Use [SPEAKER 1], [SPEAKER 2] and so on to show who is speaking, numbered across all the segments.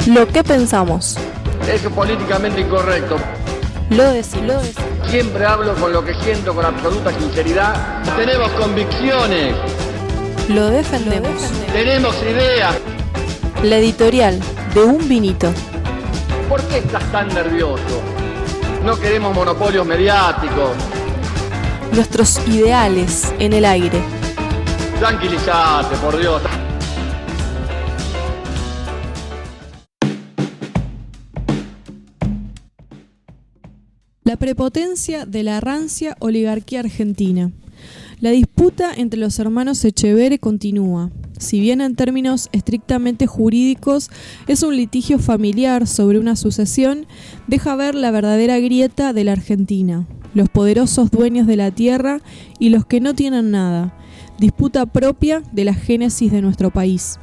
[SPEAKER 1] Lo que pensamos.
[SPEAKER 2] Es políticamente incorrecto.
[SPEAKER 1] Lo decimos.
[SPEAKER 2] Siempre hablo con lo que siento con absoluta sinceridad. Tenemos convicciones.
[SPEAKER 1] Lo defendemos.
[SPEAKER 2] Tenemos ideas.
[SPEAKER 1] La editorial de Un Vinito.
[SPEAKER 2] ¿Por qué estás tan nervioso? No queremos monopolios mediáticos.
[SPEAKER 1] Nuestros ideales en el aire.
[SPEAKER 2] Tranquilízate, por Dios.
[SPEAKER 3] La prepotencia de la rancia oligarquía argentina. La disputa entre los hermanos Etcheverry continúa. Si bien en términos estrictamente jurídicos es un litigio familiar sobre una sucesión, deja ver la verdadera grieta de la Argentina, los poderosos dueños de la tierra y los que no tienen nada, disputa propia de la génesis de nuestro país.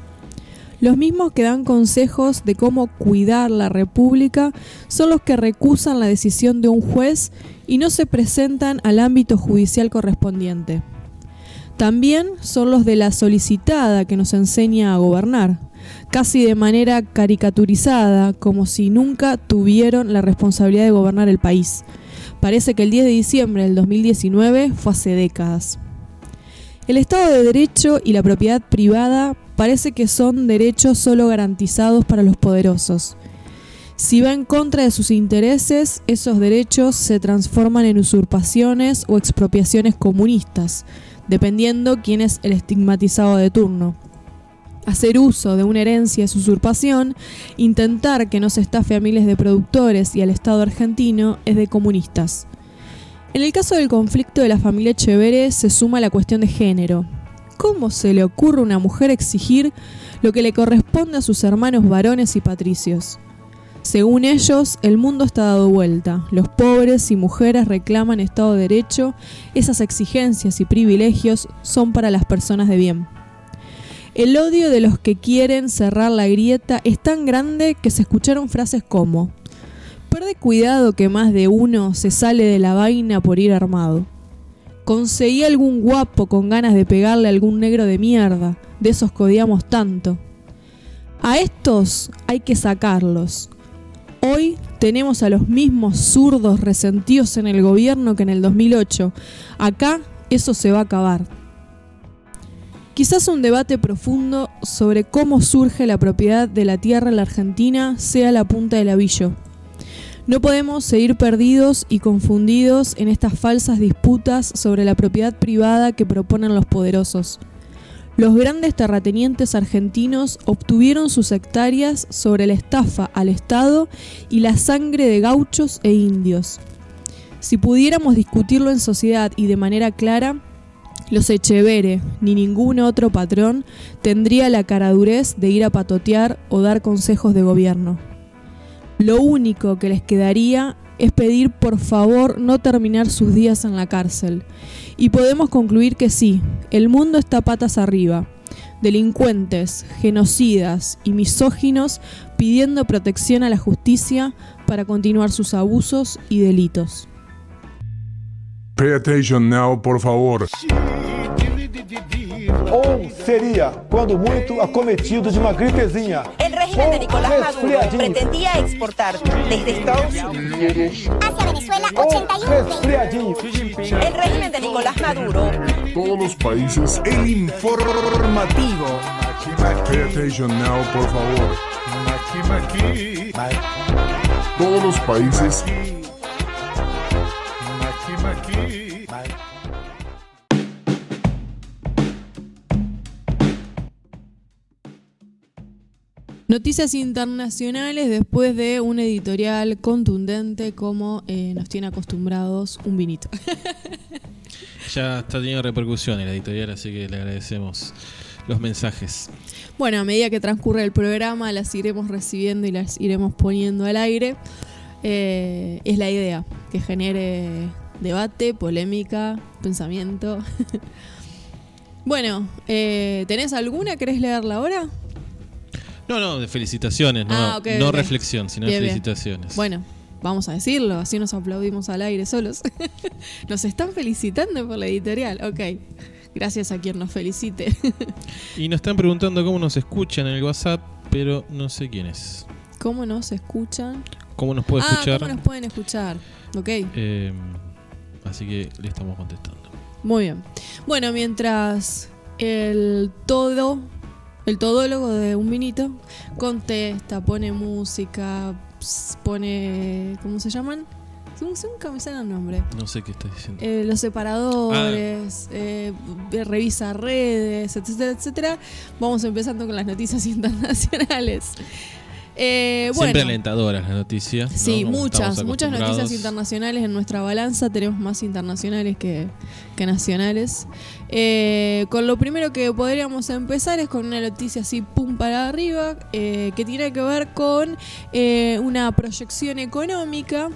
[SPEAKER 3] Los mismos que dan consejos de cómo cuidar la república son los que recusan la decisión de un juez y no se presentan al ámbito judicial correspondiente. También son los de la solicitada que nos enseña a gobernar, casi de manera caricaturizada, como si nunca tuvieron la responsabilidad de gobernar el país. Parece que el 10 de diciembre del 2019 fue hace décadas. El Estado de Derecho y la propiedad privada parece que son derechos solo garantizados para los poderosos. Si va en contra de sus intereses, esos derechos se transforman en usurpaciones o expropiaciones comunistas, dependiendo quién es el estigmatizado de turno. Hacer uso de una herencia es usurpación, intentar que no se estafe a miles de productores y al Estado argentino es de comunistas. En el caso del conflicto de la familia Etcheverry se suma la cuestión de género. ¿Cómo se le ocurre a una mujer exigir lo que le corresponde a sus hermanos varones y patricios? Según ellos, el mundo está dado vuelta. Los pobres y mujeres reclaman Estado de Derecho. Esas exigencias y privilegios son para las personas de bien. El odio de los que quieren cerrar la grieta es tan grande que se escucharon frases como: «Perde cuidado que más de uno se sale de la vaina por ir armado». «Conseguí algún guapo con ganas de pegarle a algún negro de mierda, de esos que odiamos tanto». A estos hay que sacarlos. Hoy tenemos a los mismos zurdos resentidos en el gobierno que en el 2008. Acá eso se va a acabar. Quizás un debate profundo sobre cómo surge la propiedad de la tierra en la Argentina sea la punta del avillo. No podemos seguir perdidos y confundidos en estas falsas disputas sobre la propiedad privada que proponen los poderosos. Los grandes terratenientes argentinos obtuvieron sus hectáreas sobre la estafa al Estado y la sangre de gauchos e indios. Si pudiéramos discutirlo en sociedad y de manera clara, los Etcheverry, ni ningún otro patrón, tendría la caradurez de ir a patotear o dar consejos de gobierno. Lo único que les quedaría es pedir por favor no terminar sus días en la cárcel. Y podemos concluir que sí, el mundo está patas arriba. Delincuentes, genocidas y misóginos pidiendo protección a la justicia para continuar sus abusos y delitos.
[SPEAKER 4] Pay attention now, por favor.
[SPEAKER 5] Ou seria, quando muito, acometido de uma gripezinha.
[SPEAKER 6] El régimen de Nicolás Maduro pretendía exportar desde Estados Unidos
[SPEAKER 7] hacia Venezuela 81.
[SPEAKER 6] El régimen de Nicolás Maduro.
[SPEAKER 4] Todos los países. El informativo. Pay attention now, por favor. Todos los países.
[SPEAKER 3] Noticias internacionales después de un editorial contundente como nos tiene acostumbrados Un Vinito.
[SPEAKER 8] Ya está teniendo repercusión en la editorial, así que le agradecemos los mensajes.
[SPEAKER 3] Bueno, a medida que transcurre el programa las iremos recibiendo y las iremos poniendo al aire. Es la idea, que genere debate, polémica, pensamiento. Bueno, ¿tenés alguna? ¿Querés leerla ahora?
[SPEAKER 8] No, de felicitaciones, no,
[SPEAKER 3] okay,
[SPEAKER 8] no
[SPEAKER 3] okay.
[SPEAKER 8] Reflexión, sino
[SPEAKER 3] bien,
[SPEAKER 8] felicitaciones.
[SPEAKER 3] Bien. Bueno, vamos a decirlo, así nos aplaudimos al aire solos. Nos están felicitando por la editorial, ok. Gracias a quien nos felicite.
[SPEAKER 8] Y nos están preguntando cómo nos escuchan en el WhatsApp, pero no sé quién es.
[SPEAKER 3] ¿Cómo nos escuchan?
[SPEAKER 8] ¿Cómo nos puede escuchar?
[SPEAKER 3] ¿Cómo nos pueden escuchar? Ok.
[SPEAKER 8] Así que le estamos contestando.
[SPEAKER 3] Muy bien. Bueno, mientras el todólogo de un vinito contesta, pone música, pone... ¿Cómo se llaman? Nunca me sale el nombre.
[SPEAKER 8] No sé qué estás diciendo.
[SPEAKER 3] Los separadores, revisa redes, etcétera, etcétera. Vamos empezando con las noticias internacionales.
[SPEAKER 8] Siempre alentadoras las noticias.
[SPEAKER 3] Sí,
[SPEAKER 8] ¿no?
[SPEAKER 3] muchas noticias internacionales en nuestra balanza. Tenemos más internacionales que nacionales. Con lo primero que podríamos empezar es con una noticia así pum para arriba, que tiene que ver con una proyección económica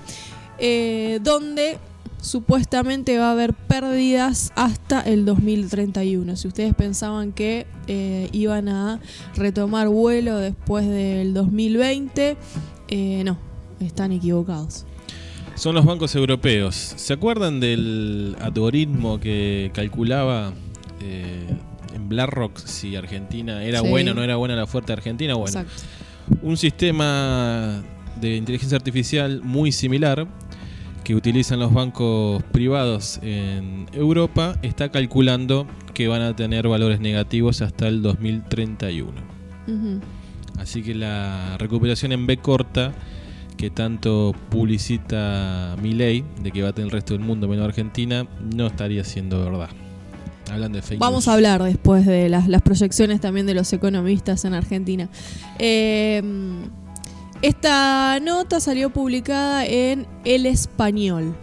[SPEAKER 3] donde supuestamente va a haber pérdidas hasta el 2031. Si ustedes pensaban que iban a retomar vuelo después del 2020, no, están equivocados.
[SPEAKER 8] Son los bancos europeos. ¿Se acuerdan del algoritmo que calculaba en BlackRock si Argentina era buena o no era buena la oferta de Argentina? Bueno, exacto. Un sistema de inteligencia artificial muy similar que utilizan los bancos privados en Europa está calculando que van a tener valores negativos hasta el 2031. Uh-huh. Así que la recuperación en B corta que tanto publicita Milei de que va a tener el resto del mundo menos Argentina no estaría siendo verdad. Hablando de fake
[SPEAKER 3] Vamos
[SPEAKER 8] news.
[SPEAKER 3] a hablar después de las proyecciones también de los economistas en Argentina. Esta nota salió publicada en El Español,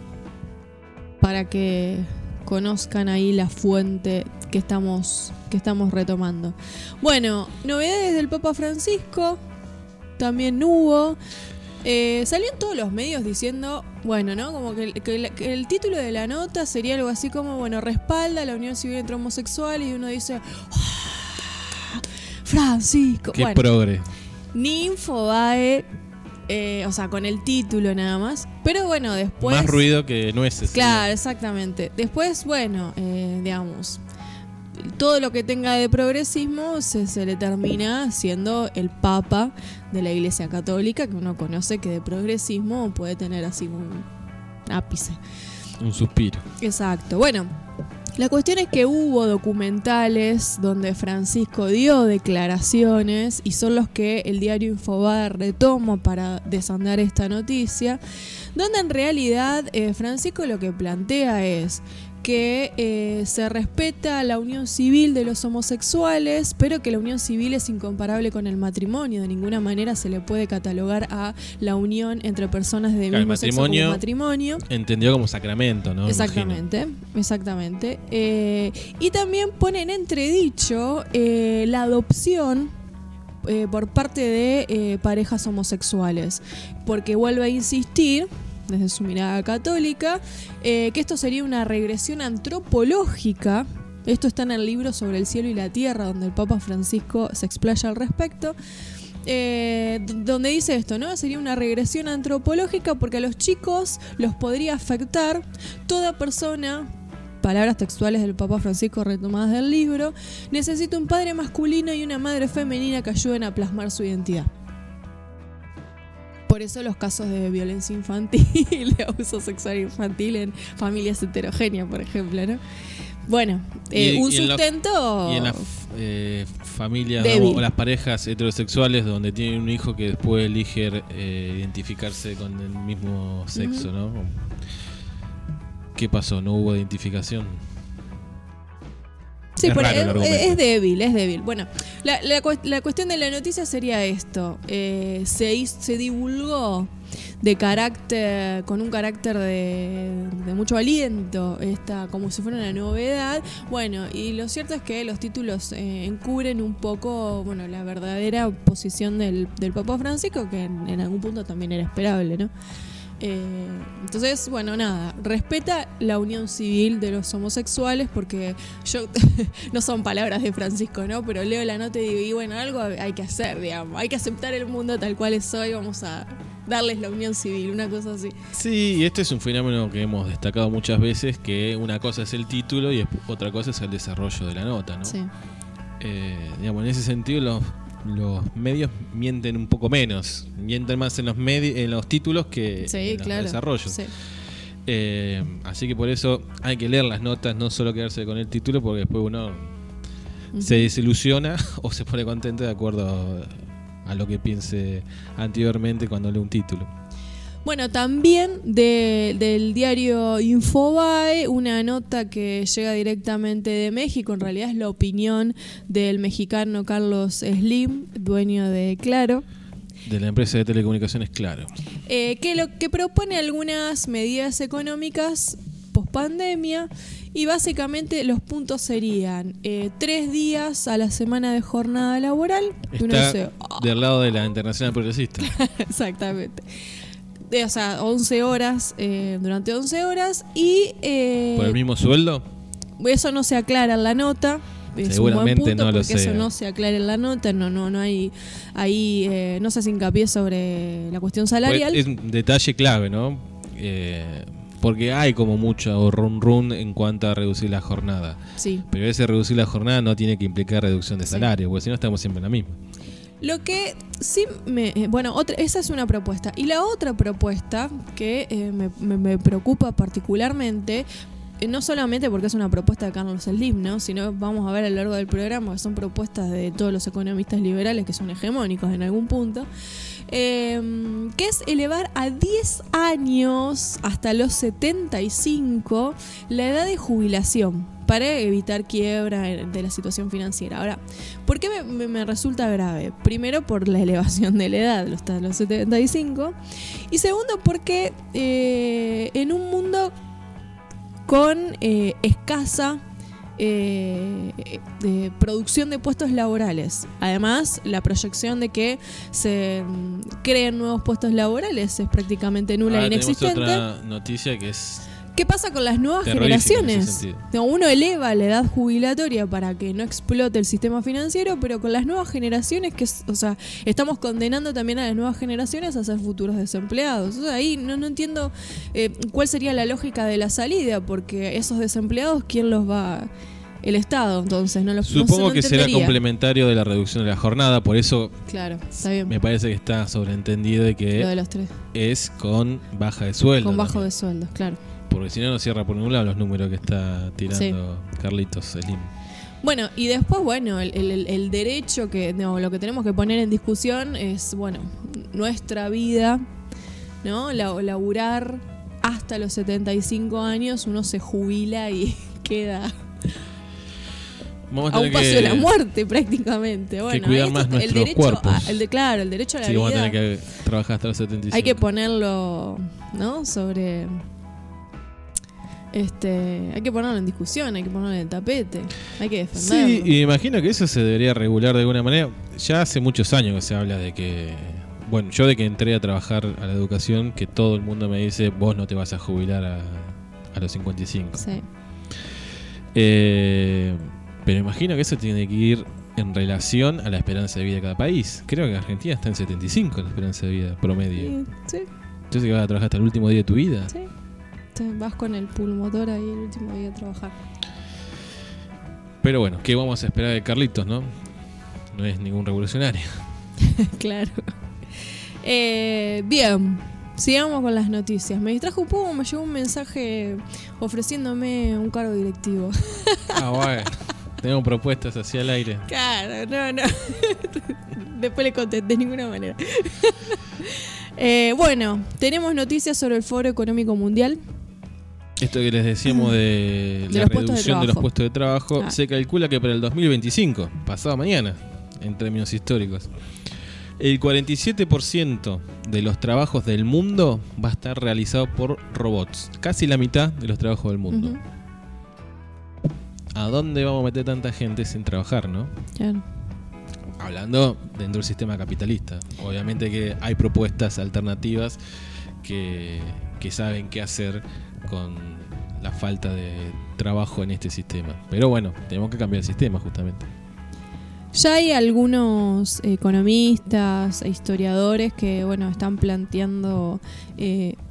[SPEAKER 3] para que conozcan ahí la fuente que estamos retomando. Bueno, novedades del Papa Francisco, también hubo. Salió en todos los medios diciendo, bueno, ¿no? Como que el título de la nota sería algo así como, bueno, respalda la unión civil entre homosexuales, y uno dice, ¡oh, Francisco!
[SPEAKER 8] ¡Qué
[SPEAKER 3] bueno,
[SPEAKER 8] progre!
[SPEAKER 3] Ni Infobae, o sea, con el título nada más. Pero bueno, después...
[SPEAKER 8] Más ruido que nueces.
[SPEAKER 3] Claro, exactamente. Después, bueno, digamos, todo lo que tenga de progresismo se le termina siendo el Papa de la Iglesia Católica, que uno conoce que de progresismo puede tener así un ápice.
[SPEAKER 8] Un suspiro.
[SPEAKER 3] Exacto. Bueno, la cuestión es que hubo documentales donde Francisco dio declaraciones, y son los que el diario Infobae retoma para desandar esta noticia, donde en realidad Francisco lo que plantea es que se respeta la unión civil de los homosexuales, pero que la unión civil es incomparable con el matrimonio. De ninguna manera se le puede catalogar a la unión entre personas de mismo sexo como matrimonio.
[SPEAKER 8] Entendido como sacramento, ¿no?
[SPEAKER 3] Exactamente, exactamente. Y también pone en entredicho la adopción por parte de parejas homosexuales, porque vuelve a insistir desde su mirada católica, que esto sería una regresión antropológica. Esto está en el libro Sobre el cielo y la tierra, donde el Papa Francisco se explaya al respecto, donde dice esto, ¿no? Sería una regresión antropológica porque a los chicos los podría afectar toda persona, palabras textuales del Papa Francisco retomadas del libro, necesita un padre masculino y una madre femenina que ayuden a plasmar su identidad. Por eso los casos de violencia infantil, de abuso sexual infantil en familias heterogéneas, por ejemplo, ¿no? Bueno, un sustento...
[SPEAKER 8] Y en las familias, ¿no? O las parejas heterosexuales donde tienen un hijo que después elige identificarse con el mismo sexo, ¿no? ¿Qué pasó? ¿No hubo identificación?
[SPEAKER 3] Sí, es débil. Bueno, la cuestión de la noticia sería esto. Se divulgó con un carácter de mucho aliento, como si fuera una novedad. Bueno, y lo cierto es que los títulos encubren un poco, bueno, la verdadera posición del Papa Francisco, que en algún punto también era esperable, ¿no? Entonces, bueno, nada, respeta la unión civil de los homosexuales, porque yo no son palabras de Francisco, ¿no? Pero leo la nota y digo, y bueno, algo hay que hacer, digamos, hay que aceptar el mundo tal cual es hoy, vamos a darles la unión civil, una cosa así.
[SPEAKER 8] Sí, y este es un fenómeno que hemos destacado muchas veces, que una cosa es el título y otra cosa es el desarrollo de la nota, ¿no?
[SPEAKER 3] Sí.
[SPEAKER 8] Digamos, en ese sentido los medios mienten un poco menos. Mienten más en los títulos que en los desarrollos.
[SPEAKER 3] Sí.
[SPEAKER 8] Así que por eso hay que leer las notas, no solo quedarse con el título, porque después uno se desilusiona o se pone contento de acuerdo a lo que piense anteriormente cuando lee un título.
[SPEAKER 3] Bueno, también del diario Infobae, una nota que llega directamente de México, en realidad es la opinión del mexicano Carlos Slim, dueño de Claro.
[SPEAKER 8] De la empresa de telecomunicaciones, Claro.
[SPEAKER 3] Que propone algunas medidas económicas pospandemia y básicamente los puntos serían 3 días a la semana de jornada laboral.
[SPEAKER 8] Está del lado de la Internacional Progresista.
[SPEAKER 3] Exactamente. O sea, 11 horas, durante 11 horas y...
[SPEAKER 8] ¿Por el mismo sueldo?
[SPEAKER 3] Eso no se aclara en la nota.
[SPEAKER 8] Seguramente
[SPEAKER 3] punto,
[SPEAKER 8] no lo
[SPEAKER 3] porque
[SPEAKER 8] sé.
[SPEAKER 3] Eso no se aclara en la nota, no hay ahí, no se hace hincapié sobre la cuestión salarial.
[SPEAKER 8] Pues es un detalle clave, ¿no? Porque hay como mucho run en cuanto a reducir la jornada.
[SPEAKER 3] Sí.
[SPEAKER 8] Pero ese reducir la jornada no tiene que implicar reducción de salario, porque si no estamos siempre en la misma.
[SPEAKER 3] Lo que sí esa es una propuesta. Y la otra propuesta que me preocupa particularmente, no solamente porque es una propuesta de Carlos Slim, ¿no? Sino vamos a ver a lo largo del programa que son propuestas de todos los economistas liberales que son hegemónicos en algún punto, que es elevar a 10 años hasta los 75 la edad de jubilación para evitar quiebra de la situación financiera. Ahora, ¿por qué me resulta grave? Primero, por la elevación de la edad hasta los 75, y segundo, porque en un mundo con escasa producción de puestos laborales. Además, la proyección de que se creen nuevos puestos laborales es prácticamente nula e inexistente.
[SPEAKER 8] Tenemos otra noticia que es...
[SPEAKER 3] ¿Qué pasa con las nuevas generaciones? Uno eleva la edad jubilatoria para que no explote el sistema financiero, pero con las nuevas generaciones, estamos condenando también a las nuevas generaciones a ser futuros desempleados. O sea, ahí no entiendo cuál sería la lógica de la salida, porque esos desempleados, ¿quién los va? El Estado, entonces,
[SPEAKER 8] Supongo que será complementario de la reducción de la jornada, por eso
[SPEAKER 3] claro, está bien.
[SPEAKER 8] Me parece que está sobreentendido de que
[SPEAKER 3] lo de los 3
[SPEAKER 8] es con baja de sueldo.
[SPEAKER 3] Con bajo de sueldos, claro.
[SPEAKER 8] Porque si no cierra por ningún lado los números que está tirando Carlitos Slim.
[SPEAKER 3] Bueno, y después, el derecho lo que tenemos que poner en discusión es, nuestra vida, ¿no? Laburar hasta los 75 años, uno se jubila y queda a un paso de la muerte prácticamente.
[SPEAKER 8] Que cuidar más nuestros cuerpos.
[SPEAKER 3] El derecho a la vida.
[SPEAKER 8] Vamos a tener que trabajar hasta los 75.
[SPEAKER 3] Hay que ponerlo, ¿no? Sobre... hay que ponerlo en discusión, hay que ponerlo en el tapete, hay que defenderlo.
[SPEAKER 8] Sí, y imagino que eso se debería regular de alguna manera. Ya hace muchos años que se habla de que... Bueno, yo de que entré a trabajar a la educación, que todo el mundo me dice, vos no te vas a jubilar a los 55.
[SPEAKER 3] Sí.
[SPEAKER 8] Pero imagino que eso tiene que ir en relación a la esperanza de vida de cada país. Creo que Argentina está en 75 la esperanza de vida promedio.
[SPEAKER 3] Sí.
[SPEAKER 8] Entonces, ¿que vas a trabajar hasta el último día de tu vida?
[SPEAKER 3] Sí. Vas con el pulmotor ahí el último día de trabajar.
[SPEAKER 8] Pero bueno, ¿qué vamos a esperar de Carlitos, no? No es ningún revolucionario.
[SPEAKER 3] Claro. Bien, sigamos con las noticias. Me distrajo un poco, me llegó un mensaje ofreciéndome un cargo directivo.
[SPEAKER 8] Bueno. Tenemos propuestas hacia el aire.
[SPEAKER 3] Claro, no. Después le contesté de ninguna manera. Tenemos noticias sobre el Foro Económico Mundial.
[SPEAKER 8] Esto que les decíamos de la reducción de los puestos de trabajo, se calcula que para el 2025, pasado mañana, en términos históricos, el 47% de los trabajos del mundo va a estar realizado por robots. Casi la mitad de los trabajos del mundo. Uh-huh. ¿A dónde vamos a meter tanta gente sin trabajar, no?
[SPEAKER 3] Claro.
[SPEAKER 8] Hablando dentro del sistema capitalista. Obviamente que hay propuestas alternativas que saben qué hacer con la falta de trabajo en este sistema. Pero bueno, tenemos que cambiar el sistema justamente.
[SPEAKER 3] Ya hay algunos economistas e historiadores que están planteando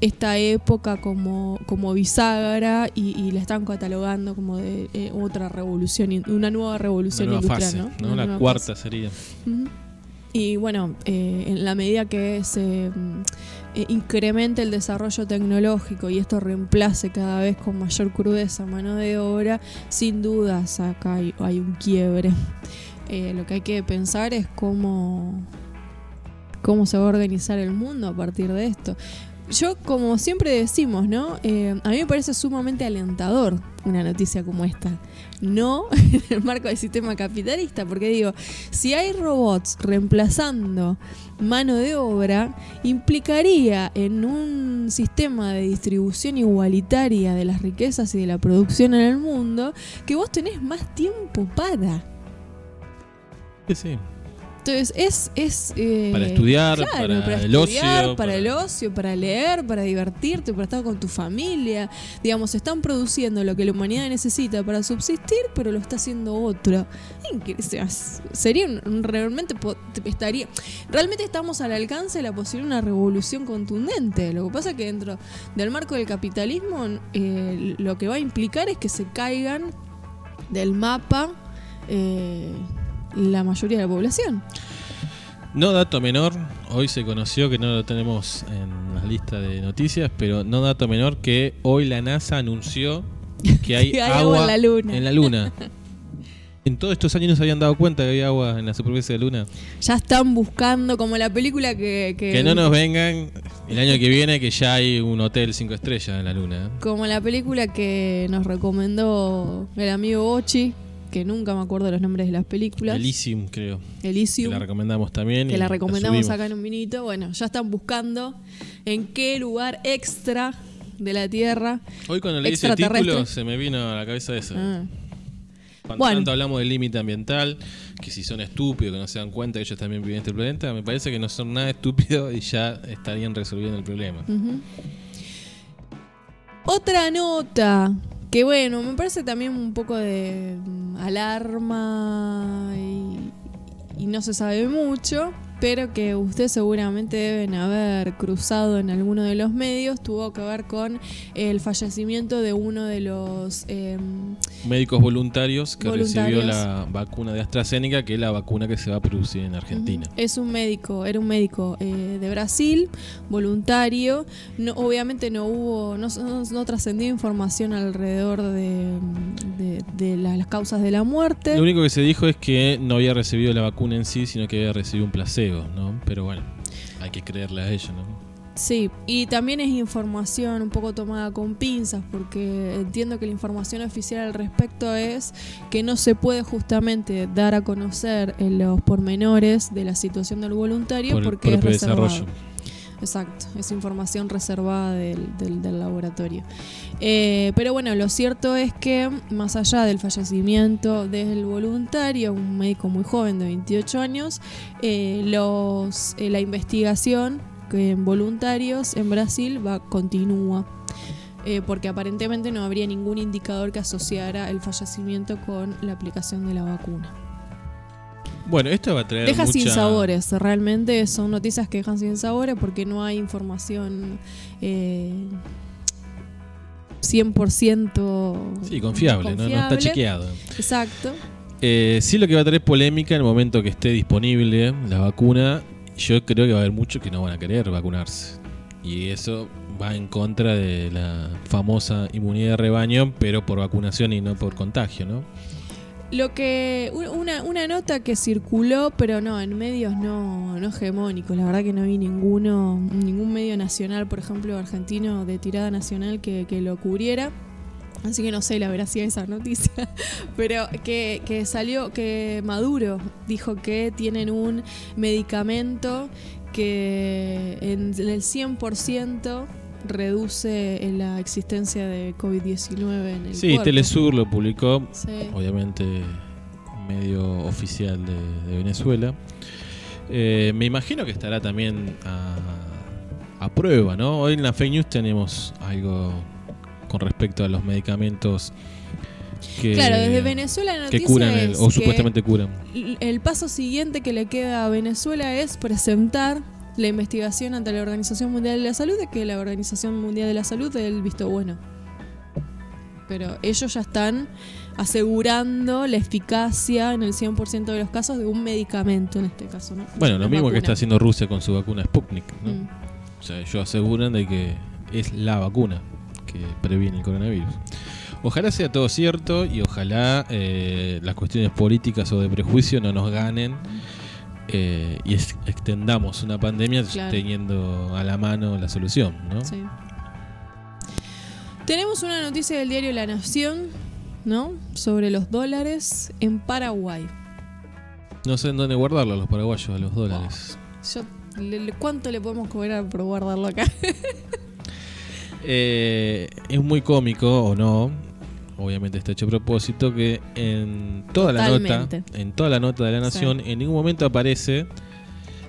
[SPEAKER 3] esta época como bisagra y la están catalogando como de otra revolución, una nueva revolución industrial,
[SPEAKER 8] fase,
[SPEAKER 3] ¿no?
[SPEAKER 8] La cuarta fase sería.
[SPEAKER 3] Uh-huh. Y bueno, en la medida que se incremente el desarrollo tecnológico y esto reemplace cada vez con mayor crudeza mano de obra, sin dudas acá hay un quiebre. Lo que hay que pensar es cómo se va a organizar el mundo a partir de esto. Yo, como siempre decimos, ¿no? A mí me parece sumamente alentador una noticia como esta. No en el marco del sistema capitalista, porque digo, si hay robots reemplazando mano de obra, implicaría en un sistema de distribución igualitaria de las riquezas y de la producción en el mundo que vos tenés más tiempo para.
[SPEAKER 8] Sí.
[SPEAKER 3] Entonces es
[SPEAKER 8] para estudiar,
[SPEAKER 3] claro,
[SPEAKER 8] para el ocio,
[SPEAKER 3] para el ocio, para leer, para divertirte, para estar con tu familia. Digamos, están produciendo lo que la humanidad necesita para subsistir, pero lo está haciendo otro. Sería realmente estamos al alcance de la posibilidad de una revolución contundente. Lo que pasa es que dentro del marco del capitalismo lo que va a implicar es que se caigan del mapa la mayoría de la población.
[SPEAKER 8] No dato menor, hoy se conoció, que no lo tenemos en la lista de noticias, pero no dato menor que hoy la NASA anunció que hay agua en la Luna. En todos estos años no se habían dado cuenta que había agua en la superficie de la Luna.
[SPEAKER 3] Ya están buscando, como la película que
[SPEAKER 8] no nos vengan el año que viene, que ya hay un hotel 5 estrellas en la Luna.
[SPEAKER 3] Como la película que nos recomendó el amigo Ochi, que nunca me acuerdo los nombres de las películas.
[SPEAKER 8] Elysium, creo.
[SPEAKER 3] Elysium.
[SPEAKER 8] Que la recomendamos también.
[SPEAKER 3] Que la recomendamos acá en un vinito. Bueno, ya están buscando en qué lugar extra de la Tierra.
[SPEAKER 8] Hoy cuando leí ese título se me vino a la cabeza eso. Cuando tanto hablamos del límite ambiental, que si son estúpidos, que no se dan cuenta que ellos también viven en este planeta, me parece que no son nada estúpidos y ya estarían resolviendo el problema.
[SPEAKER 3] Uh-huh. Otra nota que bueno, me parece también un poco de alarma y no se sabe mucho, pero que ustedes seguramente deben haber cruzado en alguno de los medios, tuvo que ver con el fallecimiento de uno de los
[SPEAKER 8] médicos voluntarios que recibió la vacuna de AstraZeneca, que es la vacuna que se va a producir en Argentina.
[SPEAKER 3] Era un médico de Brasil, voluntario. No, obviamente no trascendió información alrededor de las causas de la muerte.
[SPEAKER 8] Lo único que se dijo es que no había recibido la vacuna en sí, sino que había recibido un placebo, ¿no? Pero bueno, hay que creerle a ellos, ¿no?
[SPEAKER 3] Sí, y también es información un poco tomada con pinzas, porque entiendo que la información oficial al respecto es que no se puede justamente dar a conocer los pormenores de la situación del voluntario porque es reservado. Desarrollo. Exacto, es información reservada del laboratorio. Pero bueno, lo cierto es que más allá del fallecimiento del voluntario, un médico muy joven de 28 años, la investigación en voluntarios en Brasil continúa, porque aparentemente no habría ningún indicador que asociara el fallecimiento con la aplicación de la vacuna.
[SPEAKER 8] Bueno, esto va a traer
[SPEAKER 3] deja sin sabores, realmente son noticias que dejan sin sabores porque no hay información 100%
[SPEAKER 8] confiable. No está chequeado.
[SPEAKER 3] Exacto.
[SPEAKER 8] Sí, lo que va a traer polémica en el momento que esté disponible la vacuna. Yo creo que va a haber muchos que no van a querer vacunarse. Y eso va en contra de la famosa inmunidad de rebaño, pero por vacunación y no por contagio, ¿no?
[SPEAKER 3] Una nota que circuló, pero no, en medios no hegemónicos. La verdad que no vi ningún medio nacional, por ejemplo, argentino de tirada nacional que lo cubriera. Así que no sé la veracidad de esa noticia, pero que salió, que Maduro dijo que tienen un medicamento que en el 100% reduce la existencia de COVID-19 en el cuerpo.
[SPEAKER 8] Sí, Telesur lo publicó, obviamente medio oficial de Venezuela. Me imagino que estará también a prueba, ¿no? Hoy en la Fake News tenemos algo con respecto a los medicamentos que,
[SPEAKER 3] claro, desde Venezuela la noticia
[SPEAKER 8] que curan
[SPEAKER 3] es
[SPEAKER 8] o supuestamente curan.
[SPEAKER 3] El paso siguiente que le queda a Venezuela es presentar la investigación ante la Organización Mundial de la Salud, de que la Organización Mundial de la Salud dé el visto bueno. Pero ellos ya están asegurando la eficacia en el 100% de los casos de un medicamento en este caso, ¿no?
[SPEAKER 8] Bueno, lo mismo
[SPEAKER 3] vacuna.
[SPEAKER 8] que está haciendo Rusia con su vacuna Sputnik, ¿no? O sea, ellos aseguran de que es la vacuna que previene el coronavirus. Ojalá sea todo cierto y ojalá las cuestiones políticas o de prejuicio no nos ganen y extendamos una pandemia teniendo a la mano la solución, ¿no?
[SPEAKER 3] Sí. Tenemos una noticia del diario La Nación, ¿no? Sobre los dólares en Paraguay.
[SPEAKER 8] No sé en dónde guardarlo los paraguayos a los dólares.
[SPEAKER 3] ¿Cuánto le podemos cobrar por guardarlo acá?
[SPEAKER 8] Es muy cómico, o no, obviamente está hecho a propósito, que en toda la nota de La Nación en ningún momento aparece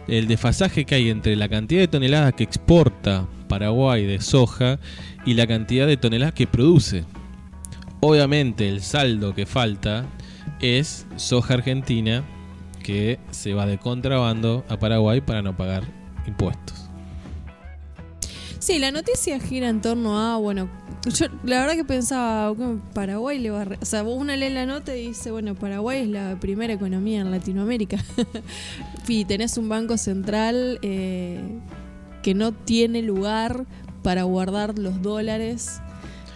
[SPEAKER 8] el desfasaje que hay entre la cantidad de toneladas que exporta Paraguay de soja y la cantidad de toneladas que produce. Obviamente el saldo que falta es soja argentina que se va de contrabando a Paraguay para no pagar impuestos.
[SPEAKER 3] Sí, la noticia gira en torno a, bueno, yo la verdad que pensaba, Paraguay le va a... O sea, uno lee la nota y dice, bueno, Paraguay es la primera economía en Latinoamérica. Y tenés un banco central que no tiene lugar para guardar los dólares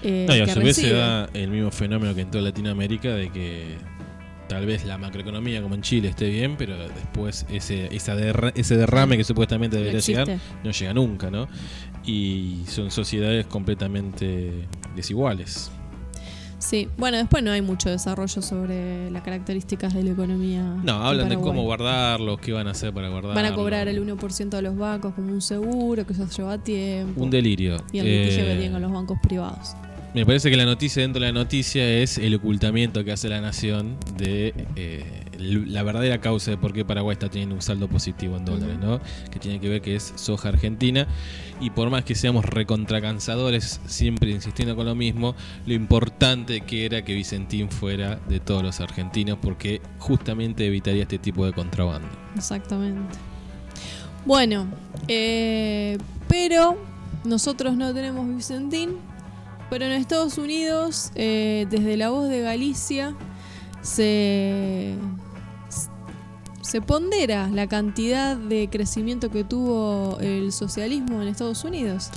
[SPEAKER 8] y a su vez se da el mismo fenómeno que en toda Latinoamérica, de que tal vez la macroeconomía como en Chile esté bien, pero después ese derrame que supuestamente debería llegar no llega nunca, ¿no? Y son sociedades completamente desiguales.
[SPEAKER 3] Sí, bueno, después no hay mucho desarrollo sobre las características de la economía.
[SPEAKER 8] No, hablan de cómo guardarlos, qué van a hacer para guardarlos.
[SPEAKER 3] Van a cobrar el 1% a los bancos como un seguro, que eso lleva tiempo.
[SPEAKER 8] Un delirio.
[SPEAKER 3] Y el litigio que tienen con los bancos privados.
[SPEAKER 8] Me parece que la noticia dentro de la noticia es el ocultamiento que hace la Nación de la verdadera causa de por qué Paraguay está teniendo un saldo positivo en dólares, ¿no? Que tiene que ver que es soja argentina. Y por más que seamos recontracansadores, siempre insistiendo con lo mismo, lo importante que era que Vicentín fuera de todos los argentinos, porque justamente evitaría este tipo de contrabando.
[SPEAKER 3] Exactamente. Bueno, pero nosotros no tenemos Vicentín. Pero en Estados Unidos, desde La Voz de Galicia, se pondera la cantidad de crecimiento que tuvo el socialismo en Estados Unidos.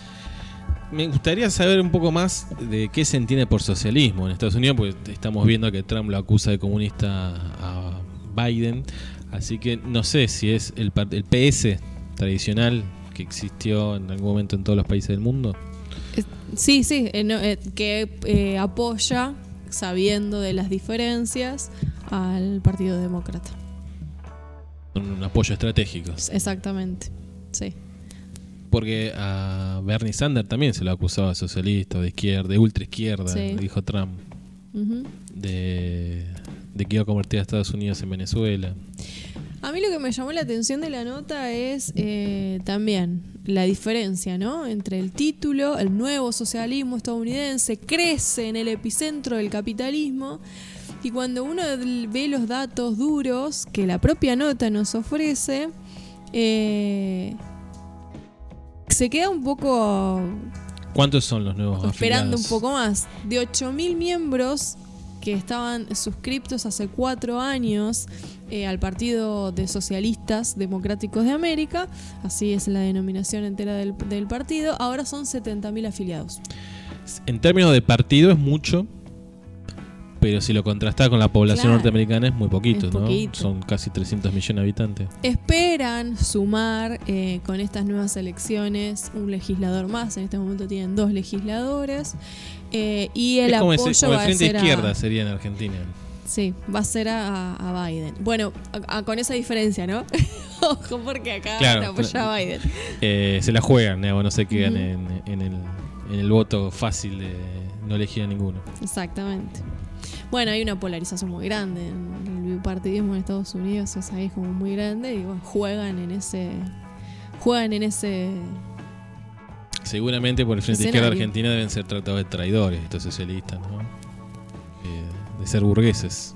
[SPEAKER 8] Me gustaría saber un poco más de qué se entiende por socialismo en Estados Unidos, porque estamos viendo que Trump lo acusa de comunista a Biden, así que no sé si es el PS tradicional que existió en algún momento en todos los países del mundo.
[SPEAKER 3] Sí, que apoya, sabiendo de las diferencias, al Partido Demócrata.
[SPEAKER 8] Un apoyo estratégico.
[SPEAKER 3] Exactamente, sí.
[SPEAKER 8] Porque a Bernie Sanders también se lo acusaba de socialista, de izquierda, de ultraizquierda, dijo Trump. Uh-huh. De que iba a convertir a Estados Unidos en Venezuela.
[SPEAKER 3] A mí lo que me llamó la atención de la nota es también la diferencia, ¿no? Entre el título, el nuevo socialismo estadounidense crece en el epicentro del capitalismo, y cuando uno ve los datos duros que la propia nota nos ofrece, se queda un poco...
[SPEAKER 8] ¿Cuántos son los nuevos
[SPEAKER 3] esperando
[SPEAKER 8] afiliados?
[SPEAKER 3] Un poco más. De 8.000 miembros que estaban suscriptos hace 4 años al Partido de Socialistas Democráticos de América, así es la denominación entera del partido, ahora son 70.000 afiliados.
[SPEAKER 8] En términos de partido es mucho, pero si lo contrastás con la población norteamericana es muy poquito, ¿no? Son casi 300 millones de habitantes.
[SPEAKER 3] Esperan sumar con estas nuevas elecciones un legislador más. En este momento tienen 2 legisladores. Y el apoyo va a ser
[SPEAKER 8] el frente izquierda sería en Argentina.
[SPEAKER 3] Sí, va a ser a Biden. Bueno, con esa diferencia, ¿no? Ojo, porque acá apoya a Biden.
[SPEAKER 8] Se la juegan, no se quedan en el voto fácil de no elegir a ninguno.
[SPEAKER 3] Exactamente. Bueno, hay una polarización muy grande en el bipartidismo en Estados Unidos, es ahí como muy grande, y bueno, juegan en ese
[SPEAKER 8] seguramente por el frente izquierda argentina deben ser tratados de traidores estos socialistas, ¿no? De ser burgueses.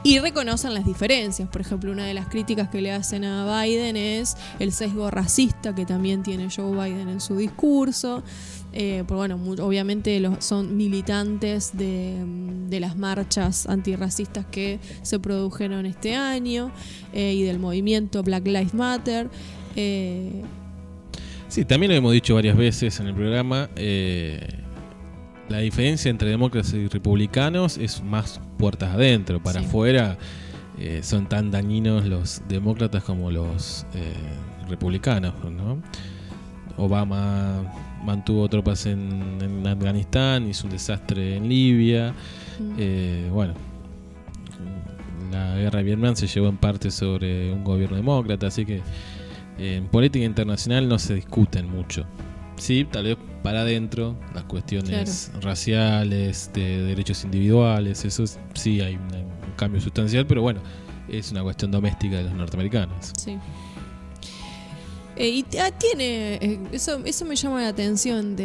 [SPEAKER 3] Y reconocen las diferencias. Por ejemplo, una de las críticas que le hacen a Biden es el sesgo racista que también tiene Joe Biden en su discurso. Porque bueno, obviamente son militantes de las marchas antirracistas que se produjeron este año y del movimiento Black Lives Matter.
[SPEAKER 8] Sí, también lo hemos dicho varias veces en el programa. La diferencia entre demócratas y republicanos es más puertas adentro. Para afuera son tan dañinos los demócratas como los republicanos, ¿no? Obama mantuvo tropas en Afganistán, hizo un desastre en Libia. Bueno, la guerra de Vietnam se llevó en parte sobre un gobierno demócrata, así que en política internacional no se discuten mucho. Sí, tal vez para adentro, las cuestiones raciales, de derechos individuales, eso sí hay un cambio sustancial, pero bueno, es una cuestión doméstica de los norteamericanos.
[SPEAKER 3] Sí. Y tiene, eso me llama la atención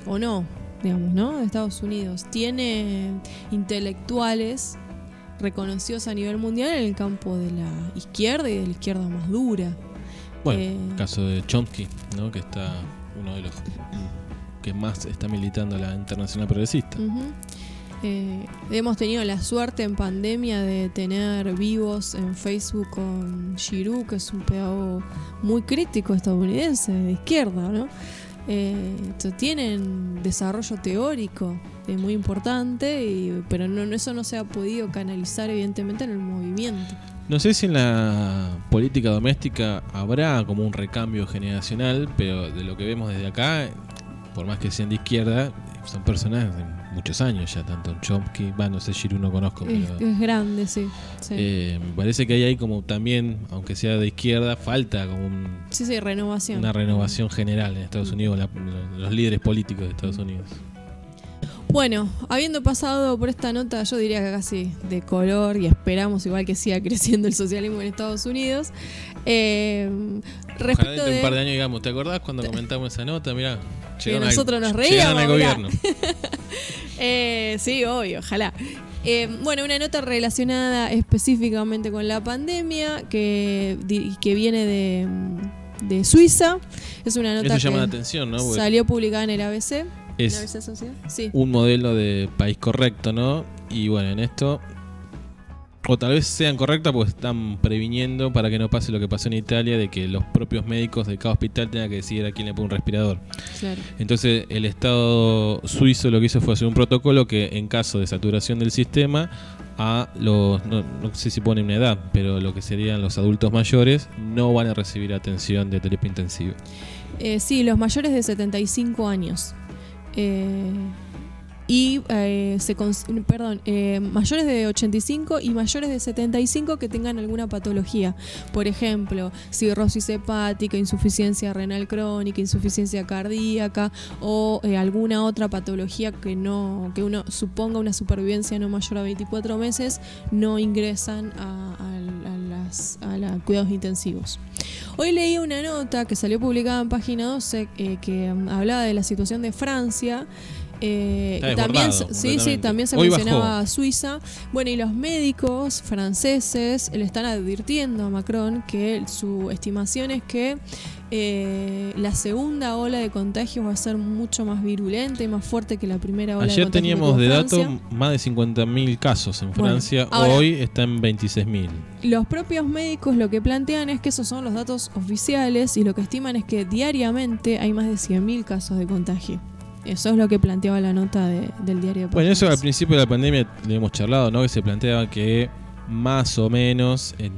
[SPEAKER 3] o no, digamos, ¿no? De Estados Unidos. Tiene intelectuales reconocidos a nivel mundial en el campo de la izquierda y de la izquierda más dura.
[SPEAKER 8] Bueno, el caso de Chomsky, ¿no? Que está uno de los que más está militando la Internacional Progresista.
[SPEAKER 3] Hemos tenido la suerte en pandemia de tener vivos en Facebook con Giroux, que es un pedagogo muy crítico estadounidense, de izquierda, ¿no? Tienen desarrollo teórico muy importante, pero eso no se ha podido canalizar evidentemente en el movimiento.
[SPEAKER 8] No sé si en la política doméstica habrá como un recambio generacional, pero de lo que vemos desde acá, por más que sean de izquierda, son personas de muchos años ya, tanto Chomsky, no sé, Giroux no conozco, pero
[SPEAKER 3] es grande, sí.
[SPEAKER 8] Me parece que hay como también, aunque sea de izquierda, falta como
[SPEAKER 3] renovación.
[SPEAKER 8] Una renovación general en Estados Unidos, los líderes políticos de Estados Unidos.
[SPEAKER 3] Bueno, habiendo pasado por esta nota, yo diría que casi de color, y esperamos igual que siga creciendo el socialismo en Estados Unidos.
[SPEAKER 8] Ojalá dentro de un par de años, digamos, ¿te acordás cuando comentamos esa nota? Mirá,
[SPEAKER 3] nosotros nos reíamos.
[SPEAKER 8] Llegaron al gobierno.
[SPEAKER 3] Sí, obvio, ojalá. Bueno, una nota relacionada específicamente con la pandemia que viene de Suiza. Es una nota
[SPEAKER 8] eso llama la atención, ¿no? Porque
[SPEAKER 3] salió publicada en el ABC.
[SPEAKER 8] Es un modelo de país correcto, ¿no? Y bueno, en esto, o tal vez sean correctas porque están previniendo para que no pase lo que pasó en Italia, de que los propios médicos de cada hospital tengan que decidir a quién le pone un respirador. Claro. Entonces el Estado suizo lo que hizo fue hacer un protocolo que en caso de saturación del sistema a los, no sé si pone una edad, pero lo que serían los adultos mayores no van a recibir atención de terapia intensiva.
[SPEAKER 3] Sí, los mayores de 75 años. Mayores de 85 y mayores de 75 que tengan alguna patología, por ejemplo, cirrosis hepática, insuficiencia renal crónica, insuficiencia cardíaca o alguna otra patología que uno suponga una supervivencia no mayor a 24 meses, no ingresan a cuidados intensivos. Hoy leí una nota que salió publicada en Página 12 que hablaba de la situación de Francia. También se mencionaba a Suiza. Bueno, y los médicos franceses le están advirtiendo a Macron que su estimación es que la segunda ola de contagios va a ser mucho más virulenta y más fuerte que la primera ola.
[SPEAKER 8] Ayer
[SPEAKER 3] de contagios.
[SPEAKER 8] Teníamos de dato más de 50.000 casos en Francia, ahora, hoy está en 26.000.
[SPEAKER 3] Los propios médicos lo que plantean es que esos son los datos oficiales y lo que estiman es que diariamente hay más de 100.000 casos de contagio. Eso es lo que planteaba la nota del diario de Páginas.
[SPEAKER 8] Bueno, eso al principio de la pandemia le hemos charlado, ¿no? Que se planteaba que más o menos en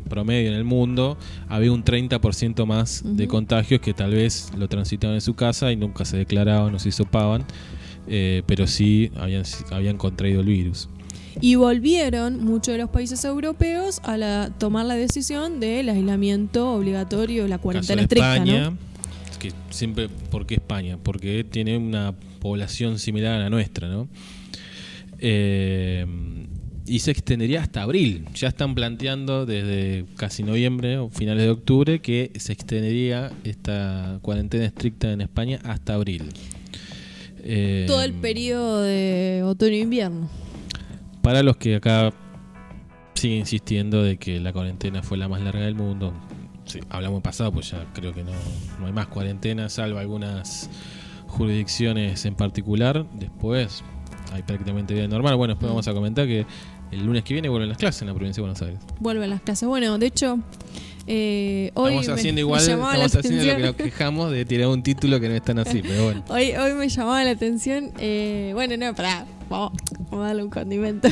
[SPEAKER 8] promedio en el mundo había un 30% más de contagios que tal vez lo transitaban en su casa y nunca se declaraban o se hisopaban, pero sí habían contraído el virus.
[SPEAKER 3] Y volvieron muchos de los países europeos a tomar la decisión del aislamiento obligatorio, la cuarentena estricta,
[SPEAKER 8] España,
[SPEAKER 3] ¿no?
[SPEAKER 8] Que siempre, ¿por qué España? Porque tiene una población similar a la nuestra, ¿no? Y se extendería hasta abril. Ya están planteando desde casi noviembre o finales de octubre que se extendería esta cuarentena estricta en España hasta abril.
[SPEAKER 3] Todo el periodo de otoño e invierno.
[SPEAKER 8] Para los que acá siguen insistiendo de que la cuarentena fue la más larga del mundo, sí, hablamos en pasado, pues ya creo que no hay más cuarentena, salvo algunas jurisdicciones en particular. Después hay prácticamente vida normal. Bueno, después vamos a comentar que el lunes que viene vuelven las clases en la provincia de Buenos Aires.
[SPEAKER 3] Vuelven las clases. Bueno, de hecho, hoy
[SPEAKER 8] estamos haciendo igual, estamos haciendo lo que nos quejamos de tirar un título que no es tan así, pero bueno.
[SPEAKER 3] Hoy me llamaba la atención, vamos a darle un condimento.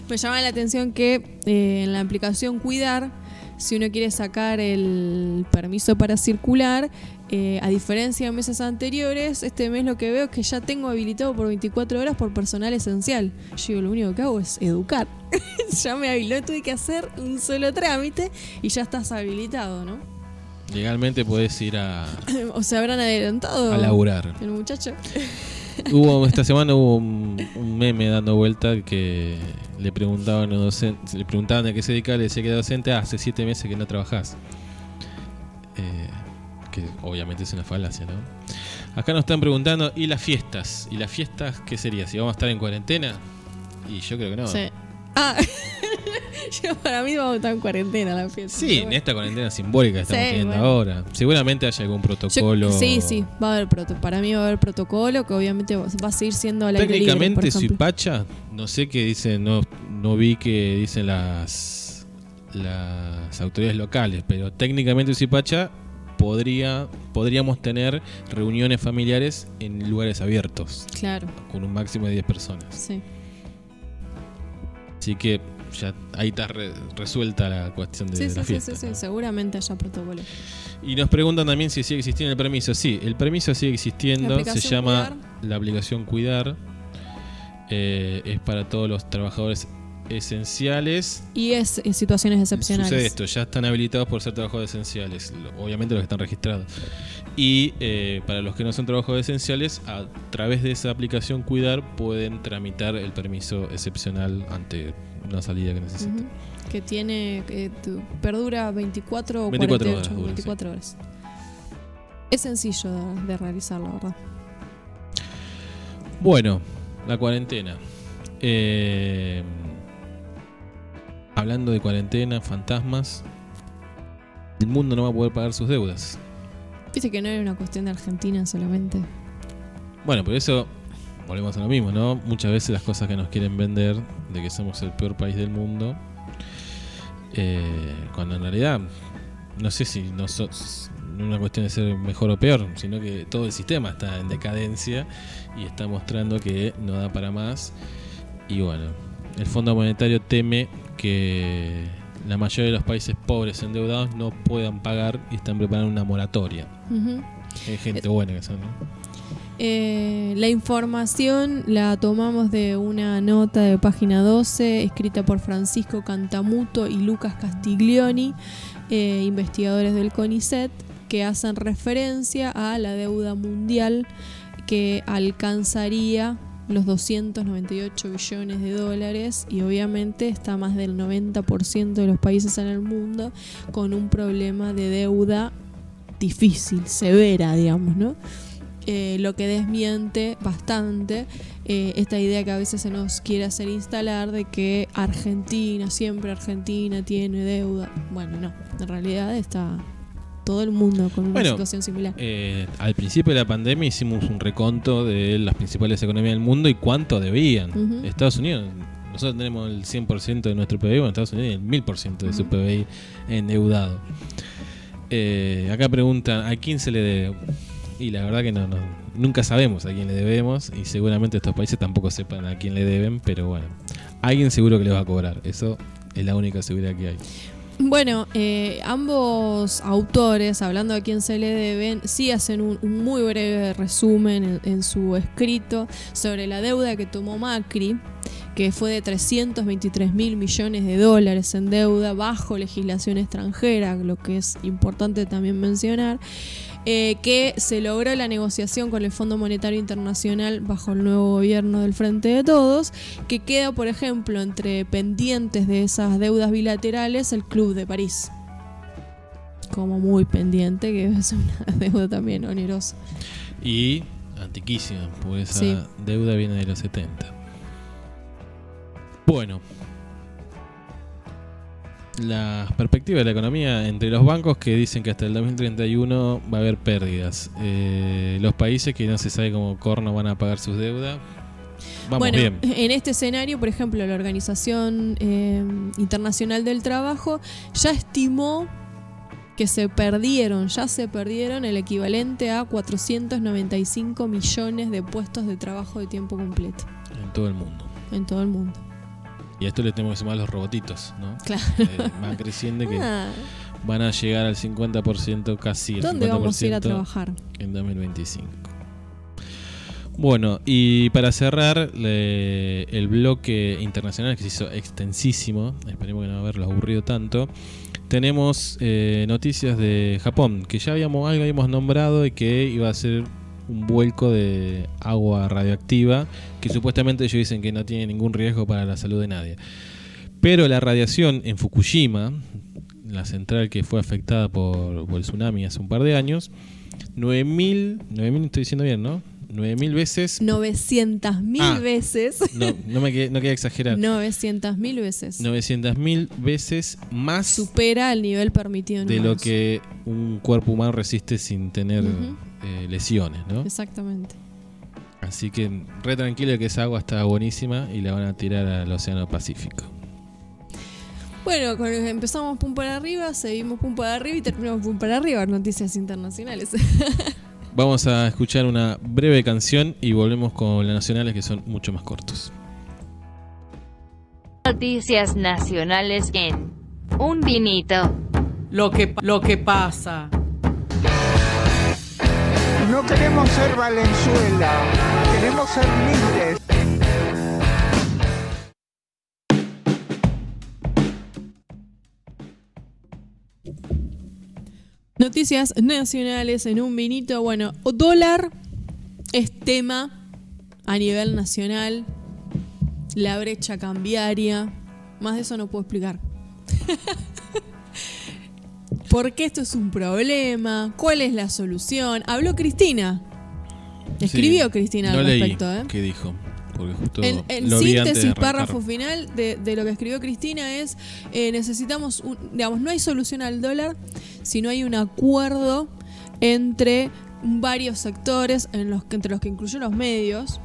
[SPEAKER 3] Me llamaba la atención que en la aplicación Cuidar, si uno quiere sacar el permiso para circular, a diferencia de meses anteriores, este mes lo que veo es que ya tengo habilitado por 24 horas por personal esencial. Yo digo, lo único que hago es educar. Ya me habilitó, tuve que hacer un solo trámite y ya estás habilitado, ¿no?
[SPEAKER 8] Legalmente podés ir
[SPEAKER 3] ¿O se habrán adelantado?
[SPEAKER 8] A laburar.
[SPEAKER 3] El muchacho.
[SPEAKER 8] Esta semana hubo un meme dando vuelta que le preguntaban a a qué se dedicaba, le decía que era docente. Hace 7 meses que no trabajás. Que obviamente es una falacia, ¿no? Acá nos están preguntando, ¿y las fiestas? ¿Y las fiestas qué sería? ¿Si vamos a estar en cuarentena? Y yo creo que no.
[SPEAKER 3] Sí. Para mí vamos a estar en cuarentena la fiesta.
[SPEAKER 8] Sí, en esta cuarentena simbólica que estamos teniendo ahora. Seguramente haya algún protocolo.
[SPEAKER 3] Sí, va a haber protocolo. Para mí va a haber protocolo que obviamente va a seguir siendo al aire libre.
[SPEAKER 8] Técnicamente Suipacha, no sé qué dicen, no vi qué dicen las autoridades locales, pero técnicamente Suipacha podríamos tener reuniones familiares en lugares abiertos.
[SPEAKER 3] Claro.
[SPEAKER 8] Con un máximo de 10 personas.
[SPEAKER 3] Sí.
[SPEAKER 8] Así que ya ahí está resuelta la cuestión de la fiesta.
[SPEAKER 3] Sí, seguramente haya protocolo.
[SPEAKER 8] Y nos preguntan también si sigue existiendo el permiso. Sí, el permiso sigue existiendo. Se llama la aplicación Cuidar. Es para todos los trabajadores esenciales.
[SPEAKER 3] Y es en situaciones excepcionales.
[SPEAKER 8] Sucede esto, ya están habilitados por ser trabajadores esenciales. Obviamente los que están registrados. Y para los que no son trabajadores esenciales, a través de esa aplicación Cuidar pueden tramitar el permiso excepcional ante una salida que necesiten.
[SPEAKER 3] Que tiene perdura 24 o
[SPEAKER 8] 24
[SPEAKER 3] 48
[SPEAKER 8] horas,
[SPEAKER 3] 24 horas. Es sencillo de realizar, la verdad.
[SPEAKER 8] Bueno, la cuarentena. Hablando de cuarentena, fantasmas, el mundo no va a poder pagar sus deudas.
[SPEAKER 3] Dice que no era una cuestión de Argentina solamente.
[SPEAKER 8] Bueno, por eso volvemos a lo mismo, ¿no? Muchas veces las cosas que nos quieren vender de que somos el peor país del mundo, cuando en realidad no sé si no es una cuestión de ser mejor o peor, sino que todo el sistema está en decadencia y está mostrando que no da para más. Y bueno, el Fondo Monetario teme que la mayoría de los países pobres endeudados no puedan pagar y están preparando una moratoria. Hay gente buena que son, ¿no?
[SPEAKER 3] La información la tomamos de una nota de página 12 escrita por Francisco Cantamuto y Lucas Castiglioni, investigadores del CONICET, que hacen referencia a la deuda mundial que alcanzaría los 298 billones de dólares, y obviamente está más del 90% de los países en el mundo con un problema de deuda difícil, severa, digamos, ¿no? Lo que desmiente bastante esta idea que a veces se nos quiere hacer instalar de que siempre Argentina tiene deuda. Bueno, no, en realidad está todo el mundo con una situación similar.
[SPEAKER 8] Al principio de la pandemia hicimos un reconto de las principales economías del mundo y cuánto debían. Estados Unidos, nosotros tenemos el 100% de nuestro PBI, bueno, Estados Unidos el 1000% de su PBI endeudado. Acá preguntan, ¿a quién se le debe? Y la verdad que nunca sabemos a quién le debemos, y seguramente estos países tampoco sepan a quién le deben, pero bueno, alguien seguro que les va a cobrar. Eso es la única seguridad que hay.
[SPEAKER 3] Bueno, ambos autores, hablando a quién se le deben, sí hacen un muy breve resumen en su escrito sobre la deuda que tomó Macri, que fue de 323.000 millones de dólares en deuda bajo legislación extranjera, lo que es importante también mencionar. Que se logró la negociación con el Fondo Monetario Internacional bajo el nuevo gobierno del Frente de Todos, que queda, por ejemplo, entre pendientes de esas deudas bilaterales el Club de París, como muy pendiente, que es una deuda también onerosa.
[SPEAKER 8] Y antiquísima, porque esa deuda viene de los 70. Bueno, las perspectivas de la economía entre los bancos que dicen que hasta el 2031 va a haber pérdidas. Los países que no se sabe cómo corno van a pagar sus deudas. Vamos bien.
[SPEAKER 3] En este escenario, por ejemplo, la Organización Internacional del Trabajo ya estimó que se perdieron el equivalente a 495 millones de puestos de trabajo de tiempo completo.
[SPEAKER 8] En todo el mundo.
[SPEAKER 3] En todo el mundo.
[SPEAKER 8] Y a esto le tenemos que sumar los robotitos, ¿no?
[SPEAKER 3] Claro.
[SPEAKER 8] Van creciendo que van a llegar al 50%, casi el 50%.
[SPEAKER 3] ¿Dónde vamos a ir a trabajar?
[SPEAKER 8] En 2025. Bueno, y para cerrar el bloque internacional que se hizo extensísimo, esperemos que no haberlo aburrido tanto, tenemos noticias de Japón, que ya habíamos nombrado y que iba a ser un vuelco de agua radioactiva, que supuestamente ellos dicen que no tiene ningún riesgo para la salud de nadie. Pero la radiación en Fukushima, la central que fue afectada por el tsunami hace un par de años, 9.000, estoy diciendo bien, ¿no? 9.000 veces.
[SPEAKER 3] 900.000 veces.
[SPEAKER 8] No quería exagerar.
[SPEAKER 3] 900.000 veces.
[SPEAKER 8] 900.000 veces más.
[SPEAKER 3] Supera el nivel permitido en
[SPEAKER 8] de
[SPEAKER 3] humanos.
[SPEAKER 8] lo que un cuerpo humano resiste sin tener lesiones, ¿no?
[SPEAKER 3] Exactamente.
[SPEAKER 8] Así que re tranquilo que esa agua está buenísima y la van a tirar al Océano Pacífico.
[SPEAKER 3] Bueno, empezamos pum para arriba, seguimos pum para arriba y terminamos pum para arriba. Noticias internacionales.
[SPEAKER 8] Vamos a escuchar una breve canción y volvemos con las nacionales, que son mucho más cortos.
[SPEAKER 9] Noticias nacionales en Un Vinito.
[SPEAKER 10] Lo que pasa.
[SPEAKER 11] No queremos ser Valenzuela, queremos ser libres.
[SPEAKER 3] Noticias nacionales en Un Vinito. Bueno, dólar es tema a nivel nacional. La brecha cambiaria. Más de eso no puedo explicar. ¿Por qué esto es un problema? ¿Cuál es la solución? Habló Cristina. Escribió Cristina al respecto.
[SPEAKER 8] ¿Qué dijo? Porque justo
[SPEAKER 3] en
[SPEAKER 8] lo vi antes de
[SPEAKER 3] síntesis,
[SPEAKER 8] arrancar.
[SPEAKER 3] párrafo final de lo que escribió Cristina es necesitamos, no hay solución al dólar si no hay un acuerdo entre varios sectores, entre los que incluyen los medios.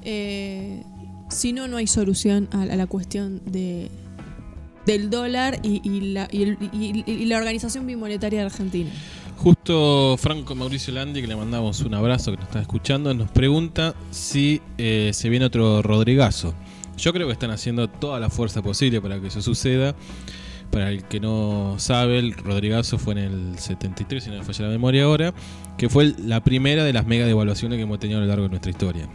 [SPEAKER 3] Si no hay solución a la cuestión del dólar y la organización bimonetaria de Argentina.
[SPEAKER 8] Justo Franco Mauricio Landi, que le mandamos un abrazo, que nos está escuchando, nos pregunta si se viene otro Rodrigazo. Yo creo que están haciendo toda la fuerza posible para que eso suceda. Para el que no sabe, el Rodrigazo fue en el 73, si no me falla la memoria ahora, que fue la primera de las mega devaluaciones que hemos tenido a lo largo de nuestra historia.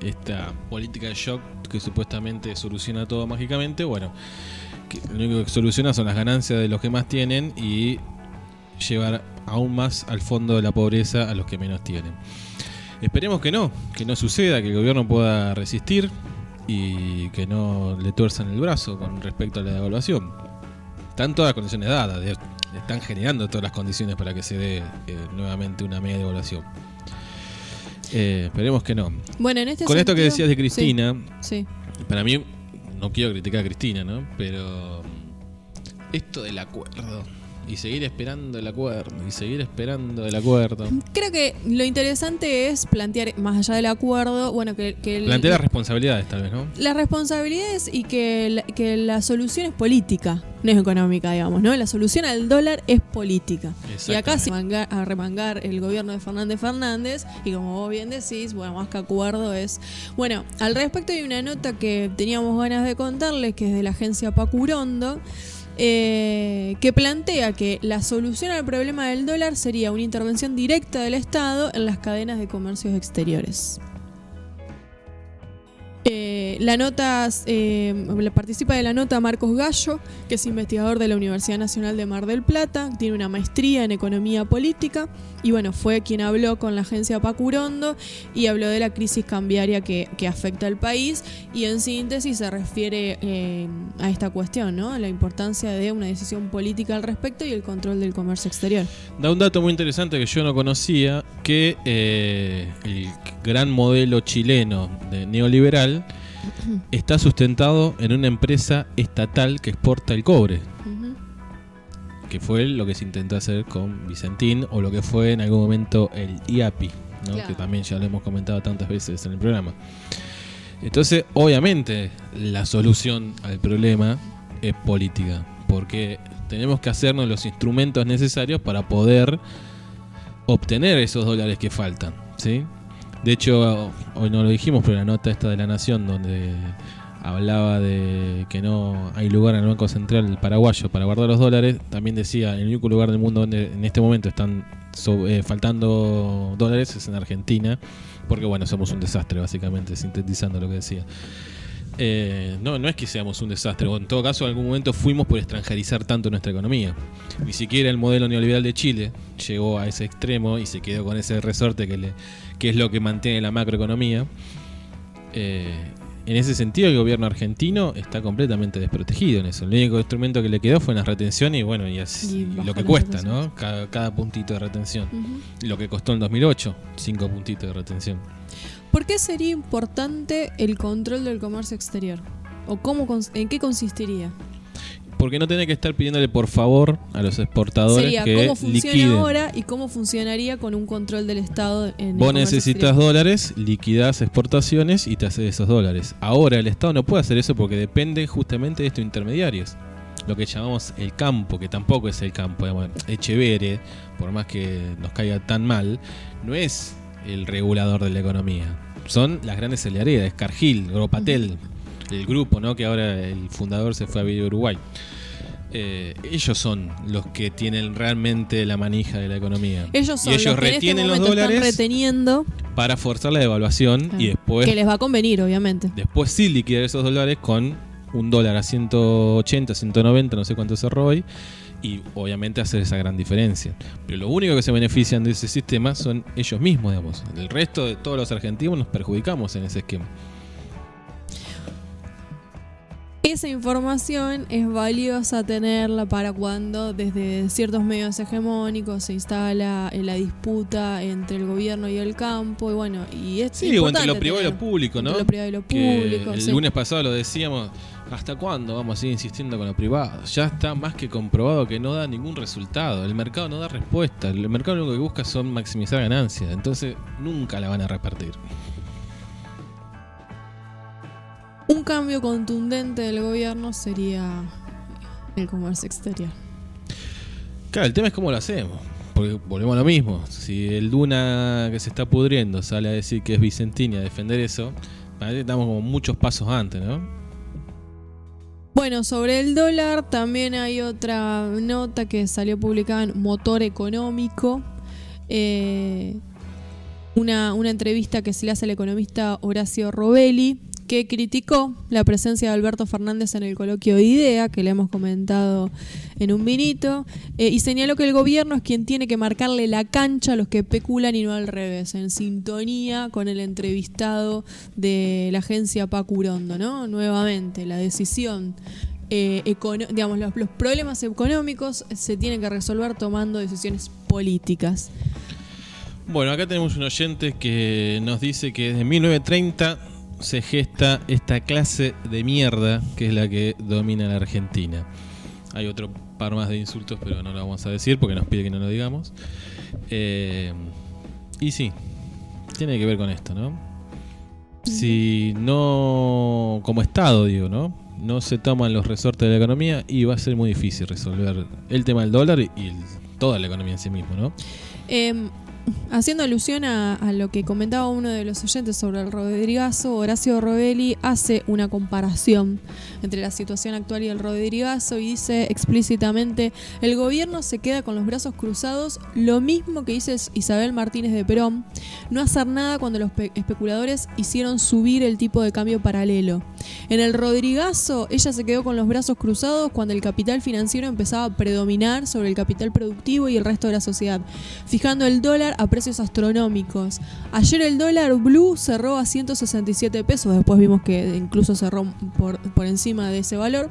[SPEAKER 8] Esta política de shock que supuestamente soluciona todo mágicamente, bueno, que lo único que soluciona son las ganancias de los que más tienen y llevar aún más al fondo de la pobreza a los que menos tienen. Esperemos que no suceda, que el gobierno pueda resistir y que no le tuerzan el brazo con respecto a la devaluación. Están todas las condiciones dadas, están generando todas las condiciones para que se dé nuevamente una media devaluación. Esperemos que no.
[SPEAKER 3] Bueno, en este
[SPEAKER 8] con
[SPEAKER 3] sentido,
[SPEAKER 8] esto que decías de Cristina,
[SPEAKER 3] sí.
[SPEAKER 8] Para mí, no quiero criticar a Cristina, ¿no? Pero esto del acuerdo y seguir esperando el acuerdo
[SPEAKER 3] Creo que lo interesante es plantear, más allá del acuerdo, bueno, que
[SPEAKER 8] plantear las responsabilidades, tal vez, ¿no?
[SPEAKER 3] Las responsabilidades y que la solución es política, no es económica, digamos, ¿no? La solución al dólar es política. Y acá se va a remangar el gobierno de Fernández y como vos bien decís, bueno, más que acuerdo es... Bueno, al respecto hay una nota que teníamos ganas de contarles, que es de la agencia Pacurondo, que plantea que la solución al problema del dólar sería una intervención directa del Estado en las cadenas de comercios exteriores. La nota participa de la nota Marcos Gallo, que es investigador de la Universidad Nacional de Mar del Plata, tiene una maestría en economía política y bueno, fue quien habló con la agencia Pacurondo y habló de la crisis cambiaria que afecta al país y en síntesis se refiere a esta cuestión, ¿no? La importancia de una decisión política al respecto y el control del comercio exterior.
[SPEAKER 8] Da un dato muy interesante que yo no conocía, que el gran modelo chileno de neoliberal está sustentado en una empresa estatal que exporta el cobre, que fue lo que se intentó hacer con Vicentín, o lo que fue en algún momento el IAPI, ¿no? Claro. Que también ya lo hemos comentado tantas veces en el programa. Entonces, obviamente, la solución al problema es política, porque tenemos que hacernos los instrumentos necesarios para poder obtener esos dólares que faltan, ¿sí? De hecho, hoy no lo dijimos, pero la nota esta de La Nación, donde hablaba de que no hay lugar en el Banco Central paraguayo para guardar los dólares, también decía, el único lugar del mundo donde en este momento están faltando dólares es en Argentina, porque bueno, somos un desastre, básicamente, sintetizando lo que decía. No es que seamos un desastre, o en todo caso en algún momento fuimos por extranjerizar tanto nuestra economía. Ni siquiera el modelo neoliberal de Chile llegó a ese extremo y se quedó con ese resorte que es lo que mantiene la macroeconomía. En ese sentido, el gobierno argentino está completamente desprotegido en eso. El único instrumento que le quedó fue en las retenciones y bueno, y lo que cuesta, ¿no? Cada puntito de retención. Lo que costó en 2008, 5 puntitos de retención.
[SPEAKER 3] ¿Por qué sería importante el control del comercio exterior? ¿O en qué consistiría?
[SPEAKER 8] Porque no tenés que estar pidiéndole por favor a los exportadores
[SPEAKER 3] sería
[SPEAKER 8] que
[SPEAKER 3] cómo funciona
[SPEAKER 8] liquiden.
[SPEAKER 3] Ahora y cómo funcionaría con un control del Estado en
[SPEAKER 8] Vos
[SPEAKER 3] el comercio
[SPEAKER 8] necesitas
[SPEAKER 3] exterior.
[SPEAKER 8] dólares, liquidás exportaciones y te haces esos dólares. Ahora el Estado no puede hacer eso porque depende justamente de estos intermediarios. Lo que llamamos el campo, que tampoco es el campo. Digamos, Echeverre, por más que nos caiga tan mal, no es el regulador de la economía. Son las grandes celularidades, Cargill, Gropatel, el grupo, ¿no? Que ahora el fundador se fue a vivir a Uruguay. Ellos son los que tienen realmente la manija de la economía.
[SPEAKER 3] Ellos son
[SPEAKER 8] y ellos
[SPEAKER 3] los que
[SPEAKER 8] retienen
[SPEAKER 3] en este
[SPEAKER 8] los dólares
[SPEAKER 3] están reteniendo
[SPEAKER 8] para forzar la devaluación y después
[SPEAKER 3] que les va a convenir, obviamente.
[SPEAKER 8] Después sí liquidar esos dólares con un dólar a 180, 190, no sé cuánto cerró hoy, y obviamente hacer esa gran diferencia. Pero lo único que se benefician de ese sistema son ellos mismos, digamos. El resto de todos los argentinos nos perjudicamos en ese esquema.
[SPEAKER 3] Esa información es valiosa tenerla para cuando desde ciertos medios hegemónicos se instala la disputa entre el gobierno y el campo, y bueno, y es
[SPEAKER 8] sí, o entre lo privado y lo público, ¿no?
[SPEAKER 3] Entre lo privado y lo público.
[SPEAKER 8] El lunes pasado lo decíamos, ¿hasta cuándo vamos a seguir insistiendo con lo privado? Ya está más que comprobado que no da ningún resultado. El mercado no da respuesta. El mercado lo único que busca son maximizar ganancias. Entonces nunca la van a repartir.
[SPEAKER 3] Un cambio contundente del gobierno sería el comercio exterior.
[SPEAKER 8] Claro, el tema es cómo lo hacemos. Porque volvemos a lo mismo. Si el Duna que se está pudriendo sale a decir que es Vicentín y a defender eso, estamos como muchos pasos antes, ¿no?
[SPEAKER 3] Bueno, sobre el dólar también hay otra nota que salió publicada en Motor Económico. Una entrevista que se le hace al economista Horacio Robelli, que criticó la presencia de Alberto Fernández en el coloquio de IDEA, que le hemos comentado en un vinito, y señaló que el gobierno es quien tiene que marcarle la cancha a los que especulan y no al revés, en sintonía con el entrevistado de la agencia Pacurondo, ¿no? Nuevamente, la decisión, digamos, los problemas económicos se tienen que resolver tomando decisiones políticas.
[SPEAKER 8] Bueno, acá tenemos un oyente que nos dice que desde 1930 se gesta esta clase de mierda que es la que domina la Argentina. Hay otro par más de insultos, pero no lo vamos a decir porque nos pide que no lo digamos. Y sí, tiene que ver con esto, ¿no? Si no, como Estado digo, ¿no? No se toman los resortes de la economía y va a ser muy difícil resolver el tema del dólar y toda la economía en sí mismo, ¿no?
[SPEAKER 3] Haciendo alusión a lo que comentaba uno de los oyentes sobre el Rodrigazo, Horacio Robelli hace una comparación entre la situación actual y el Rodrigazo y dice explícitamente: el gobierno se queda con los brazos cruzados, lo mismo que dice Isabel Martínez de Perón, no hacer nada cuando los especuladores hicieron subir el tipo de cambio paralelo. En el Rodrigazo, ella se quedó con los brazos cruzados cuando el capital financiero empezaba a predominar sobre el capital productivo y el resto de la sociedad, fijando el dólar a precios astronómicos. Ayer el dólar blue cerró a 167 pesos, después vimos que incluso cerró por encima de ese valor.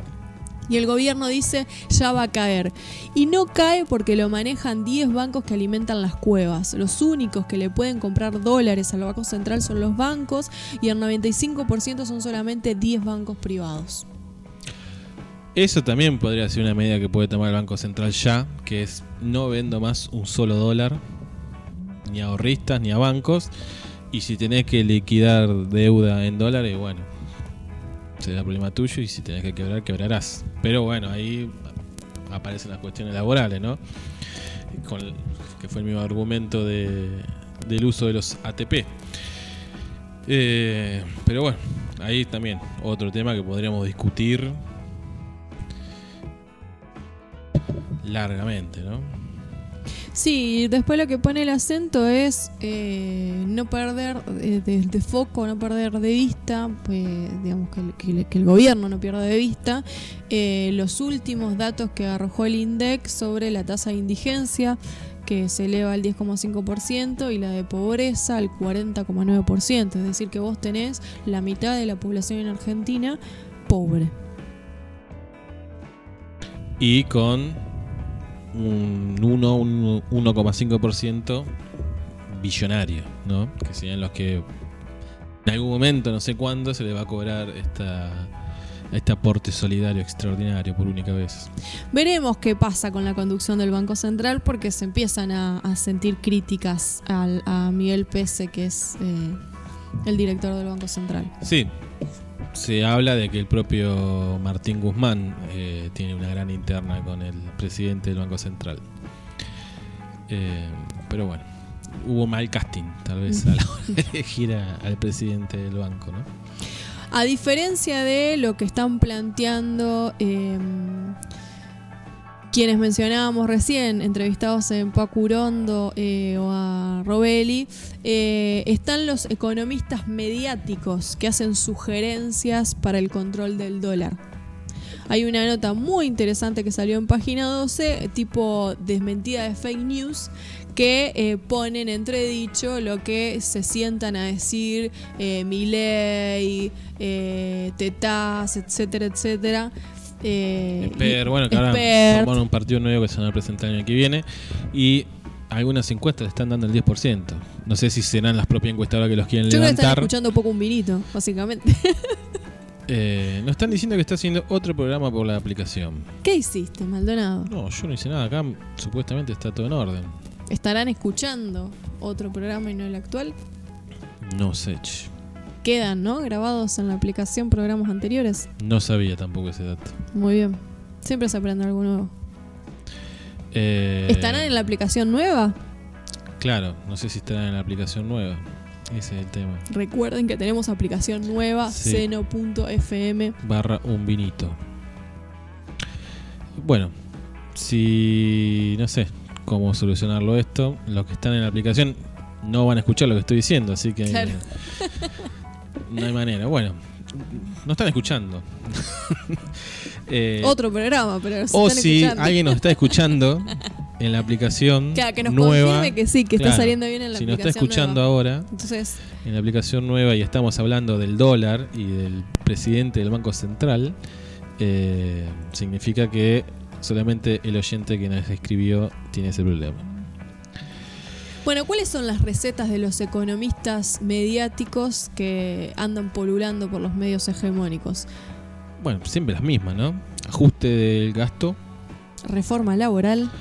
[SPEAKER 3] Y el gobierno dice, ya va a caer. Y no cae porque lo manejan 10 bancos que alimentan las cuevas. Los únicos que le pueden comprar dólares al Banco Central son los bancos y el 95% son solamente 10 bancos privados.
[SPEAKER 8] Eso también podría ser una medida que puede tomar el Banco Central ya, que es no vendo más un solo dólar, ni a ahorristas ni a bancos, y si tenés que liquidar deuda en dólares, bueno, será problema tuyo, y si tenés que quebrar, quebrarás. Pero bueno, ahí aparecen las cuestiones laborales, ¿no? Que fue el mismo argumento del uso de los ATP. Pero bueno, ahí también otro tema que podríamos discutir largamente, ¿no?
[SPEAKER 3] Sí, después lo que pone el acento es no perder de foco, no perder de vista, pues, digamos que el gobierno no pierda de vista los últimos datos que arrojó el INDEC sobre la tasa de indigencia, que se eleva al 10,5% y la de pobreza al 40,9%. Es decir, que vos tenés la mitad de la población en Argentina pobre.
[SPEAKER 8] Y con un 1,5% billonario, ¿no? Que serían los que en algún momento, no sé cuándo, se les va a cobrar este aporte solidario extraordinario por única vez.
[SPEAKER 3] Veremos qué pasa con la conducción del Banco Central, porque se empiezan a sentir críticas a Miguel Pese, que es el director del Banco Central.
[SPEAKER 8] Sí, se habla de que el propio Martín Guzmán tiene una gran interna con el presidente del Banco Central. Pero bueno, hubo mal casting tal vez a la hora de elegir al presidente del banco, ¿no?
[SPEAKER 3] A diferencia de lo que están planteando quienes mencionábamos recién, entrevistados en Paco Urondo o a Robelli, están los economistas mediáticos que hacen sugerencias para el control del dólar. Hay una nota muy interesante que salió en Página 12, tipo desmentida de fake news, que ponen entredicho lo que se sientan a decir Milei, Tetaz, etcétera, etcétera.
[SPEAKER 8] Bueno, que ahora formaron un partido nuevo que se van a presentar el año que viene, y algunas encuestas le están dando el 10%. No sé si serán las propias encuestadoras que los quieren levantar.
[SPEAKER 3] Yo creo que están escuchando poco un vinito, básicamente.
[SPEAKER 8] Nos están diciendo que está haciendo otro programa por la aplicación.
[SPEAKER 3] ¿Qué hiciste, Maldonado?
[SPEAKER 8] No, yo no hice nada. Acá supuestamente está todo en orden.
[SPEAKER 3] ¿Estarán escuchando otro programa y no el actual?
[SPEAKER 8] No sé.
[SPEAKER 3] Quedan, ¿no? Grabados en la aplicación programas anteriores.
[SPEAKER 8] No sabía tampoco ese dato.
[SPEAKER 3] Muy bien. Siempre se aprende algo nuevo. ¿Estarán en la aplicación nueva?
[SPEAKER 8] Claro, no sé si estarán en la aplicación nueva. Ese es el tema.
[SPEAKER 3] Recuerden que tenemos aplicación nueva,
[SPEAKER 8] sí.
[SPEAKER 3] seno.fm/un
[SPEAKER 8] vinito. Bueno, si no sé cómo solucionarlo esto, los que están en la aplicación no van a escuchar lo que estoy diciendo, así que claro. No hay manera. Bueno, no están escuchando.
[SPEAKER 3] Otro programa, pero
[SPEAKER 8] o están si escuchando. Alguien nos está escuchando en la aplicación
[SPEAKER 3] claro, que nos
[SPEAKER 8] nueva,
[SPEAKER 3] confirme que sí, que
[SPEAKER 8] claro,
[SPEAKER 3] está saliendo bien en la
[SPEAKER 8] si
[SPEAKER 3] aplicación
[SPEAKER 8] nos está escuchando
[SPEAKER 3] nueva.
[SPEAKER 8] ahora,
[SPEAKER 3] entonces,
[SPEAKER 8] en la aplicación nueva, y estamos hablando del dólar y del presidente del Banco Central, significa que solamente el oyente que nos escribió tiene ese problema.
[SPEAKER 3] Bueno, ¿cuáles son las recetas de los economistas mediáticos que andan polulando por los medios hegemónicos?
[SPEAKER 8] Bueno, siempre las mismas, ¿no? Ajuste del gasto.
[SPEAKER 3] Reforma laboral.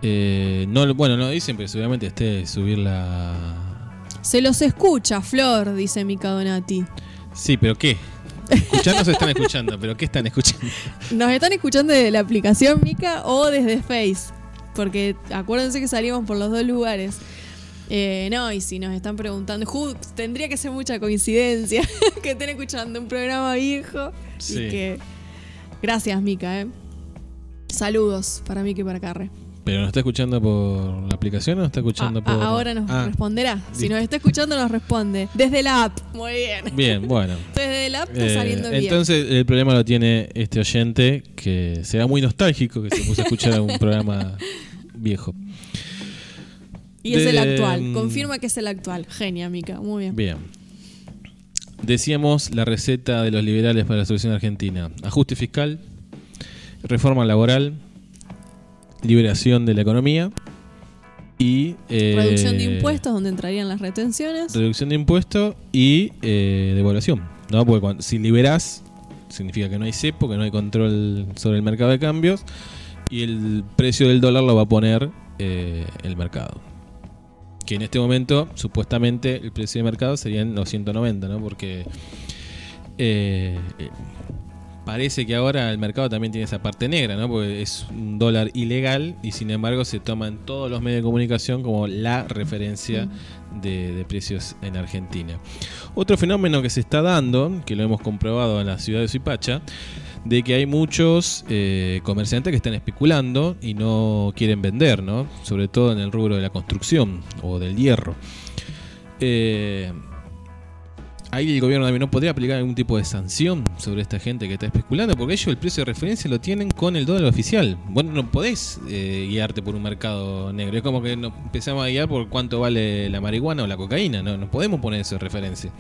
[SPEAKER 8] No dicen, pero seguramente esté subir la...
[SPEAKER 3] Se los escucha, Flor, dice Mica Donati.
[SPEAKER 8] Sí, pero ¿qué? Escucharnos se están escuchando, pero ¿qué están escuchando?
[SPEAKER 3] ¿Nos están escuchando desde la aplicación Mica o desde Face? Porque acuérdense que salimos por los dos lugares. No, y si nos están preguntando, tendría que ser mucha coincidencia que estén escuchando un programa viejo. Sí. Y que... Gracias, Mica, Saludos para Mica y para Carre.
[SPEAKER 8] ¿Pero nos está escuchando por la aplicación o nos está escuchando por...?
[SPEAKER 3] Ahora nos responderá. Si nos está escuchando, nos responde. Desde la app. Muy bien.
[SPEAKER 8] Bien, bueno.
[SPEAKER 3] Desde la app está saliendo bien.
[SPEAKER 8] Entonces, el problema lo tiene este oyente, que será muy nostálgico, que se puso a escuchar un programa viejo.
[SPEAKER 3] Y es el actual. Confirma que es el actual. Genia, Mica. Muy bien.
[SPEAKER 8] Bien. Decíamos la receta de los liberales para la solución argentina. Ajuste fiscal, reforma laboral, liberación de la economía y
[SPEAKER 3] reducción de impuestos, donde entrarían las retenciones.
[SPEAKER 8] Reducción de impuestos y devaluación, ¿no? Porque si liberás, significa que no hay cepo, que no hay control sobre el mercado de cambios y el precio del dólar lo va a poner el mercado. Que en este momento, supuestamente, el precio de mercado serían los 190, ¿no? Porque parece que ahora el mercado también tiene esa parte negra, ¿no? Porque es un dólar ilegal y sin embargo se toma en todos los medios de comunicación como la referencia de precios en Argentina. Otro fenómeno que se está dando, que lo hemos comprobado en la ciudad de Suipacha, de que hay muchos comerciantes que están especulando y no quieren vender, ¿no? Sobre todo en el rubro de la construcción o del hierro. Ahí el gobierno también no podría aplicar algún tipo de sanción sobre esta gente que está especulando, porque ellos el precio de referencia lo tienen con el dólar oficial. Bueno, no podés guiarte por un mercado negro. Es como que nos empezamos a guiar por cuánto vale la marihuana o la cocaína. No podemos poner eso de referencia.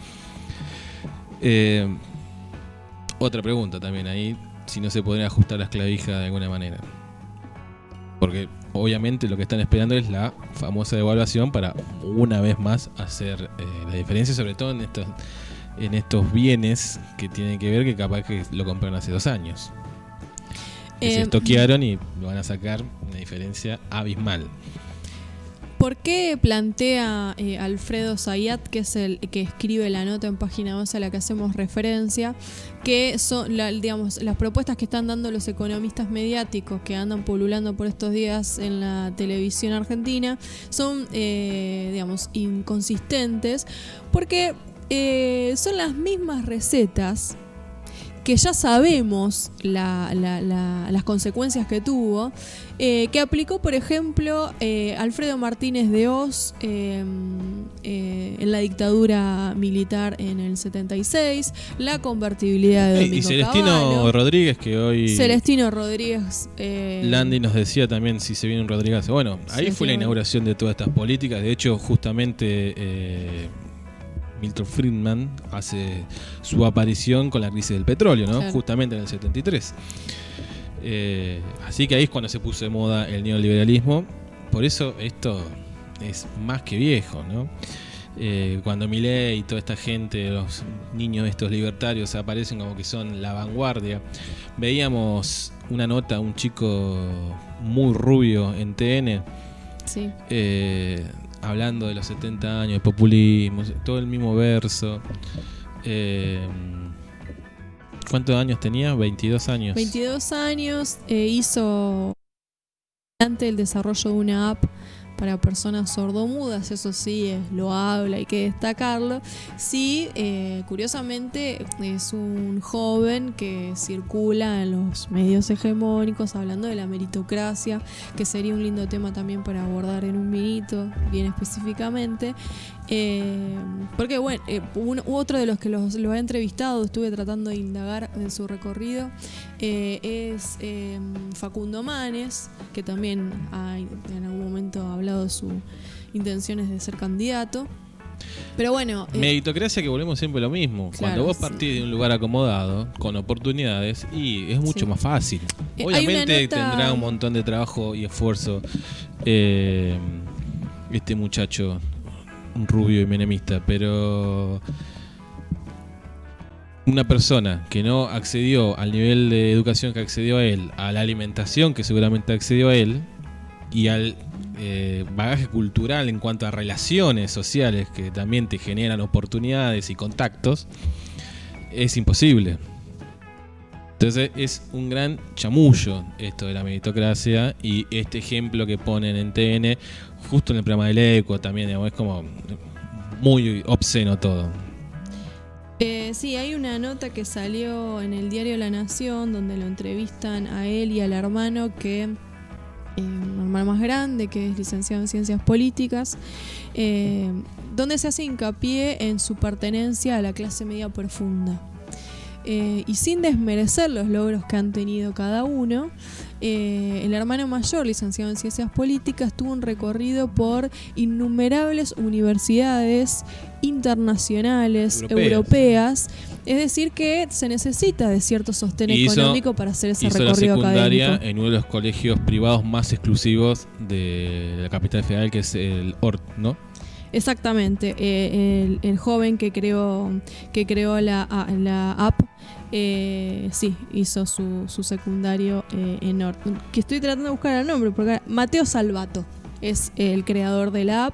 [SPEAKER 8] Otra pregunta también ahí, si no se podría ajustar las clavijas de alguna manera. Porque obviamente lo que están esperando es la famosa devaluación para una vez más hacer la diferencia, sobre todo en estos bienes que tienen que ver que capaz que lo compraron hace 2 años. Que se estoquearon y lo van a sacar una diferencia abismal.
[SPEAKER 3] ¿Por qué plantea Alfredo Zayat, que es el que escribe la nota en página 12 a la que hacemos referencia, que son las propuestas que están dando los economistas mediáticos que andan pululando por estos días en la televisión argentina son inconsistentes? Porque son las mismas recetas que ya sabemos las consecuencias que tuvo, que aplicó, por ejemplo, Alfredo Martínez de Hoz en la dictadura militar en el 76, la convertibilidad de Domingo
[SPEAKER 8] y Celestino
[SPEAKER 3] Cavallo.
[SPEAKER 8] Rodríguez, que hoy
[SPEAKER 3] Celestino Rodríguez.
[SPEAKER 8] Landy nos decía también si se viene un Rodríguez. Bueno, ahí fue la inauguración de todas estas políticas. De hecho, justamente Milton Friedman hace su aparición con la crisis del petróleo, ¿no? Claro. Justamente en el 73. Así que ahí es cuando se puso de moda el neoliberalismo. Por eso esto es más que viejo, ¿no? Cuando Milei y toda esta gente, los niños estos libertarios, aparecen como que son la vanguardia. Veíamos una nota, un chico muy rubio en TN.
[SPEAKER 3] Sí.
[SPEAKER 8] Hablando de los 70 años de populismo, todo el mismo verso. ¿Cuántos años tenía? 22 años.
[SPEAKER 3] 22 años, hizo el desarrollo de una app para personas sordomudas, eso sí, lo habla, hay que destacarlo. Sí, curiosamente es un joven que circula en los medios hegemónicos hablando de la meritocracia, que sería un lindo tema también para abordar en un vinito, bien específicamente. Porque bueno, otro de los que lo ha entrevistado, estuve tratando de indagar en su recorrido, es Facundo Manes, que también en algún momento ha hablado de sus intenciones de ser candidato. Pero bueno,
[SPEAKER 8] meritocracia, que volvemos siempre a lo mismo. Claro, cuando vos partís de un lugar acomodado, con oportunidades, y es mucho más fácil. Obviamente tendrá un montón de trabajo y esfuerzo este muchacho, un rubio y menemista, pero una persona que no accedió al nivel de educación que accedió a él, a la alimentación que seguramente accedió a él, y al bagaje cultural en cuanto a relaciones sociales que también te generan oportunidades y contactos, es imposible. Entonces es un gran chamullo esto de la meritocracia, y este ejemplo que ponen en TN, justo en el programa del Eco también, digamos, es como muy obsceno todo.
[SPEAKER 3] Sí, hay una nota que salió en el diario La Nación donde lo entrevistan a él y al hermano, que un hermano más grande, que es licenciado en Ciencias Políticas, donde se hace hincapié en su pertenencia a la clase media profunda. Y sin desmerecer los logros que han tenido cada uno, el hermano mayor, licenciado en Ciencias Políticas, tuvo un recorrido por innumerables universidades internacionales, europeas, Es decir, que se necesita de cierto sostén
[SPEAKER 8] Y
[SPEAKER 3] económico para hacer ese
[SPEAKER 8] hizo
[SPEAKER 3] recorrido
[SPEAKER 8] la secundaria
[SPEAKER 3] académico.
[SPEAKER 8] en uno de los colegios privados más exclusivos de la capital federal, que es el ORT, ¿no?
[SPEAKER 3] Exactamente. El joven que creó la app, sí, hizo su secundario en ORT. Que estoy tratando de buscar el nombre, porque Mateo Salvato es el creador de la app.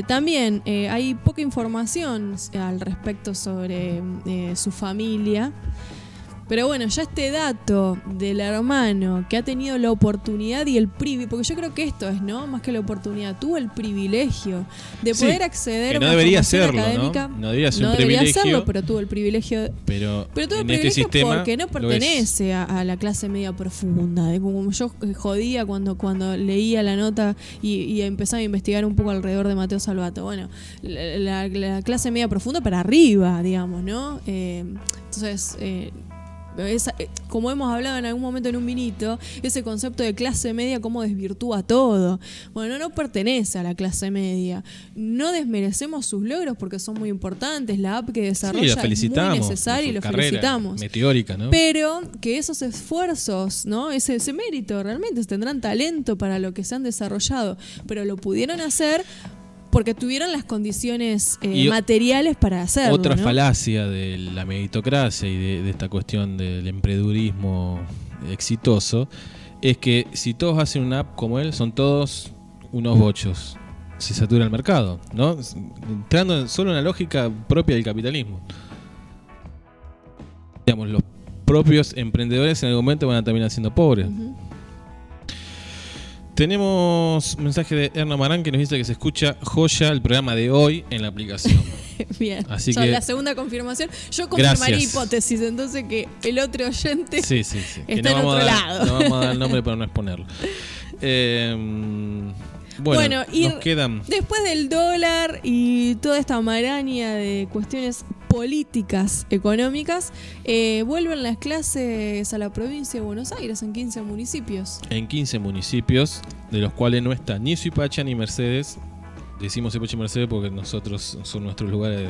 [SPEAKER 3] También hay poca información al respecto sobre su familia. Pero bueno, ya este dato del hermano que ha tenido la oportunidad y el privilegio, porque yo creo que esto es, ¿no? Más que la oportunidad, tuvo el privilegio de poder acceder a una formación académica.
[SPEAKER 8] ¿no? No debería ser un privilegio.
[SPEAKER 3] Hacerlo, pero tuvo el privilegio.
[SPEAKER 8] Pero
[SPEAKER 3] tuvo el
[SPEAKER 8] en
[SPEAKER 3] privilegio
[SPEAKER 8] este sistema
[SPEAKER 3] porque no pertenece a la clase media profunda. Como yo jodía cuando leía la nota y empezaba a investigar un poco alrededor de Mateo Salvato. Bueno, la clase media profunda para arriba, digamos, ¿no? Entonces... como hemos hablado en algún momento en un vinito, ese concepto de clase media cómo desvirtúa todo. Bueno, no pertenece a la clase media. No desmerecemos sus logros porque son muy importantes. La app que desarrolla es muy necesaria y lo felicitamos.
[SPEAKER 8] Meteórica, ¿no?
[SPEAKER 3] Pero que esos esfuerzos, ¿no? Ese mérito, realmente tendrán talento para lo que se han desarrollado, pero lo pudieron hacer porque tuvieron las condiciones materiales para hacerlo.
[SPEAKER 8] Otra
[SPEAKER 3] ¿no?
[SPEAKER 8] falacia de la meritocracia y de esta cuestión del emprendedurismo exitoso es que si todos hacen una app como él, son todos unos bochos. Se satura el mercado, ¿no? Entrando solo en la lógica propia del capitalismo. Digamos, los propios emprendedores en algún momento van a terminar siendo pobres. Uh-huh. Tenemos un mensaje de Erna Marán que nos dice que se escucha joya el programa de hoy en la aplicación.
[SPEAKER 3] Bien,
[SPEAKER 8] así que
[SPEAKER 3] la segunda confirmación. Yo confirmaría
[SPEAKER 8] gracias.
[SPEAKER 3] Hipótesis, entonces que el otro oyente
[SPEAKER 8] sí.
[SPEAKER 3] está en otro lado.
[SPEAKER 8] No vamos a dar el nombre para no exponerlo. Bueno,
[SPEAKER 3] y
[SPEAKER 8] nos quedan...
[SPEAKER 3] después del dólar y toda esta maraña de cuestiones políticas económicas, vuelven las clases a la provincia de Buenos Aires en 15 municipios.
[SPEAKER 8] En 15 municipios, de los cuales no está ni Suipacha ni Mercedes. Decimos Suipacha y Mercedes porque nosotros son nuestros lugares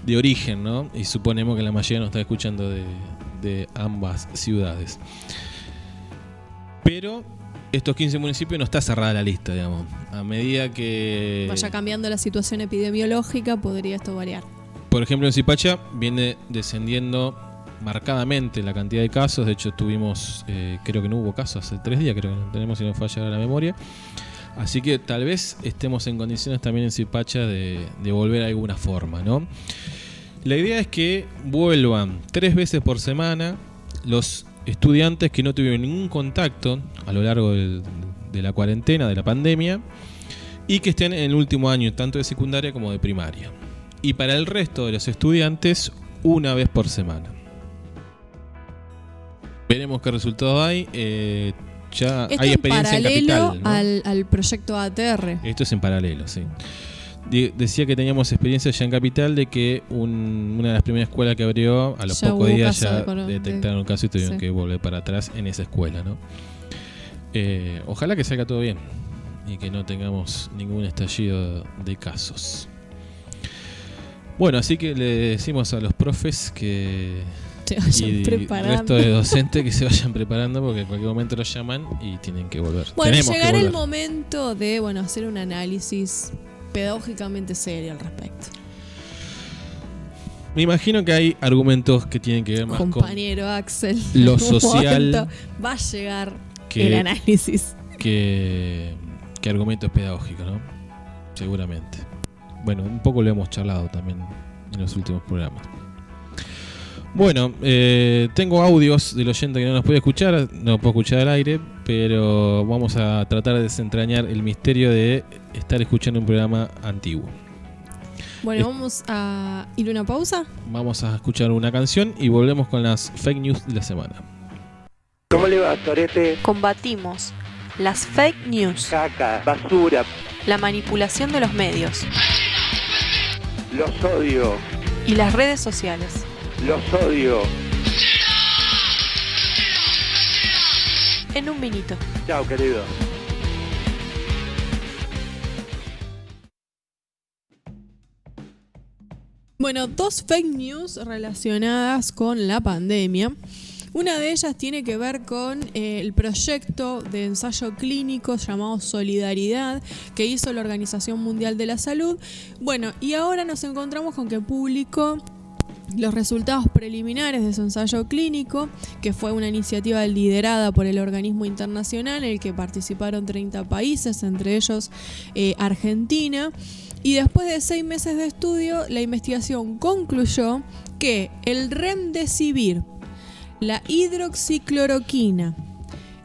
[SPEAKER 8] de origen, ¿no? Y suponemos que la mayoría nos está escuchando de ambas ciudades. Pero estos 15 municipios no está cerrada la lista, digamos. A medida que
[SPEAKER 3] vaya cambiando la situación epidemiológica, podría esto variar.
[SPEAKER 8] Por ejemplo, en Suipacha viene descendiendo marcadamente la cantidad de casos. De hecho, tuvimos, creo que no hubo casos hace 3 días, creo que no tenemos, si no falla la memoria. Así que tal vez estemos en condiciones también en Suipacha de volver a alguna forma, ¿no? La idea es que vuelvan 3 veces por semana los estudiantes que no tuvieron ningún contacto a lo largo de la cuarentena, de la pandemia, y que estén en el último año tanto de secundaria como de primaria. Y para el resto de los estudiantes, 1 vez por semana. Veremos qué resultado hay. Ya
[SPEAKER 3] esto
[SPEAKER 8] hay experiencia en Capital, ¿no?
[SPEAKER 3] al proyecto ATR.
[SPEAKER 8] Esto es en paralelo, sí. Decía que teníamos experiencia ya en Capital de que una de las primeras escuelas que abrió, a los pocos días ya detectaron un caso y tuvieron que volver para atrás en esa escuela, ¿no? Ojalá que salga todo bien y que no tengamos ningún estallido de casos. Bueno, así que le decimos a los profes que
[SPEAKER 3] se vayan preparando.
[SPEAKER 8] El resto de docentes que se vayan preparando porque en cualquier momento los llaman y tienen que volver.
[SPEAKER 3] Bueno, llegará el momento de hacer un análisis pedagógicamente serio al respecto.
[SPEAKER 8] Me imagino que hay argumentos que tienen que ver más
[SPEAKER 3] compañero Axel,
[SPEAKER 8] lo social.
[SPEAKER 3] Va a llegar el análisis.
[SPEAKER 8] Que argumentos pedagógicos, ¿no? Seguramente. Bueno, un poco lo hemos charlado también en los últimos programas. Bueno, tengo audios del oyente que no nos puede escuchar, no puedo escuchar al aire, pero vamos a tratar de desentrañar el misterio de estar escuchando un programa antiguo.
[SPEAKER 3] Bueno, vamos a ir a una pausa.
[SPEAKER 8] Vamos a escuchar una canción y volvemos con las fake news de la semana.
[SPEAKER 11] ¿Cómo le va, Torete?
[SPEAKER 1] Combatimos las fake news,
[SPEAKER 11] Caca, basura,
[SPEAKER 1] la manipulación de los medios,
[SPEAKER 11] los odio,
[SPEAKER 1] y las redes sociales.
[SPEAKER 11] Los odio.
[SPEAKER 1] En un vinito.
[SPEAKER 11] Chao, querido.
[SPEAKER 3] Bueno, 2 fake news relacionadas con la pandemia. Una de ellas tiene que ver con el proyecto de ensayo clínico llamado Solidaridad que hizo la Organización Mundial de la Salud. Bueno, y ahora nos encontramos con que publicó los resultados preliminares de su ensayo clínico, que fue una iniciativa liderada por el organismo internacional en el que participaron 30 países, entre ellos Argentina. Y después de 6 meses de estudio, la investigación concluyó que el remdesivir, la hidroxicloroquina,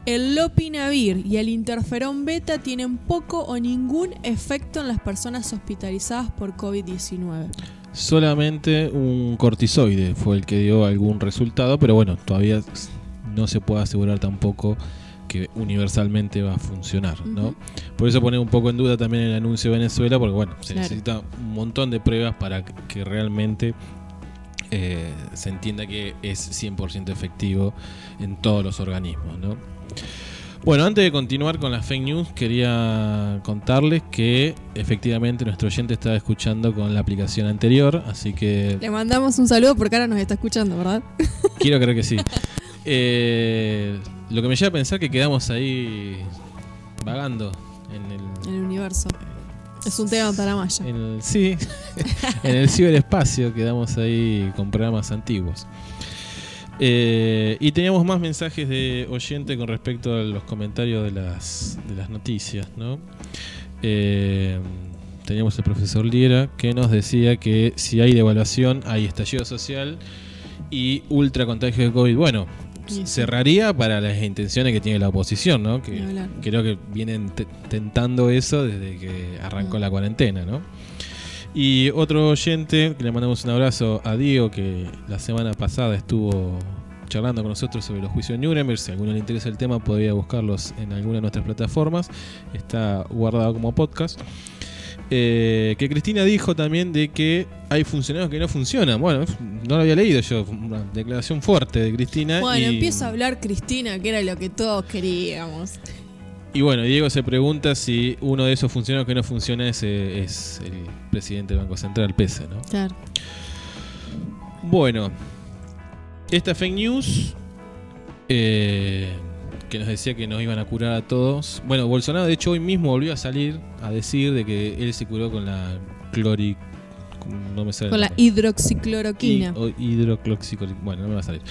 [SPEAKER 3] el lopinavir y el interferón beta tienen poco o ningún efecto en las personas hospitalizadas por COVID-19.
[SPEAKER 8] Solamente un cortisoide fue el que dio algún resultado, pero bueno, todavía no se puede asegurar tampoco que universalmente va a funcionar, ¿no? Por eso pone un poco en duda también el anuncio de Venezuela, porque bueno, se necesita un montón de pruebas para que realmente se entienda que es 100% efectivo en todos los organismos, ¿no? Bueno, antes de continuar con las fake news, quería contarles que efectivamente nuestro oyente estaba escuchando con la aplicación anterior, así que...
[SPEAKER 3] Le mandamos un saludo porque ahora nos está escuchando, ¿verdad?
[SPEAKER 8] Quiero creer que sí. Lo que me lleva a pensar que quedamos ahí vagando en el
[SPEAKER 3] universo. Es un tema para Maya.
[SPEAKER 8] Sí, en el ciberespacio quedamos ahí con programas antiguos. Y teníamos más mensajes de oyente con respecto a los comentarios de las noticias, ¿no? Teníamos el profesor Liera que nos decía que si hay devaluación hay estallido social y ultra contagio de COVID. Bueno, cerraría para las intenciones que tiene la oposición, ¿no? Que creo que vienen tentando eso desde que arrancó la cuarentena, ¿no? Y otro oyente, que le mandamos un abrazo a Diego, que la semana pasada estuvo charlando con nosotros sobre los juicios de Nuremberg. Si a alguno le interesa el tema, podría buscarlos en alguna de nuestras plataformas. Está guardado como podcast. Que Cristina dijo también de que hay funcionarios que no funcionan. Bueno, no lo había leído yo, una declaración fuerte de Cristina.
[SPEAKER 3] Bueno, empieza a hablar Cristina, que era lo que todos queríamos.
[SPEAKER 8] Y bueno, Diego se pregunta si uno de esos funcionarios que no funciona es el presidente del Banco Central, Pese, ¿no?
[SPEAKER 3] Claro.
[SPEAKER 8] Bueno, esta fake news que nos decía que nos iban a curar a todos. Bueno, Bolsonaro de hecho hoy mismo volvió a salir a decir de que él se curó con la no me sale
[SPEAKER 3] con la hidroxicloroquina.
[SPEAKER 8] Bueno, no me va a salir.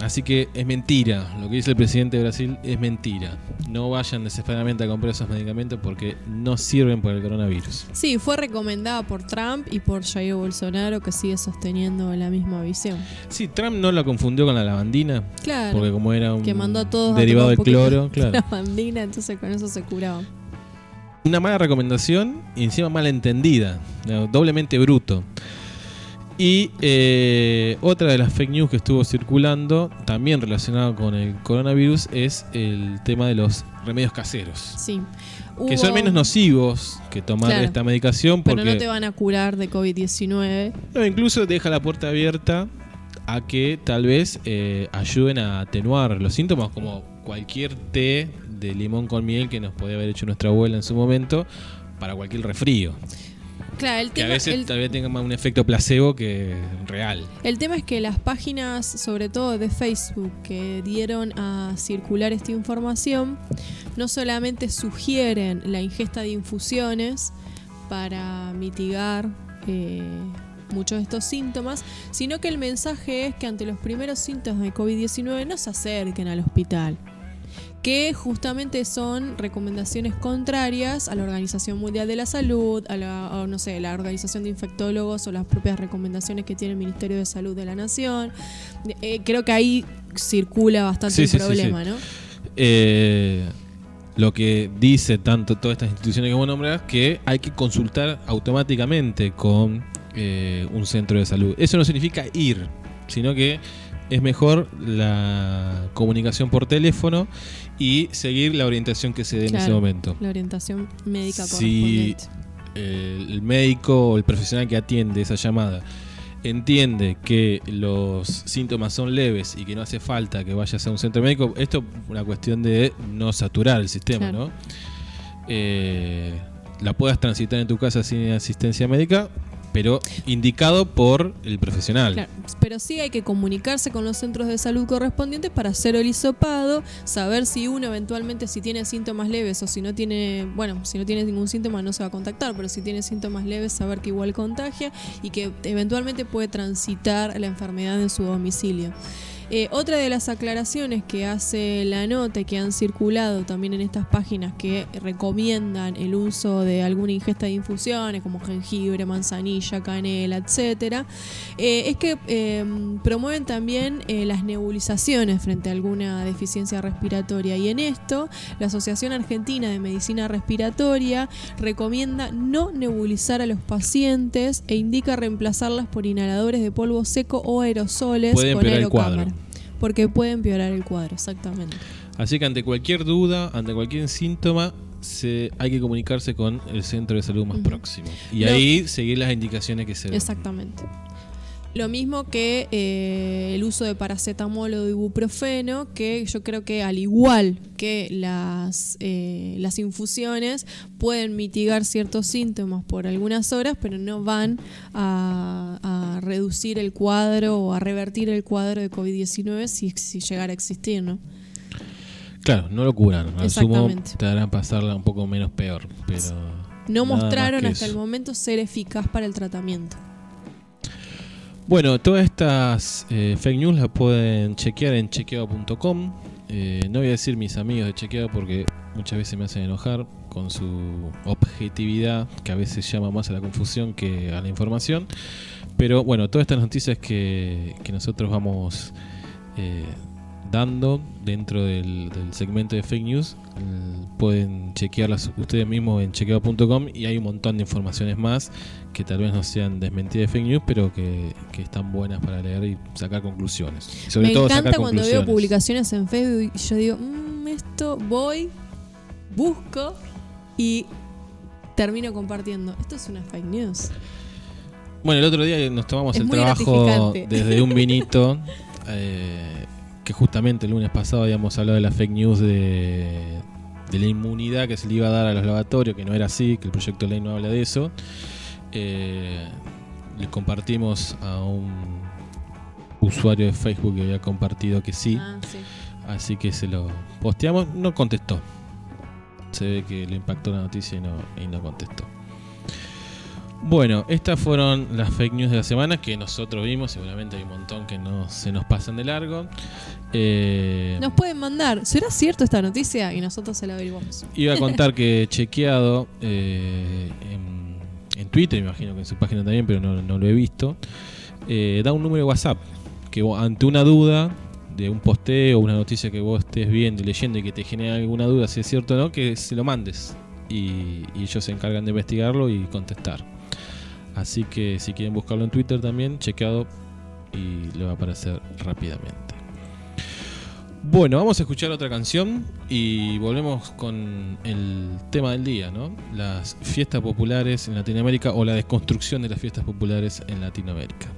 [SPEAKER 8] Así que es mentira. Lo que dice el presidente de Brasil es mentira. No vayan desesperadamente a comprar esos medicamentos porque no sirven para el coronavirus.
[SPEAKER 3] Sí, fue recomendada por Trump y por Jair Bolsonaro, que sigue sosteniendo la misma visión.
[SPEAKER 8] Sí, Trump no la confundió con la lavandina.
[SPEAKER 3] Claro.
[SPEAKER 8] Porque como era un
[SPEAKER 3] que mandó a todos
[SPEAKER 8] derivado
[SPEAKER 3] del
[SPEAKER 8] de cloro, claro.
[SPEAKER 3] Lavandina, entonces con eso se curaba.
[SPEAKER 8] Una mala recomendación y encima mal entendida, doblemente bruto. Y otra de las fake news que estuvo circulando, también relacionado con el coronavirus, es el tema de los remedios caseros.
[SPEAKER 3] Sí.
[SPEAKER 8] Que son menos nocivos que tomar esta medicación. Porque,
[SPEAKER 3] pero no te van a curar de COVID-19.
[SPEAKER 8] No, incluso te deja la puerta abierta a que tal vez ayuden a atenuar los síntomas, como cualquier té de limón con miel que nos podía haber hecho nuestra abuela en su momento para cualquier resfrío.
[SPEAKER 3] Claro, el tema,
[SPEAKER 8] que a veces tal vez tenga más un efecto placebo que real.
[SPEAKER 3] El tema es que las páginas, sobre todo de Facebook, que dieron a circular esta información, no solamente sugieren la ingesta de infusiones para mitigar muchos de estos síntomas, sino que el mensaje es que ante los primeros síntomas de COVID-19 no se acerquen al hospital, que justamente son recomendaciones contrarias a la Organización Mundial de la Salud, a la Organización de Infectólogos o las propias recomendaciones que tiene el Ministerio de Salud de la Nación. Creo que ahí circula bastante el problema, ¿no?
[SPEAKER 8] Lo que dice tanto todas estas instituciones que vos nombrás, que hay que consultar automáticamente con un centro de salud. Eso no significa ir, sino que es mejor la comunicación por teléfono y seguir la orientación que se dé en ese momento.
[SPEAKER 3] La orientación médica correspondiente.
[SPEAKER 8] Si el médico o el profesional que atiende esa llamada entiende que los síntomas son leves y que no hace falta que vayas a un centro médico, esto es una cuestión de no saturar el sistema, ¿no? La puedas transitar en tu casa sin asistencia médica, pero indicado por el profesional.
[SPEAKER 3] Claro, pero sí hay que comunicarse con los centros de salud correspondientes para hacer el hisopado, saber si uno eventualmente, si tiene síntomas leves o si no tiene, bueno, si no tiene ningún síntoma no se va a contactar, pero si tiene síntomas leves, saber que igual contagia y que eventualmente puede transitar la enfermedad en su domicilio. Otra de las aclaraciones que hace la nota y que han circulado también en estas páginas que recomiendan el uso de alguna ingesta de infusiones como jengibre, manzanilla, canela, etcétera, es que promueven también las nebulizaciones frente a alguna deficiencia respiratoria, y en esto la Asociación Argentina de Medicina Respiratoria recomienda no nebulizar a los pacientes e indica reemplazarlas por inhaladores de polvo seco o aerosoles con aerocámara. Porque puede empeorar el cuadro, exactamente.
[SPEAKER 8] Así que ante cualquier duda, ante cualquier síntoma, hay que comunicarse con el centro de salud más próximo. Y ahí seguir las indicaciones que se den.
[SPEAKER 3] Exactamente. Lo mismo que el uso de paracetamol o de ibuprofeno, que yo creo que al igual que las infusiones pueden mitigar ciertos síntomas por algunas horas, pero no van a reducir el cuadro o a revertir el cuadro de COVID-19 si llegara a existir, ¿no?
[SPEAKER 8] Claro, no lo curan. Al sumo te harán pasarla un poco menos peor, pero
[SPEAKER 3] no mostraron hasta el momento ser eficaz para el tratamiento.
[SPEAKER 8] Bueno, todas estas fake news las pueden chequear en chequeado.com. No voy a decir mis amigos de Chequeado porque muchas veces me hacen enojar con su objetividad, que a veces llama más a la confusión que a la información. Pero bueno, todas estas noticias que nosotros vamos dando dentro del segmento de fake news, pueden chequearlas ustedes mismos en chequeado.com, y hay un montón de informaciones más que tal vez no sean desmentidas de fake news, pero que están buenas para leer y sacar conclusiones. Y sobre todo
[SPEAKER 3] encanta
[SPEAKER 8] sacar
[SPEAKER 3] cuando
[SPEAKER 8] conclusiones.
[SPEAKER 3] veo publicaciones en Facebook y yo digo, esto voy, busco y termino compartiendo. Esto es una fake news.
[SPEAKER 8] Bueno, el otro día nos tomamos el trabajo desde un vinito, que justamente el lunes pasado habíamos hablado de la fake news de la inmunidad que se le iba a dar a los laboratorios, que no era así, que el proyecto de ley no habla de eso. Le compartimos a un usuario de Facebook que había compartido que sí. Así que se lo posteamos. No contestó. Se ve que le impactó la noticia y no contestó. Bueno, estas fueron las fake news de la semana que nosotros vimos. Seguramente hay un montón que no se nos pasan de largo.
[SPEAKER 3] Nos pueden mandar, ¿será cierto esta noticia? Y nosotros se la averiguamos.
[SPEAKER 8] Iba a contar que Chequeado en Twitter, me imagino que en su página también, pero no lo he visto, da un número de WhatsApp que vos, ante una duda de un posteo o una noticia que vos estés viendo y leyendo y que te genere alguna duda si es cierto o no, que se lo mandes y ellos se encargan de investigarlo y contestar. Así que si quieren buscarlo en Twitter también, Chequeado, y le va a aparecer rápidamente. Bueno, vamos a escuchar otra canción y volvemos con el tema del día, ¿no? Las fiestas populares en Latinoamérica, o la desconstrucción de las fiestas populares en Latinoamérica.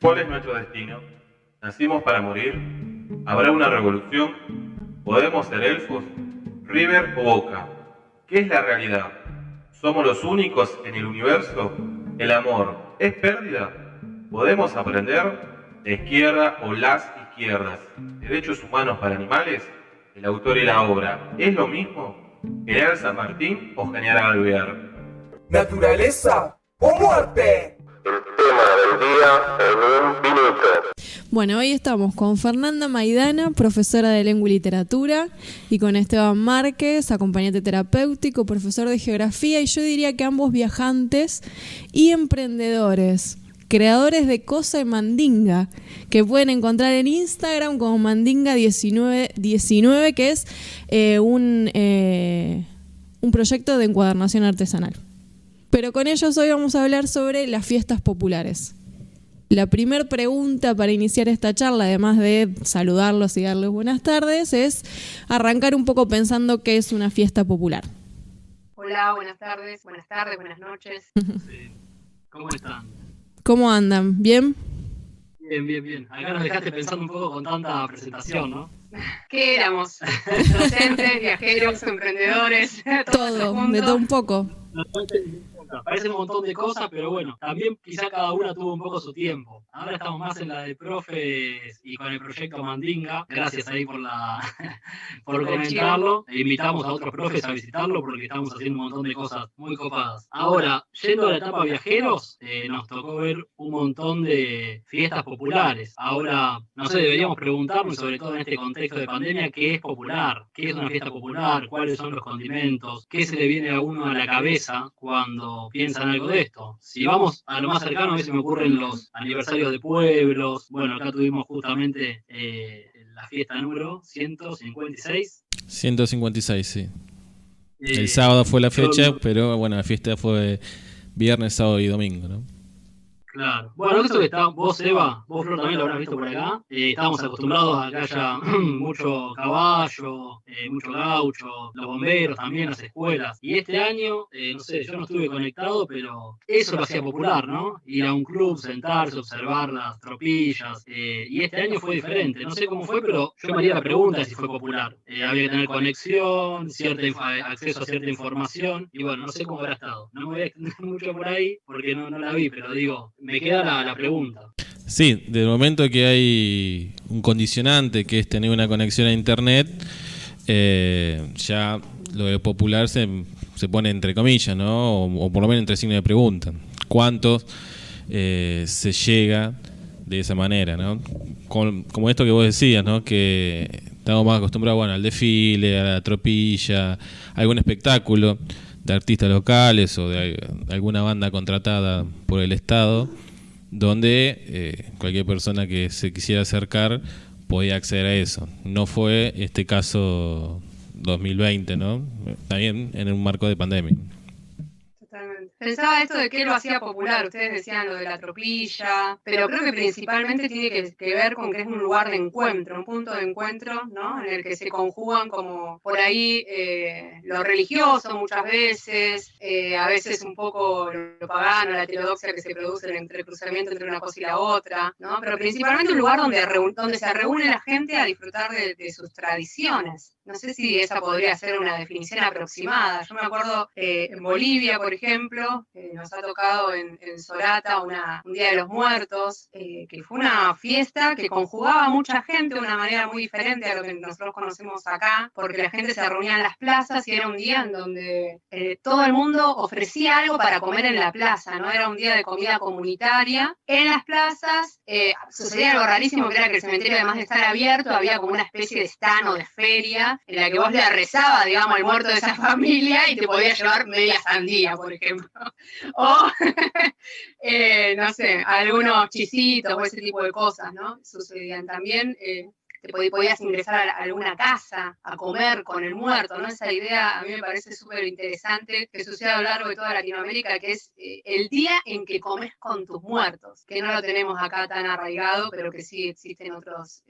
[SPEAKER 12] ¿Cuál es nuestro destino? ¿Nacimos para morir? ¿Habrá una revolución? ¿Podemos ser elfos? ¿River o Boca? ¿Qué es la realidad? ¿Somos los únicos en el universo? ¿El amor es pérdida? ¿Podemos aprender? ¿La izquierda o las izquierdas? ¿Derechos humanos para animales? ¿El autor y la obra es lo mismo? ¿General San Martín o General Alvear?
[SPEAKER 13] ¿Naturaleza o muerte?
[SPEAKER 12] El tema del día en un minuto.
[SPEAKER 3] Bueno, hoy estamos con Fernanda Maidana, profesora de Lengua y Literatura, y con Esteban Márquez, acompañante terapéutico, profesor de Geografía, y yo diría que ambos viajantes y emprendedores, creadores de Cosa y Mandinga, que pueden encontrar en Instagram como Mandinga1919, que es un proyecto de encuadernación artesanal. Pero con ellos hoy vamos a hablar sobre las fiestas populares. La primera pregunta para iniciar esta charla, además de saludarlos y darles buenas tardes, es arrancar un poco pensando qué es una fiesta popular.
[SPEAKER 14] Hola, buenas tardes, buenas noches.
[SPEAKER 15] Sí. ¿Cómo están?
[SPEAKER 3] ¿Cómo andan? ¿Bien?
[SPEAKER 15] Bien. Acá nos dejaste pensando un poco con tanta presentación, ¿no?
[SPEAKER 14] ¿Qué éramos? Docentes, viajeros, emprendedores,
[SPEAKER 3] todo, de todo un poco.
[SPEAKER 15] Parece un montón de cosas, pero bueno, también quizá cada una tuvo un poco su tiempo. Ahora estamos más en la de profes y con el proyecto Mandinga. Gracias ahí por por comentarlo. E invitamos a otros profes a visitarlo porque estamos haciendo un montón de cosas muy copadas. Ahora, yendo a la etapa viajeros, nos tocó ver un montón de fiestas populares. Ahora, no sé, deberíamos preguntarnos, sobre todo en este contexto de pandemia, ¿qué es popular? ¿Qué es una fiesta popular? ¿Cuáles son los condimentos? ¿Qué se le viene a uno a la cabeza cuando piensan algo de esto? Si vamos a lo más cercano, a veces me ocurren los aniversarios de pueblos. Bueno, acá tuvimos justamente la fiesta número 156.
[SPEAKER 8] 156, sí. El sábado fue la fecha, pero bueno, la fiesta fue viernes, sábado y domingo, ¿no?
[SPEAKER 15] Claro. Bueno, eso que está, vos, Eva, vos, Flor, también lo habrás visto por acá. Estábamos acostumbrados a que haya mucho caballo, mucho gaucho, los bomberos también, las escuelas. Y este año, no sé, yo no estuve conectado, pero eso lo hacía popular, ¿no? Ir a un club, sentarse, observar las tropillas. Y este año fue diferente. No sé cómo fue, pero yo me haría la pregunta de si fue popular. Había que tener conexión, acceso a cierta información. Y bueno, no sé cómo habrá estado. No me voy a extender mucho por ahí porque no la vi, pero digo, me queda la pregunta.
[SPEAKER 8] Sí, del momento que hay un condicionante que es tener una conexión a internet, ya lo de popular se pone entre comillas, ¿no? O por lo menos entre signos de pregunta. ¿Cuántos se llega de esa manera, ¿no? Como esto que vos decías, ¿no? Que estamos más acostumbrados, bueno, al desfile, a la tropilla, a algún espectáculo de artistas locales o de alguna banda contratada por el Estado, donde cualquier persona que se quisiera acercar podía acceder a eso. No fue este caso 2020, ¿no? También en un marco de pandemia.
[SPEAKER 14] Totalmente. Pensaba esto de qué lo hacía popular, ustedes decían lo de la tropilla, pero creo que principalmente tiene que ver con que es un lugar de encuentro, un punto de encuentro, ¿no? En el que se conjugan como por ahí lo religioso muchas veces, a veces un poco lo pagano, la heterodoxia que se produce entre el cruzamiento entre una cosa y la otra, ¿no? Pero principalmente un lugar donde se reúne la gente a disfrutar de sus tradiciones. No sé si esa podría ser una definición aproximada. Yo me acuerdo en Bolivia, por ejemplo, nos ha tocado en Sorata un Día de los Muertos, que fue una fiesta que conjugaba a mucha gente de una manera muy diferente a lo que nosotros conocemos acá, porque la gente se reunía en las plazas y era un día en donde todo el mundo ofrecía algo para comer en la plaza, ¿no? Era un día de comida comunitaria. En las plazas sucedía algo rarísimo, que era que el cementerio, además de estar abierto, había como una especie de stand o de feria en la que vos le rezabas, digamos, al muerto de esa familia y te podías llevar media sandía, por ejemplo. O, no sé, algunos chisitos o ese tipo de cosas, ¿no? Sucedían también. Podías ingresar a alguna casa a comer con el muerto, ¿no? Esa idea a mí me parece súper interesante que sucede a lo largo de toda Latinoamérica, que es el día en que comes con tus muertos, que no lo tenemos acá tan arraigado, pero que sí existe en otros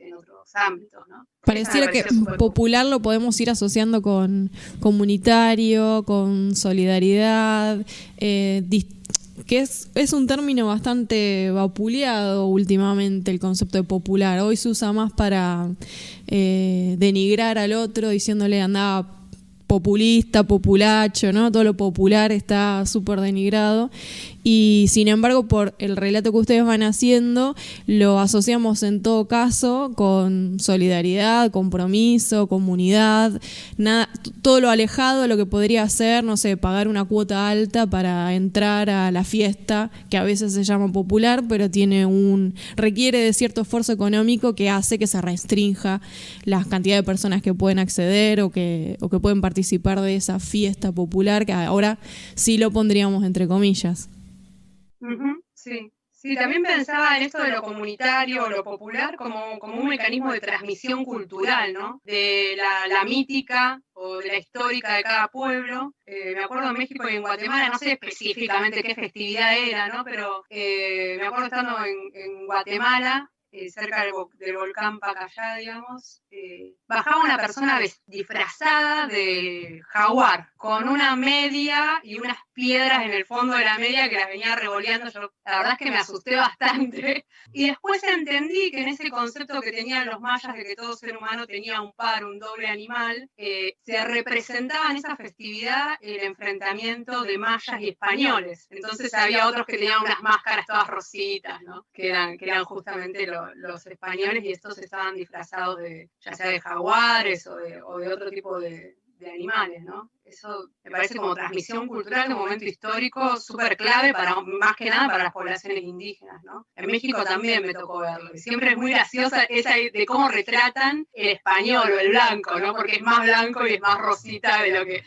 [SPEAKER 14] ámbitos, ¿no?
[SPEAKER 3] Pareciera que popular lo podemos ir asociando con comunitario, con solidaridad, que es un término bastante vapuleado últimamente, el concepto de popular. Hoy se usa más para denigrar al otro, diciéndole andaba populista, populacho, ¿no? Todo lo popular está súper denigrado. Y sin embargo, por el relato que ustedes van haciendo, lo asociamos en todo caso con solidaridad, compromiso, comunidad, nada, todo lo alejado de lo que podría ser, no sé, pagar una cuota alta para entrar a la fiesta, que a veces se llama popular, pero requiere de cierto esfuerzo económico que hace que se restrinja la cantidad de personas que pueden acceder o que pueden participar de esa fiesta popular, que ahora sí lo pondríamos entre comillas.
[SPEAKER 14] Sí, también pensaba en esto de lo comunitario o lo popular como un mecanismo de transmisión cultural, ¿no? De la mítica o de la histórica de cada pueblo. Me acuerdo en México y en Guatemala, no sé específicamente qué festividad era, ¿no? Pero me acuerdo estando en Guatemala, cerca del volcán Pacayá, digamos, bajaba una persona disfrazada de jaguar, con una media y unas piedras en el fondo de la media que las venía revoleando. Yo, la verdad es que me asusté bastante. Y después entendí que en ese concepto que tenían los mayas de que todo ser humano tenía un par, un doble animal, se representaba en esa festividad el enfrentamiento de mayas y españoles. Entonces había otros que tenían unas máscaras todas rositas, ¿no? Que eran justamente los españoles, y estos estaban disfrazados ya sea de jaguares o de otro tipo de animales, ¿no? Eso me parece como transmisión cultural de un momento histórico súper clave, más que nada para las poblaciones indígenas, ¿no? En México también me tocó verlo. Y siempre es muy graciosa esa de cómo retratan el español o el blanco, ¿no? Porque es más blanco y es más rosita de lo que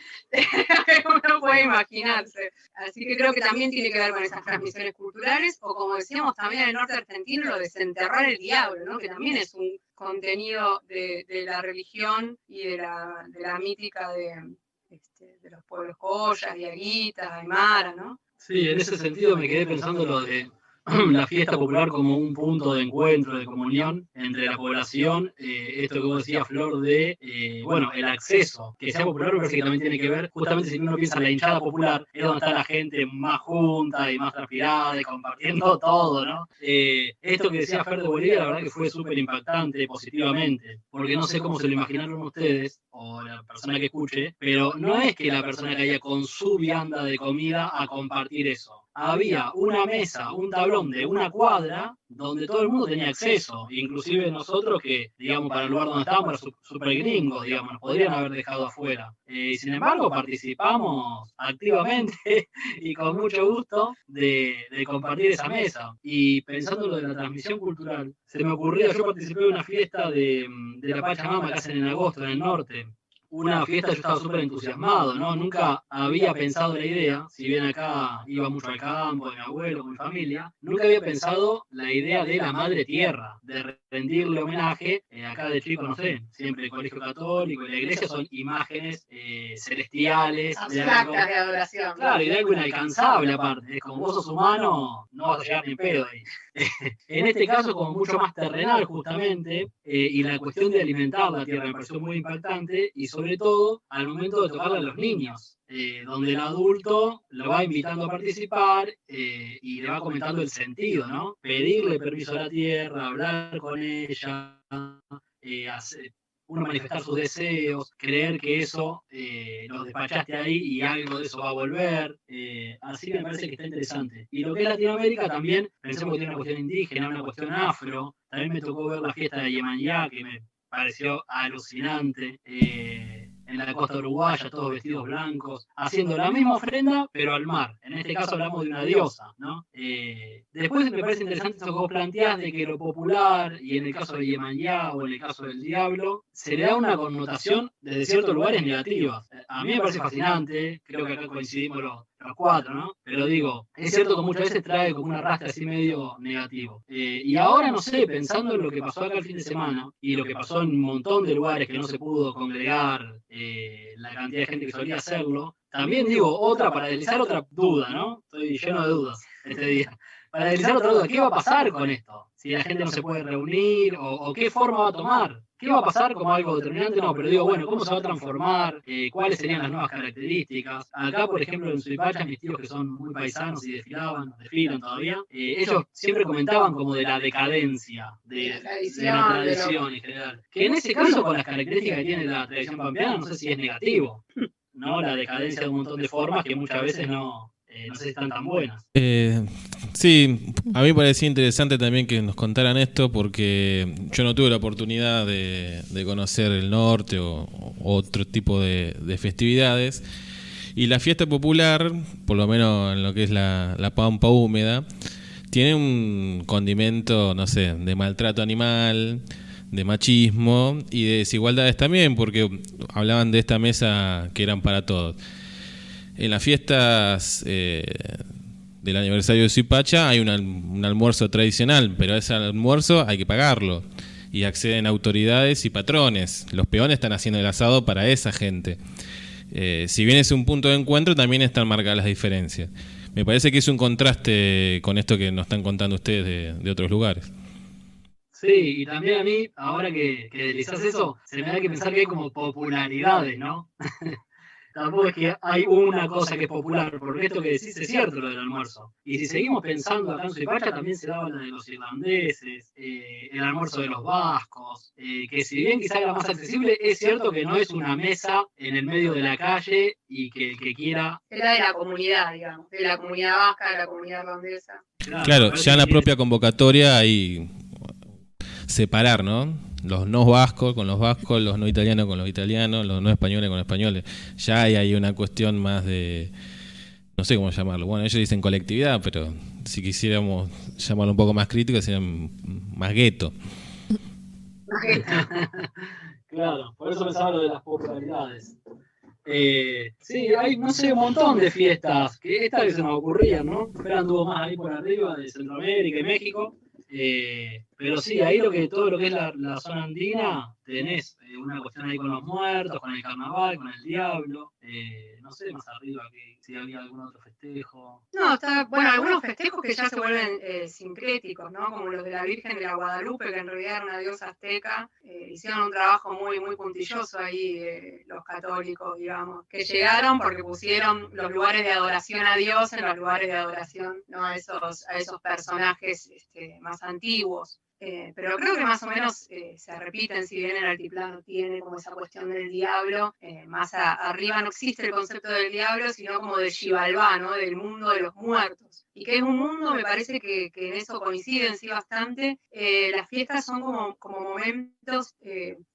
[SPEAKER 14] uno puede imaginarse. Así que creo que también tiene que ver con esas transmisiones culturales, o como decíamos también en el norte argentino, lo de desenterrar el diablo, ¿no? Que también es un contenido de la religión y de la mítica de los pueblos Collas, Diaguitas, Aymara, ¿no?
[SPEAKER 15] Sí, en ese sentido me quedé pensando lo de la fiesta popular como un punto de encuentro, de comunión entre la población, esto que vos decías, Flor, de, el acceso, que sea popular, me parece que también tiene que ver, justamente si uno piensa en la hinchada popular, es donde está la gente más junta y más transpirada y compartiendo todo, ¿no? Esto que decía Fer de Bolivia, la verdad que fue súper impactante, positivamente, porque no sé cómo se lo imaginaron ustedes, o la persona que escuche, pero no es que la persona caía con su vianda de comida a compartir eso. Había una mesa, un tablón de una cuadra donde todo el mundo tenía acceso, inclusive nosotros que, digamos, para el lugar donde estábamos, era súper gringos, digamos, nos podrían haber dejado afuera. Sin embargo, participamos activamente y con mucho gusto de compartir esa mesa. Y pensando en lo de la transmisión cultural, se me ocurría, yo participé de una fiesta de la Pachamama que hacen en agosto en el norte. Una fiesta, yo estaba súper entusiasmado, ¿no? Nunca había pensado la idea, si bien acá iba mucho al campo, de mi abuelo, con mi familia, nunca había pensado la idea de la madre tierra, de rendirle homenaje. Acá de chico, no sé, siempre el colegio católico y la iglesia son imágenes celestiales.
[SPEAKER 14] Abstractas de adoración.
[SPEAKER 15] Claro, y de algo inalcanzable aparte. Es como vos sos humano, no vas a llegar ni pedo ahí. En este caso, como mucho más terrenal, justamente, y la cuestión de alimentar la tierra me pareció muy impactante, y sobre todo al momento de tocarla a los niños, donde el adulto lo va invitando a participar y le va comentando el sentido, ¿no? Pedirle permiso a la tierra, hablar con ella, uno manifestar sus deseos, creer que eso lo despachaste ahí y algo de eso va a volver. Así que me parece que está interesante. Y lo que es Latinoamérica también, pensemos que tiene una cuestión indígena, una cuestión afro. También me tocó ver la fiesta de Yemanjá, que me pareció alucinante. En la costa uruguaya, todos vestidos blancos, haciendo la misma ofrenda, pero al mar. En este caso hablamos de una diosa, ¿no? Después me parece interesante eso que vos planteás de que lo popular, y en el caso de Yemanjá o en el caso del diablo, se le da una connotación desde ciertos lugares negativas. A mí me parece fascinante, creo que acá coincidimos los cuatro, ¿no? Pero digo, es cierto que muchas veces trae como un arrastre así medio negativo. Y ahora, no sé, pensando en lo que pasó acá el fin de semana, y lo que pasó en un montón de lugares que no se pudo congregar, la cantidad de gente que solía hacerlo, también digo, para deslizar otra duda, ¿no? Estoy lleno de dudas este día. Para deslizar otra duda, ¿qué va a pasar con esto? Si la gente no se puede reunir, o qué forma va a tomar. ¿Qué va a pasar como algo determinante? No, pero digo, bueno, ¿cómo se va a transformar? ¿Cuáles serían las nuevas características? Acá, por ejemplo, en Suipacha, mis tíos que son muy paisanos y desfilan todavía, ellos siempre comentaban como de la decadencia de la tradición en general. Que en ese caso, con las características que tiene la tradición pampeana, no sé si es negativo, ¿no? La decadencia de un montón de formas que muchas veces no sé si están tan buenas.
[SPEAKER 8] Sí, a mí me parecía interesante también que nos contaran esto, porque yo no tuve la oportunidad de conocer el norte o otro tipo de festividades, y la fiesta popular, por lo menos en lo que es la pampa húmeda, tiene un condimento, no sé, de maltrato animal, de machismo y de desigualdades también, porque hablaban de esta mesa que eran para todos. En las fiestas del aniversario de Suipacha hay un almuerzo tradicional, pero ese almuerzo hay que pagarlo, y acceden autoridades y patrones. Los peones están haciendo el asado para esa gente. Si bien es un punto de encuentro, también están marcadas las diferencias. Me parece que es un contraste con esto que nos están contando ustedes de otros lugares.
[SPEAKER 15] Sí, y también a mí, ahora que deslizás eso, se me da que pensar que hay como popularidades, ¿no? Tampoco es que hay una cosa que es popular, porque esto que decís es cierto, lo del almuerzo. Y si seguimos pensando acá en Suipacha, también se daba la de los irlandeses, el almuerzo de los vascos, que si bien quizá era más accesible, es cierto que no es una mesa en el medio de la calle y que el que quiera...
[SPEAKER 14] Era de la comunidad, digamos, de la comunidad vasca, de la comunidad irlandesa.
[SPEAKER 8] Claro, ya en la propia convocatoria hay separar, ¿no? Los no vascos con los vascos, los no italianos con los italianos, los no españoles con los españoles. Ya hay una cuestión más de, no sé cómo llamarlo. Bueno, ellos dicen colectividad, pero si quisiéramos llamarlo un poco más crítico, sería más gueto.
[SPEAKER 15] Claro, por eso pensaba lo de las popularidades. Sí, hay, no sé, un montón de fiestas, que esta que se nos ocurrían, ¿no? Pero anduvo más ahí por arriba, de Centroamérica y México. Pero sí, ahí todo lo que es la zona andina, tenés una cuestión ahí con los muertos, con el carnaval, con el diablo, no sé más arriba si había algún otro festejo.
[SPEAKER 14] No, bueno, algunos festejos que ya se vuelven sincréticos, ¿no? Como los de la Virgen de la Guadalupe, que en realidad era una diosa azteca, hicieron un trabajo muy, muy puntilloso ahí los católicos, digamos, que llegaron porque pusieron los lugares de adoración a Dios en los lugares de adoración, ¿no? a esos personajes más antiguos. Pero creo que más o menos se repiten, si bien el altiplano tiene como esa cuestión del diablo, más arriba no existe el concepto del diablo, sino como de Xibalbá, ¿no? Del mundo de los muertos. Y que es un mundo, me parece que en eso coinciden sí bastante. Las fiestas son como momentos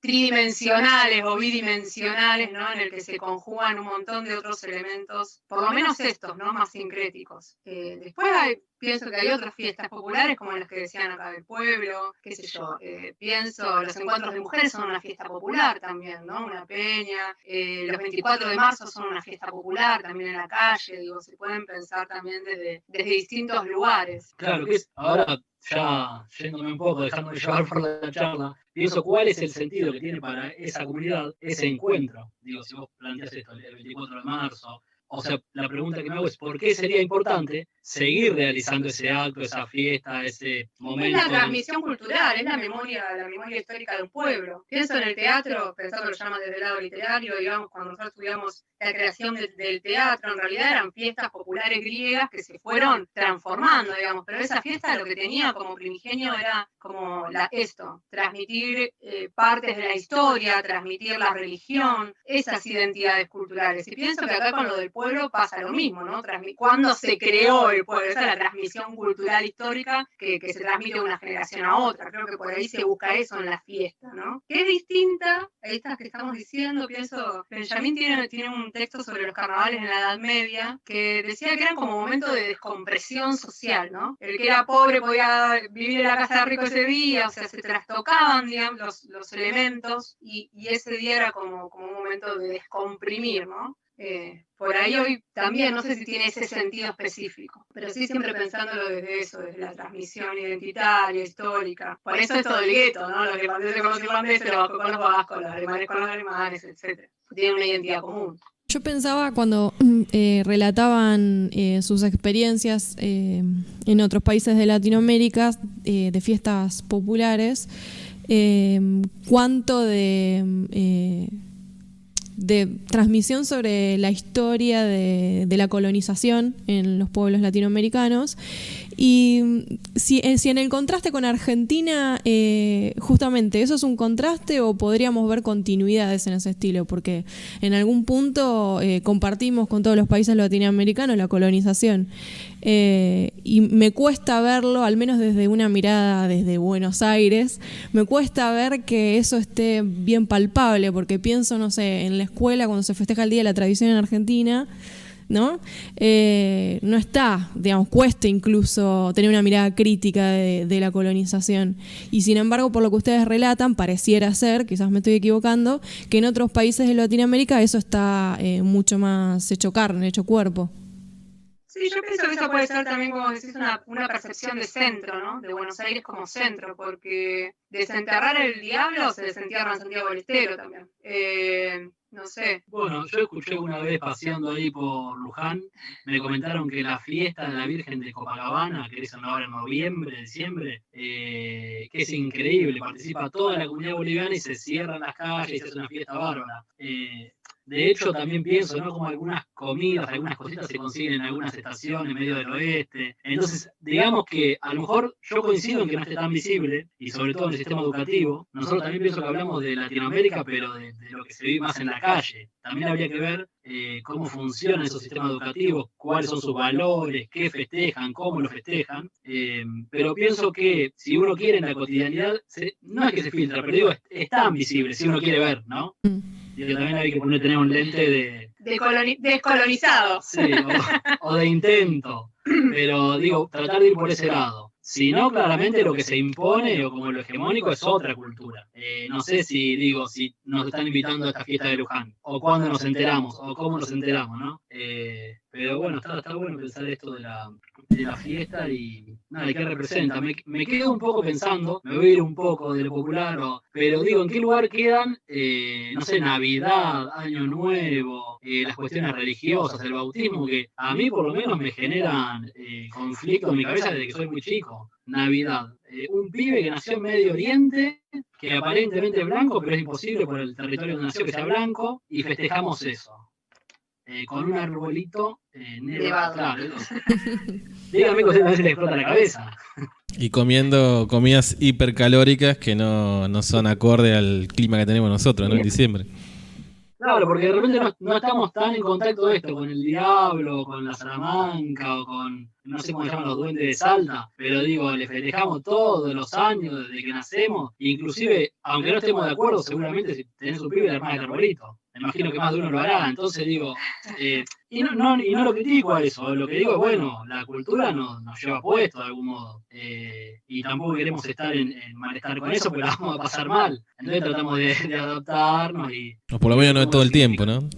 [SPEAKER 14] tridimensionales o bidimensionales, ¿no? En el que se conjugan un montón de otros elementos, por lo menos estos, ¿no? Más sincréticos. Después pienso que hay otras fiestas populares, como las que decían acá del pueblo, qué sé yo, pienso, los encuentros de mujeres son una fiesta popular también, ¿no? Una peña, los 24 de marzo son una fiesta popular también en la calle, digo, se pueden pensar también desde distintos lugares.
[SPEAKER 15] Claro, que es, ahora ya yéndome un poco, dejándome llevar por la charla, pienso cuál es el sentido que tiene para esa comunidad ese encuentro. Digo, si vos planteás esto el 24 de marzo, o sea, la pregunta que me hago es ¿por qué sería importante seguir realizando ese acto, esa fiesta, ese momento?
[SPEAKER 14] Es la transmisión cultural, es la memoria histórica de un pueblo. Pienso en el teatro, pensando que lo llaman desde el lado literario, digamos, cuando nosotros estudiamos la creación del teatro, en realidad eran fiestas populares griegas que se fueron transformando, digamos, pero esa fiesta lo que tenía como primigenio era como transmitir partes de la historia, transmitir la religión, esas identidades culturales. Y pienso que acá con lo del pueblo pasa lo mismo, ¿no? Cuando se creó el pueblo, esa es la transmisión cultural histórica que se transmite de una generación a otra. Creo que por ahí se busca eso en la fiesta, ¿no? Que es distinta a estas que estamos diciendo. Pienso, Benjamín tiene un texto sobre los carnavales en la Edad Media que decía que eran como momentos de descompresión social, ¿no? El que era pobre podía vivir en la casa de rico ese día, o sea, se trastocaban, digamos, los elementos y ese día era como un momento de descomprimir, ¿no? Por ahí hoy también, no sé si tiene ese sentido específico, pero sí siempre pensándolo desde eso, desde la transmisión identitaria, histórica. Por eso es todo el gueto, ¿no? Los irlandeses con los irlandeses, los vascos con los vascos, los alemanes con los alemanes, etc. Tienen una identidad común.
[SPEAKER 3] Yo pensaba cuando relataban sus experiencias en otros países de Latinoamérica de fiestas populares, cuánto de transmisión sobre la historia de la colonización en los pueblos latinoamericanos. Y si en el contraste con Argentina, justamente, ¿eso es un contraste o podríamos ver continuidades en ese estilo? Porque en algún punto compartimos con todos los países latinoamericanos la colonización. Y me cuesta verlo, al menos desde una mirada desde Buenos Aires, me cuesta ver que eso esté bien palpable, porque pienso, no sé, en la escuela cuando se festeja el Día de la Tradición en Argentina, ¿no? No está, digamos, cuesta incluso tener una mirada crítica de la colonización. Y sin embargo, por lo que ustedes relatan, pareciera ser, quizás me estoy equivocando, que en otros países de Latinoamérica eso está mucho más hecho carne, hecho cuerpo.
[SPEAKER 14] Sí, yo pienso que eso puede ser también, como decís, una percepción de centro, ¿no? De Buenos Aires como centro, porque desenterrar el diablo, se desentierra en Santiago del Estero también. No sé.
[SPEAKER 15] Bueno, yo escuché una vez paseando ahí por Luján, me comentaron que la fiesta de la Virgen de Copacabana, que es ahora en noviembre, diciembre, que es increíble, participa toda la comunidad boliviana y se cierran las calles y se hace una fiesta bárbara. De hecho, también pienso, ¿no? Como algunas comidas, algunas cositas se consiguen en algunas estaciones, en medio del oeste. Entonces, digamos que a lo mejor yo coincido en que no esté tan visible, y sobre todo en el sistema educativo. Nosotros también pienso que hablamos de Latinoamérica, pero de lo que se vive más en la calle. También habría que ver cómo funcionan esos sistemas educativos, cuáles son sus valores, qué festejan, cómo lo festejan. Pero pienso que si uno quiere en la cotidianidad, no es que se filtra, pero digo, es tan visible si uno quiere ver, ¿no? Y también hay que tener un lente
[SPEAKER 14] descolonizado.
[SPEAKER 15] Sí, o de intento. Pero digo, tratar de ir por ese lado. Si no, claramente lo que se impone o como lo hegemónico es otra cultura. No sé si nos están invitando a esta fiesta de Luján, o cuándo nos enteramos, o cómo nos enteramos, ¿no? Pero bueno, está bueno pensar esto de la fiesta y nada, ¿qué representa? Me quedo un poco pensando, me voy a ir un poco de lo popular, pero digo, ¿en qué lugar quedan, no sé, Navidad, Año Nuevo, las cuestiones religiosas, el bautismo, que a mí por lo menos me generan conflicto en mi cabeza desde que soy muy chico? Navidad, un pibe que nació en Medio Oriente, que aparentemente es blanco, pero es imposible por el territorio donde nació que sea blanco, y festejamos eso. Con un arbolito nevado. Claro, dígame que a veces le explota la cabeza.
[SPEAKER 8] Y comiendo comidas hipercalóricas que no son acorde al clima que tenemos nosotros, ¿no? En diciembre.
[SPEAKER 15] Claro, porque de repente no estamos tan en contacto de esto, con el diablo, con la Salamanca, o con, no sé cómo se llaman los duendes de Salta, pero digo, le festejamos todos los años desde que nacemos, inclusive, aunque no estemos de acuerdo, seguramente si tenés un pibe, le armás el arbolito. Me imagino que más de uno lo hará, entonces digo, y no lo critico a eso, lo que digo es, bueno, la cultura nos lleva puesto de algún modo, y tampoco queremos estar en malestar con eso, porque la vamos a pasar mal, entonces tratamos de adaptarnos y...
[SPEAKER 8] O por lo menos no todo el tiempo, ¿no?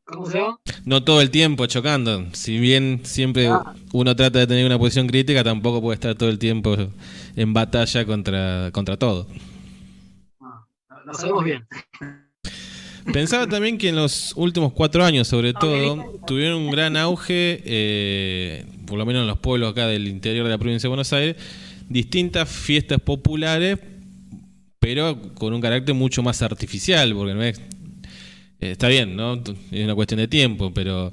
[SPEAKER 15] ¿Cómo se llama?
[SPEAKER 8] No todo el tiempo chocando, si bien siempre uno trata de tener una posición crítica, tampoco puede estar todo el tiempo en batalla contra todo.
[SPEAKER 15] Lo sabemos bien.
[SPEAKER 8] Pensaba también que en los últimos 4 años, sobre todo, tuvieron un gran auge, por lo menos en los pueblos acá del interior de la provincia de Buenos Aires, distintas fiestas populares, pero con un carácter mucho más artificial, porque no es... está bien, ¿no? Es una cuestión de tiempo, pero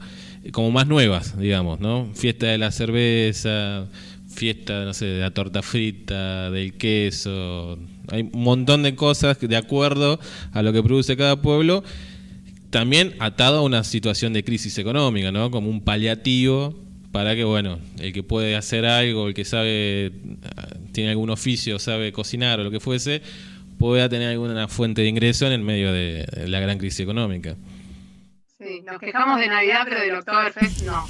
[SPEAKER 8] como más nuevas, digamos, ¿no? Fiesta de la cerveza, fiesta, no sé, de la torta frita, del queso... Hay un montón de cosas de acuerdo a lo que produce cada pueblo, también atado a una situación de crisis económica, ¿no? Como un paliativo para que, bueno, el que puede hacer algo, el que sabe, tiene algún oficio, sabe cocinar o lo que fuese, pueda tener alguna fuente de ingreso en el medio de la gran crisis económica.
[SPEAKER 14] Sí, nos quejamos de Navidad, pero del Oktoberfest no.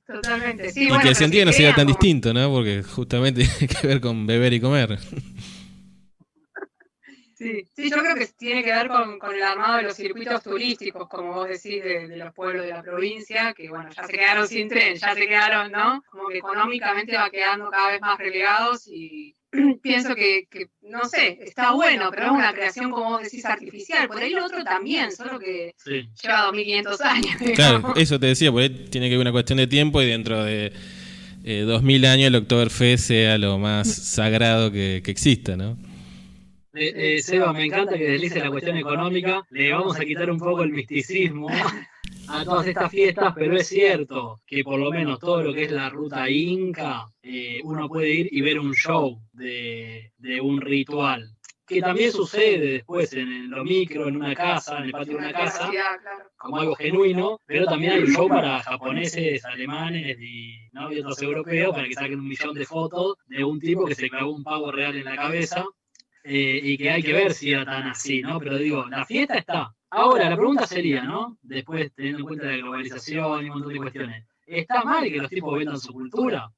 [SPEAKER 14] Totalmente, sí.
[SPEAKER 8] Y bueno, que el sentido no sería tan distinto, ¿no? Porque justamente tiene que ver con beber y comer.
[SPEAKER 14] Sí, yo creo que tiene que ver con el armado de los circuitos turísticos, como vos decís, de los pueblos de la provincia, que bueno, ya se quedaron sin tren, ya se quedaron, ¿no? Como que económicamente va quedando cada vez más relegados y pienso que, no sé, está bueno, pero es una creación, como vos decís, artificial. Por ahí lo otro también, solo que lleva 2500 años. Digamos.
[SPEAKER 8] Claro, eso te decía, por ahí tiene que ver una cuestión de tiempo y dentro de 2000 años el Oktoberfest sea lo más sagrado que exista, ¿no?
[SPEAKER 15] Seba, me encanta que deslice la cuestión económica. Le vamos a quitar un poco el misticismo a todas estas fiestas, pero es cierto que por lo menos todo lo que es la ruta inca, uno puede ir y ver un show de un ritual, que también sucede después en lo micro, en una casa, en el patio de una casa, como algo genuino, pero también hay un show para japoneses, alemanes y otros europeos para que saquen 1 millón de fotos de un tipo que se clavó un pavo real en la cabeza. Y que hay que ver si era tan así, ¿no? Pero digo, la fiesta está. Ahora, la pregunta sería, ¿no? Después, teniendo en cuenta la globalización y un montón de cuestiones, ¿está mal que los tipos vendan su cultura?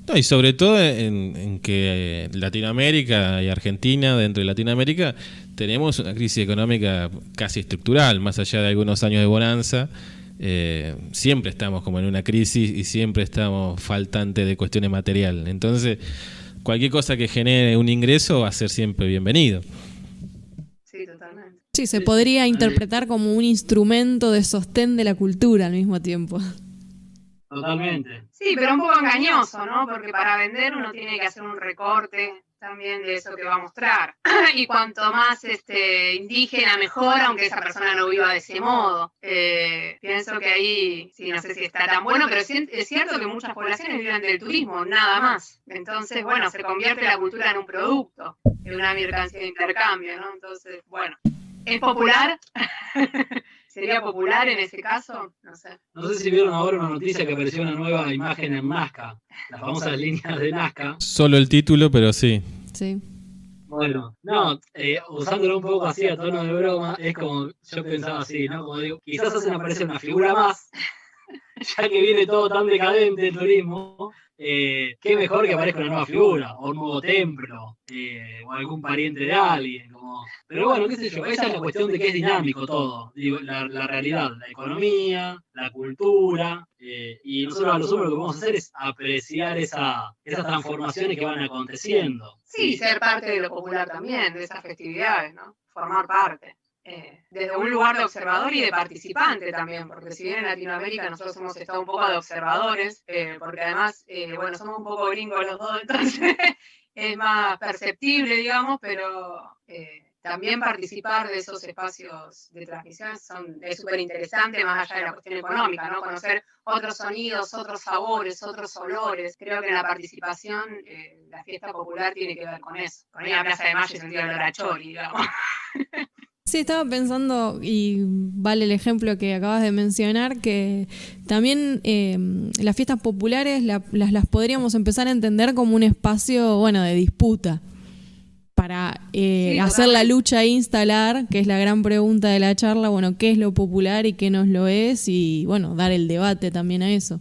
[SPEAKER 8] No, y sobre todo en que Latinoamérica y Argentina, dentro de Latinoamérica, tenemos una crisis económica casi estructural, más allá de algunos años de bonanza. siempre estamos como en una crisis y siempre estamos faltantes de cuestiones materiales. Entonces, cualquier cosa que genere un ingreso va a ser siempre bienvenido.
[SPEAKER 14] Sí, totalmente.
[SPEAKER 3] Sí, se podría interpretar como un instrumento de sostén de la cultura al mismo tiempo.
[SPEAKER 15] Totalmente.
[SPEAKER 14] Sí, pero un poco engañoso, ¿no? Porque para vender uno tiene que hacer un recorte también de eso que va a mostrar. Y cuanto más indígena, mejor, aunque esa persona no viva de ese modo. Pienso que ahí, sí, no sé si está tan bueno, pero es cierto que muchas poblaciones viven del turismo, nada más. Entonces, bueno, se convierte la cultura en un producto, en una mercancía de intercambio, ¿no? Entonces, bueno, ¿es popular? ¿Sería popular en ese caso? No sé.
[SPEAKER 15] No sé si vieron ahora una noticia que apareció una nueva imagen en Nazca, las famosas líneas de Nazca.
[SPEAKER 8] Solo el título, pero sí.
[SPEAKER 3] Sí.
[SPEAKER 15] Bueno, no, usándolo un poco así a tono de broma, es como, yo pensaba así, ¿no? Como digo, quizás hacen aparecer una figura más, ya que viene todo tan decadente el turismo, qué mejor que aparezca una nueva figura, o un nuevo templo, o algún pariente de alguien, como... Pero bueno, qué sé yo, esa es la cuestión de que es dinámico todo, digo, la realidad, la economía, la cultura, y nosotros a lo sumo lo que vamos a hacer es apreciar esas transformaciones que van aconteciendo.
[SPEAKER 14] Sí, ser parte de lo popular también, de esas festividades, ¿no? Formar parte. Desde un lugar de observador y de participante también, porque si bien en Latinoamérica nosotros hemos estado un poco de observadores, porque además, bueno, somos un poco gringos los dos, entonces es más perceptible, digamos, pero también participar de esos espacios de transmisión es súper interesante, más allá de la cuestión económica, ¿no? Conocer otros sonidos, otros sabores, otros olores. Creo que en la participación la fiesta popular tiene que ver con eso. Con ir a Plaza de Mayo y sentir olor a chori, digamos.
[SPEAKER 3] Sí, estaba pensando, y vale el ejemplo que acabas de mencionar, que también las fiestas populares las podríamos empezar a entender como un espacio, bueno, de disputa para hacer la lucha e instalar, que es la gran pregunta de la charla, bueno, qué es lo popular y qué no lo es, y bueno, dar el debate también a eso.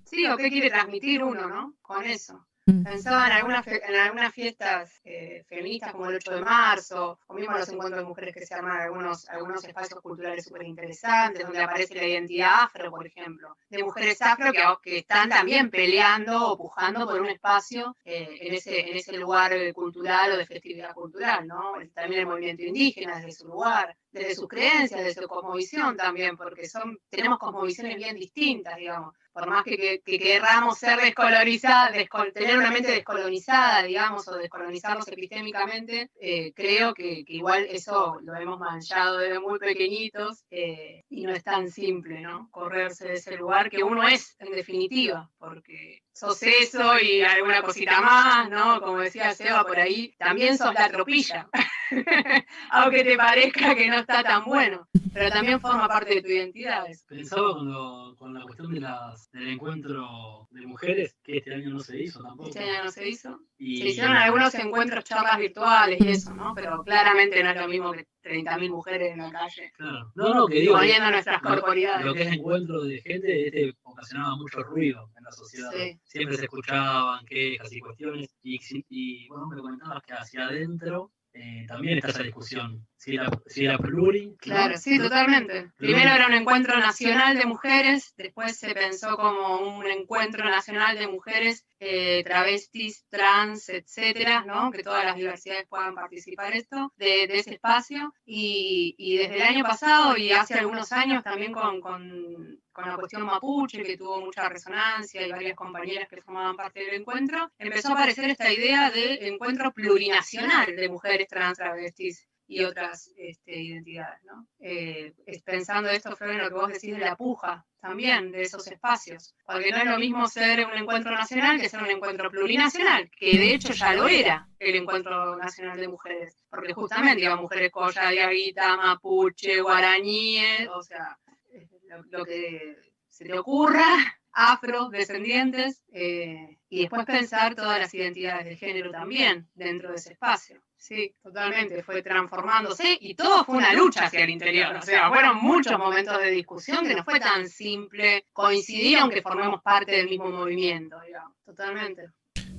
[SPEAKER 14] Sí, o qué quiere transmitir uno, ¿no? Con eso. Pensaba en algunas fiestas feministas como el 8 de marzo, o mismo los encuentros de mujeres que se arman algunos espacios culturales súper interesantes, donde aparece la identidad afro, por ejemplo, de mujeres afro que están también peleando o pujando por un espacio en ese lugar cultural o de festividad cultural, ¿no? También el movimiento indígena desde su lugar, desde sus creencias, desde su cosmovisión también, porque tenemos cosmovisiones bien distintas, digamos. Por más que querramos ser descolonizadas, tener una mente descolonizada, digamos, o descolonizarnos epistémicamente, creo que igual eso lo hemos manchado desde muy pequeñitos y no es tan simple, ¿no? Correrse de ese lugar que uno es, en definitiva, porque sos eso y alguna cosita más, ¿no? Como decía Seba por ahí, también sos la tropilla. Aunque te parezca que no está tan bueno, pero también forma parte de tu identidad.
[SPEAKER 15] Pensaba con la cuestión del encuentro de mujeres, que este año no se hizo tampoco.
[SPEAKER 14] Este año no se hizo. Se hicieron algunos encuentros, charlas virtuales y eso, ¿no? Pero claramente no es lo mismo que 30.000 mujeres en la calle.
[SPEAKER 15] Claro. No, que digo,
[SPEAKER 14] poniendo nuestras corporidades.
[SPEAKER 15] Lo que es encuentro de gente ocasionaba mucho ruido en la sociedad. Sí. Siempre se escuchaban quejas y cuestiones. Y bueno, me comentabas que hacia adentro también está esa discusión. Si era pluri.
[SPEAKER 14] Claro, sí, totalmente. Primero era un encuentro nacional de mujeres, después se pensó como un encuentro nacional de mujeres, travestis, trans, etcétera, ¿no? Que todas las diversidades puedan participar de ese espacio. Y desde el año pasado y hace algunos años también con la cuestión mapuche, que tuvo mucha resonancia y varias compañeras que formaban parte del encuentro, empezó a aparecer esta idea de encuentro plurinacional de mujeres trans, travestis y otras identidades, ¿no? Pensando esto, Flor, en lo que vos decís de la puja también, de esos espacios, porque no es lo mismo ser un encuentro nacional que ser un encuentro plurinacional, que de hecho ya lo era el Encuentro Nacional de Mujeres, porque justamente iban mujeres colla, diaguita, mapuche, guarañíes, o sea, lo que se te ocurra, afrodescendientes, y después pensar todas las identidades de género también dentro de ese espacio. Sí, totalmente, fue transformándose y todo fue una lucha hacia el interior, o sea, fueron muchos momentos de discusión que no fue tan simple coincidir aunque formemos parte del mismo movimiento, digamos, totalmente.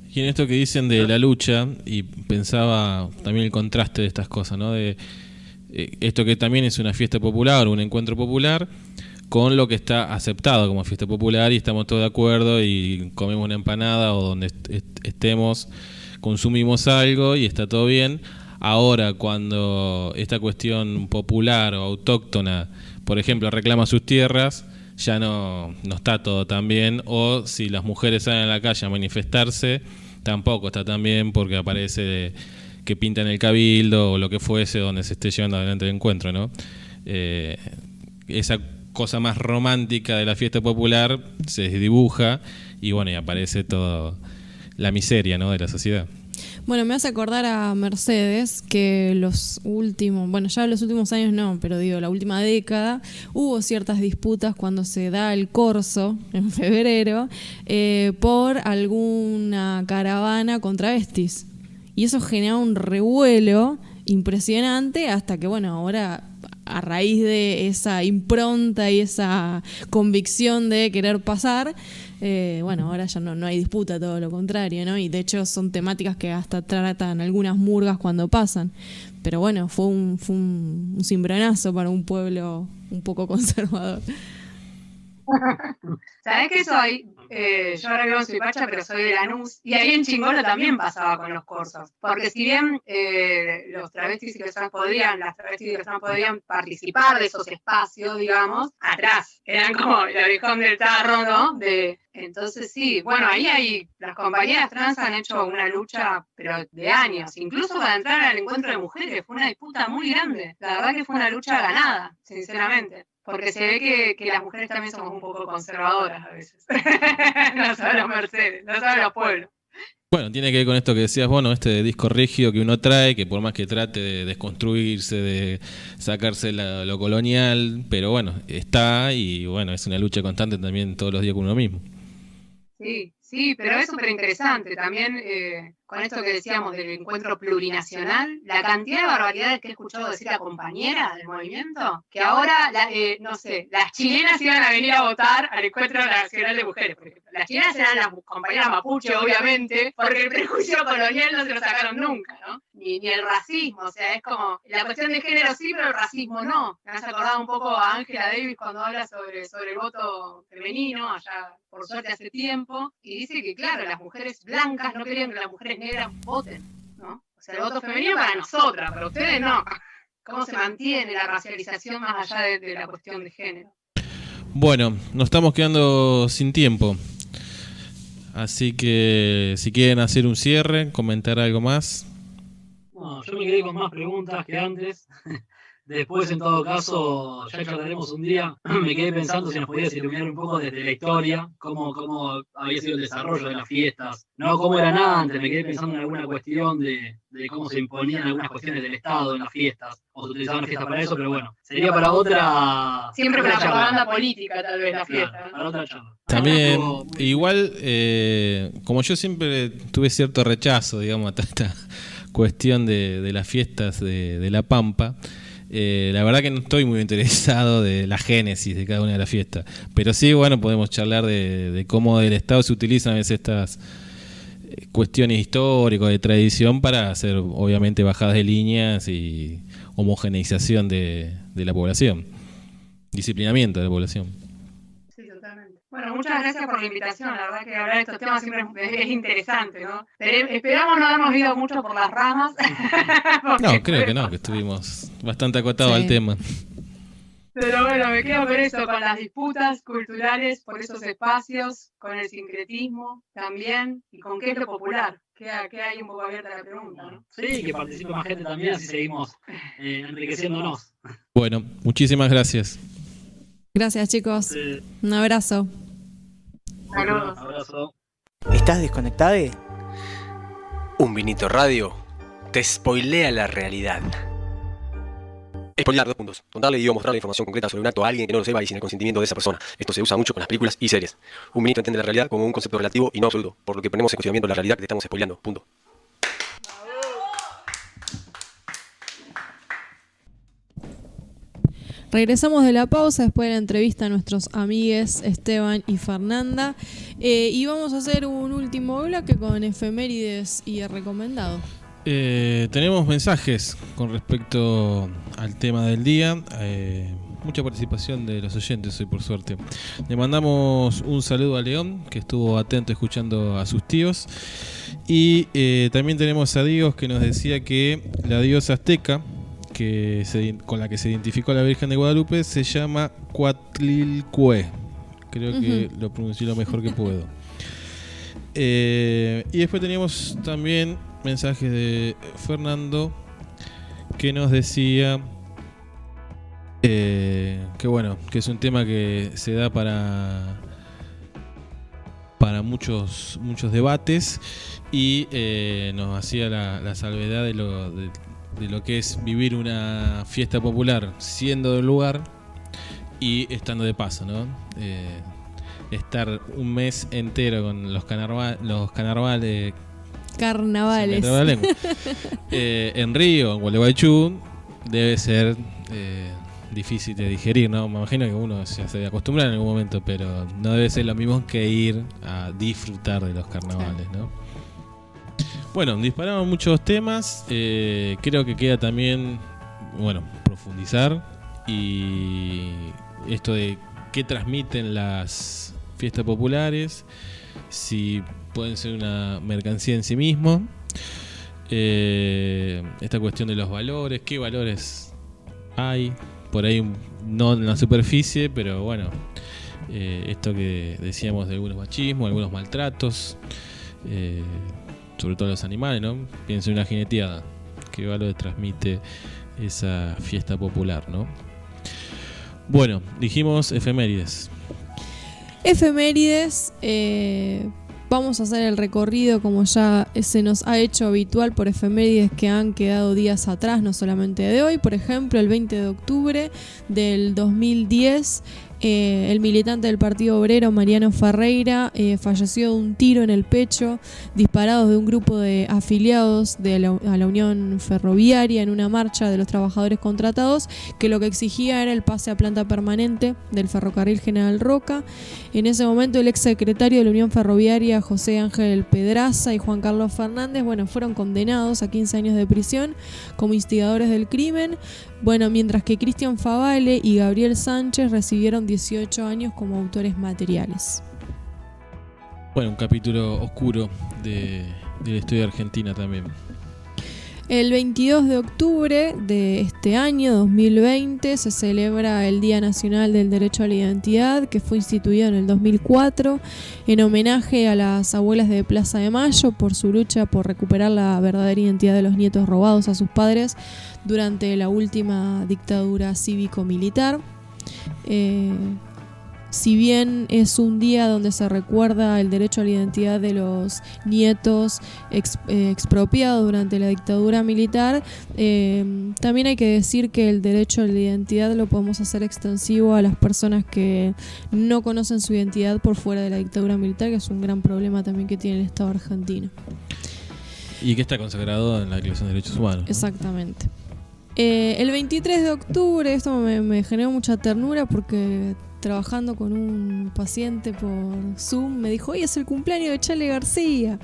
[SPEAKER 8] Y en esto que dicen de la lucha, y pensaba también el contraste de estas cosas, ¿no? De esto que también es una fiesta popular, un encuentro popular, con lo que está aceptado como fiesta popular y estamos todos de acuerdo y comemos una empanada o donde estemos, consumimos algo y está todo bien. Ahora, cuando esta cuestión popular o autóctona, por ejemplo, reclama sus tierras, ya no está todo tan bien. O si las mujeres salen a la calle a manifestarse, tampoco está tan bien porque aparece que pintan el cabildo o lo que fuese donde se esté llevando adelante el encuentro, ¿no? Esa cosa más romántica de la fiesta popular se desdibuja y bueno, y aparece toda la miseria, ¿no?, de la sociedad.
[SPEAKER 3] Bueno, me hace acordar a Mercedes que los últimos años no, pero digo, la última década hubo ciertas disputas cuando se da el corso en febrero por alguna caravana con travestis. Y eso genera un revuelo impresionante hasta que, bueno, ahora a raíz de esa impronta y esa convicción de querer pasar, ahora ya no hay disputa, todo lo contrario, ¿no? Y de hecho son temáticas que hasta tratan algunas murgas cuando pasan. Pero bueno, fue un cimbronazo para un pueblo un poco conservador.
[SPEAKER 14] ¿Sabés que soy? Yo ahora vivo en Suipacha, pero soy de Lanús. Y ahí en Chingolo también pasaba con los corsos. Porque si bien los travestis y los trans podían participar de esos espacios, digamos, atrás. Eran como el orejón del tarro, ¿no? Entonces sí, bueno, ahí las compañeras trans han hecho una lucha, pero de años. Incluso para entrar al encuentro de mujeres fue una disputa muy grande. La verdad que fue una lucha ganada, sinceramente. Porque se ve que las mujeres también somos un poco conservadoras a veces. No saben los Mercedes, no saben los pueblos.
[SPEAKER 8] Bueno, tiene que ver con esto que decías, bueno, este disco rígido que uno trae, que por más que trate de desconstruirse, de sacarse lo colonial, pero bueno, está y bueno, es una lucha constante también todos los días con uno mismo.
[SPEAKER 14] Sí, pero es súper interesante también con esto que decíamos del encuentro plurinacional, la cantidad de barbaridades que he escuchado decir a compañeras del movimiento, que ahora, las chilenas iban a venir a votar al encuentro nacional de mujeres, por ejemplo. Las chilenas eran las compañeras mapuche, obviamente, porque el prejuicio colonial no se lo sacaron nunca, ¿no? Ni el racismo, o sea, es como, la cuestión de género sí, pero el racismo no. Me has acordado un poco a Angela Davis cuando habla sobre el voto femenino, allá por suerte hace tiempo, y dice que, claro, las mujeres blancas no querían que las mujeres negras voten, ¿no? O sea, el voto femenino para nosotras, para ustedes no. ¿Cómo se mantiene la racialización más allá de la cuestión de género?
[SPEAKER 8] Bueno, nos estamos quedando sin tiempo. Así que si quieren hacer un cierre, comentar algo más.
[SPEAKER 15] No, yo me quedé con más preguntas que antes. Después, en todo caso, ya charlaremos un día. Me quedé pensando si nos podías iluminar un poco desde la historia, cómo había sido el desarrollo de las fiestas, no cómo eran antes. Me quedé pensando en alguna cuestión de cómo se imponían algunas cuestiones del Estado en las fiestas, o se utilizaban las fiestas para eso, pero bueno, sería para otra.
[SPEAKER 14] Siempre para la propaganda política, tal vez, la fiesta.
[SPEAKER 15] Claro, para otra charla.
[SPEAKER 8] También, igual, como yo siempre tuve cierto rechazo, digamos, a esta cuestión de las fiestas de La Pampa. La verdad que no estoy muy interesado de la génesis de cada una de las fiestas, pero sí, bueno, podemos charlar de cómo del Estado se utilizan a veces estas cuestiones históricas, de tradición, para hacer obviamente bajadas de líneas y homogeneización de la población, disciplinamiento de la población.
[SPEAKER 14] Sí, totalmente. Bueno, muchas gracias por la invitación. La verdad que hablar de estos temas siempre es interesante, ¿no? Esperamos no habernos ido mucho por las ramas.
[SPEAKER 8] No, creo que no, que estuvimos bastante acotados al tema.
[SPEAKER 14] Pero bueno, me quedo con eso, con las disputas culturales por esos espacios, con el sincretismo también, y con qué es lo popular. Queda ahí un poco abierta la pregunta, ¿no?
[SPEAKER 15] Sí, que participe más gente también, así seguimos enriqueciéndonos.
[SPEAKER 8] Bueno, muchísimas gracias.
[SPEAKER 3] Gracias, chicos. Sí. Un abrazo.
[SPEAKER 14] Saludos.
[SPEAKER 15] Un abrazo.
[SPEAKER 16] ¿Estás desconectado? Un Vinito Radio te spoilea la realidad. Spoilear, 2 puntos. Contarle y o mostrarle información concreta sobre un acto a alguien que no lo sepa y sin el consentimiento de esa persona. Esto se usa mucho con las películas y series. Un Vinito entiende la realidad como un concepto relativo y no absoluto, por lo que ponemos en cuestionamiento la realidad que te estamos spoileando. Punto.
[SPEAKER 3] Regresamos de la pausa después de la entrevista a nuestros amigues Esteban y Fernanda, y vamos a hacer un último bloque con efemérides y recomendado.
[SPEAKER 8] Tenemos mensajes con respecto al tema del día. mucha participación de los oyentes hoy, por suerte. Le mandamos un saludo a León, que estuvo atento escuchando a sus tíos. Y también tenemos a Dios, que nos decía que la diosa azteca con la que se identificó a la Virgen de Guadalupe se llama Coatlicue. Creo que lo pronuncié lo mejor que puedo. Y después teníamos también mensajes de Fernando, que nos decía que bueno, que es un tema que se da para muchos debates, y nos hacía la salvedad de lo que es vivir una fiesta popular siendo del lugar y estando de paso, ¿no? Estar un mes entero con los carnavales en Río, en Gualeguaychú, debe ser difícil de digerir, ¿no? Me imagino que uno ya se debe acostumbrar en algún momento, pero no debe ser lo mismo que ir a disfrutar de los carnavales, ¿no? Bueno, disparamos muchos temas. Creo que queda también, bueno, profundizar, y esto de qué transmiten las fiestas populares, si pueden ser una mercancía en sí mismo, esta cuestión de los valores, qué valores hay por ahí, no en la superficie, pero bueno, esto que decíamos de algunos machismos, algunos maltratos, sobre todo a los animales, ¿no? Pienso en una jineteada, qué valor transmite esa fiesta popular, ¿no? Bueno, dijimos efemérides.
[SPEAKER 3] Vamos a hacer el recorrido, como ya se nos ha hecho habitual, por efemérides que han quedado días atrás, no solamente de hoy. Por ejemplo, el 20 de octubre del 2010, el militante del Partido Obrero, Mariano Ferreira, falleció de un tiro en el pecho, disparados de un grupo de afiliados a la Unión Ferroviaria en una marcha de los trabajadores contratados, que lo que exigía era el pase a planta permanente del ferrocarril General Roca. En ese momento, el ex secretario de la Unión Ferroviaria, José Ángel Pedraza, y Juan Carlos Fernández, fueron condenados a 15 años de prisión como instigadores del crimen. Mientras que Cristian Favale y Gabriel Sánchez recibieron 18 años como autores materiales.
[SPEAKER 8] Bueno, un capítulo oscuro de la historia argentina también.
[SPEAKER 3] El 22 de octubre de este año 2020 se celebra el Día Nacional del Derecho a la Identidad, que fue instituido en el 2004 en homenaje a las abuelas de Plaza de Mayo por su lucha por recuperar la verdadera identidad de los nietos robados a sus padres durante la última dictadura cívico-militar. Si bien es un día donde se recuerda el derecho a la identidad de los nietos expropiados durante la dictadura militar, también hay que decir que el derecho a la identidad lo podemos hacer extensivo a las personas que no conocen su identidad por fuera de la dictadura militar, que es un gran problema también que tiene el Estado argentino.
[SPEAKER 8] Y que está consagrado en la Declaración de Derechos Humanos, ¿no?
[SPEAKER 3] Exactamente. El 23 de octubre, esto me generó mucha ternura porque trabajando con un paciente por Zoom me dijo: hoy es el cumpleaños de Charly García.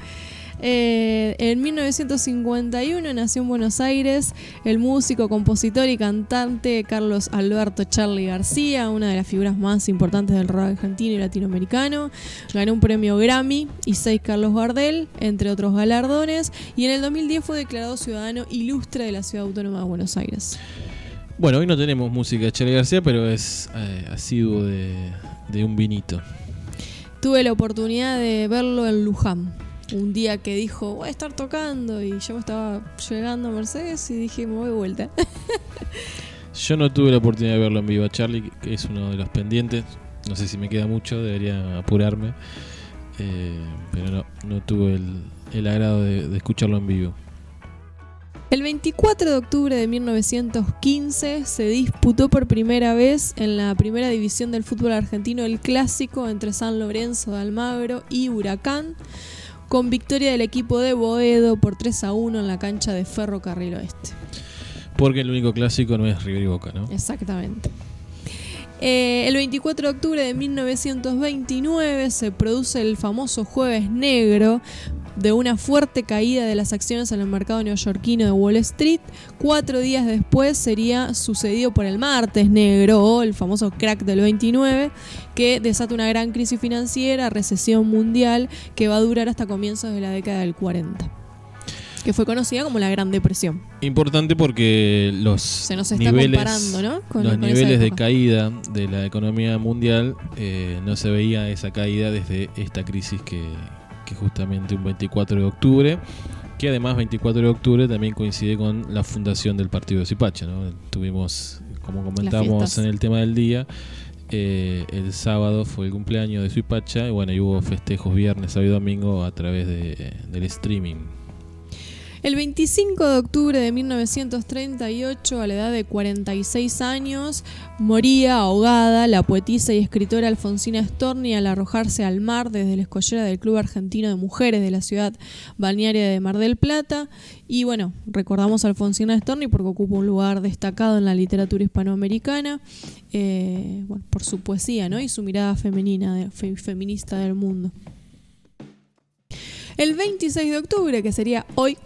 [SPEAKER 3] En 1951 nació en Buenos Aires el músico, compositor y cantante Carlos Alberto Charly García, una de las figuras más importantes del rock argentino y latinoamericano. Ganó un premio Grammy y 6 Carlos Gardel, entre otros galardones, y en el 2010 fue declarado ciudadano ilustre de la Ciudad Autónoma de Buenos Aires.
[SPEAKER 8] Bueno, hoy no tenemos música de Charly García, pero es asiduo de un vinito.
[SPEAKER 3] Tuve la oportunidad de verlo en Luján, un día que dijo: voy a estar tocando, y yo me estaba llegando a Mercedes y dije: me voy de vuelta.
[SPEAKER 8] Yo no tuve la oportunidad de verlo en vivo a Charly, que es uno de los pendientes. No sé si me queda mucho, debería apurarme, pero no tuve el agrado de escucharlo en vivo.
[SPEAKER 3] El 24 de octubre de 1915 se disputó por primera vez en la primera división del fútbol argentino el clásico entre San Lorenzo de Almagro y Huracán, con victoria del equipo de Boedo por 3-1 en la cancha de Ferrocarril Oeste.
[SPEAKER 8] Porque el único clásico no es River y Boca, ¿no?
[SPEAKER 3] Exactamente. El 24 de octubre de 1929 se produce el famoso Jueves Negro, de una fuerte caída de las acciones en el mercado neoyorquino de Wall Street. 4 días después sería sucedido por el martes negro, o el famoso crack del 29, que desata una gran crisis financiera, recesión mundial, que va a durar hasta comienzos de la década del 40. Que fue conocida como la Gran Depresión.
[SPEAKER 8] Importante porque
[SPEAKER 3] se nos está comparando, ¿no?
[SPEAKER 8] Los niveles de caída de la economía mundial, no se veía esa caída desde esta crisis que justamente un 24 de octubre, que además 24 de octubre también coincide con la fundación del partido de Suipacha, ¿no? Tuvimos, como comentamos en el tema del día, el sábado fue el cumpleaños de Suipacha y bueno, y hubo festejos viernes, sábado y domingo a través del streaming.
[SPEAKER 3] El 25 de octubre de 1938, a la edad de 46 años, moría ahogada la poetisa y escritora Alfonsina Storni al arrojarse al mar desde la escollera del Club Argentino de Mujeres de la ciudad balnearia de Mar del Plata. Y bueno, recordamos a Alfonsina Storni porque ocupa un lugar destacado en la literatura hispanoamericana, por su poesía, ¿no? Y su mirada femenina, feminista del mundo. El 26 de octubre, que sería hoy,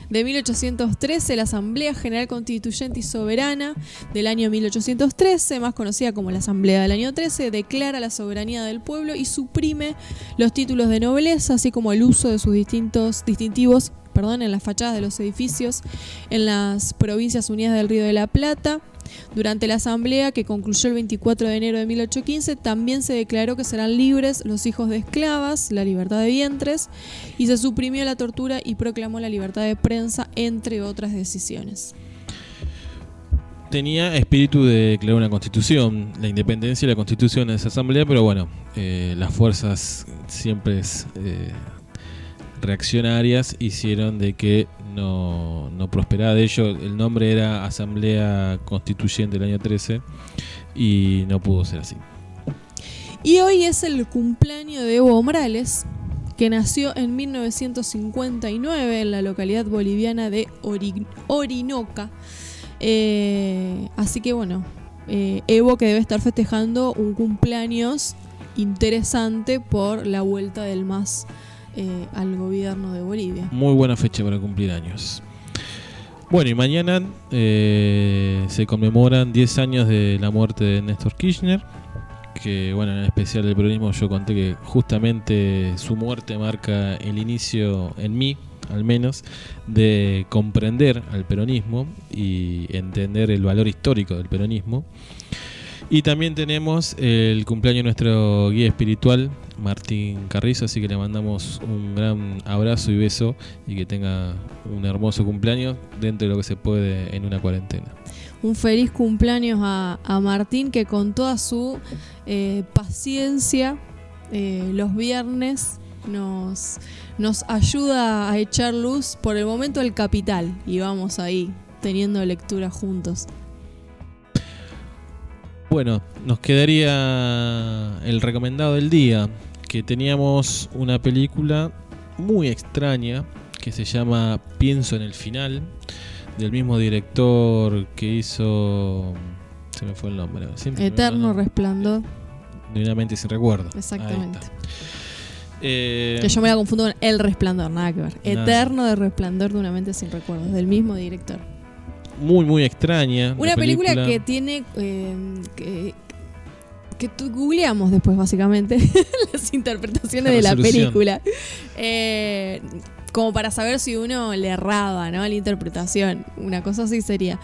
[SPEAKER 3] de 1813, la Asamblea General Constituyente y Soberana del año 1813, más conocida como la Asamblea del año 13, declara la soberanía del pueblo y suprime los títulos de nobleza, así como el uso de sus distintivos en las fachadas de los edificios en las Provincias Unidas del Río de la Plata. Durante la asamblea, que concluyó el 24 de enero de 1815, también se declaró que serán libres los hijos de esclavas, la libertad de vientres, y se suprimió la tortura y proclamó la libertad de prensa, entre otras decisiones.
[SPEAKER 8] Tenía espíritu de declarar una constitución, la independencia y la constitución de esa asamblea, pero bueno, las fuerzas siempre reaccionarias hicieron de que no prosperaba. De ello, el nombre era Asamblea Constituyente del año 13 y no pudo ser así.
[SPEAKER 3] Y hoy es el cumpleaños de Evo Morales, que nació en 1959 en la localidad boliviana de Orinoca. Así que bueno, Evo, que debe estar festejando un cumpleaños interesante por la vuelta del MAS al gobierno de Bolivia.
[SPEAKER 8] Muy buena fecha para cumplir años. Bueno, y mañana se conmemoran 10 años de la muerte de Néstor Kirchner, que bueno, en el especial del peronismo yo conté que justamente su muerte marca el inicio, en mí al menos, de comprender al peronismo y entender el valor histórico del peronismo. Y también tenemos el cumpleaños de nuestro guía espiritual, Martín Carrizo, así que le mandamos un gran abrazo y beso y que tenga un hermoso cumpleaños dentro de lo que se puede en una cuarentena.
[SPEAKER 3] Un feliz cumpleaños a Martín, que con toda su paciencia los viernes nos ayuda a echar luz por el momento al Capital, y vamos ahí teniendo lectura juntos.
[SPEAKER 8] Bueno, nos quedaría el recomendado del día, que teníamos una película muy extraña que se llama Pienso en el final, del mismo director que hizo, se me fue el nombre,
[SPEAKER 3] Eterno Resplandor
[SPEAKER 8] de una mente sin recuerdo.
[SPEAKER 3] Exactamente. Que yo me la confundo con El Resplandor, nada que ver. Eterno de Resplandor de una mente sin recuerdo, del mismo director.
[SPEAKER 8] Muy, muy extraña.
[SPEAKER 3] Una película que tiene que googleamos después, básicamente, las interpretaciones de la película. Como para saber si uno le erraba, ¿no?, la interpretación. Una cosa así sería.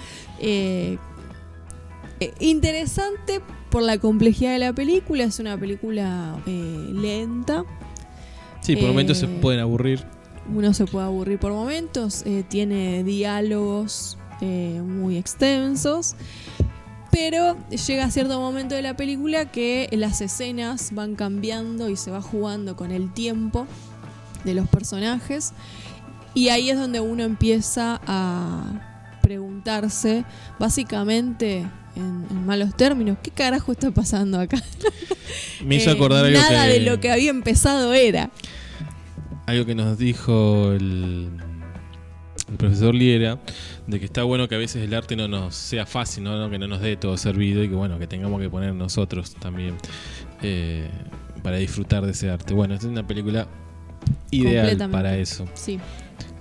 [SPEAKER 3] Interesante por la complejidad de la película. Es una película lenta.
[SPEAKER 8] Sí, por momentos se pueden aburrir.
[SPEAKER 3] Uno se puede aburrir por momentos. Tiene diálogos muy extensos, pero llega a cierto momento de la película que las escenas van cambiando y se va jugando con el tiempo de los personajes, y ahí es donde uno empieza a preguntarse, básicamente en malos términos, ¿qué carajo está pasando acá?
[SPEAKER 8] Me hizo acordar algo
[SPEAKER 3] nada de lo que había empezado era
[SPEAKER 8] algo que nos dijo el profesor Liera, de que está bueno que a veces el arte no nos sea fácil, ¿no? Que no nos dé todo servido, y que bueno, que tengamos que poner nosotros también para disfrutar de ese arte. Bueno, esta es una película ideal para eso.
[SPEAKER 3] Sí.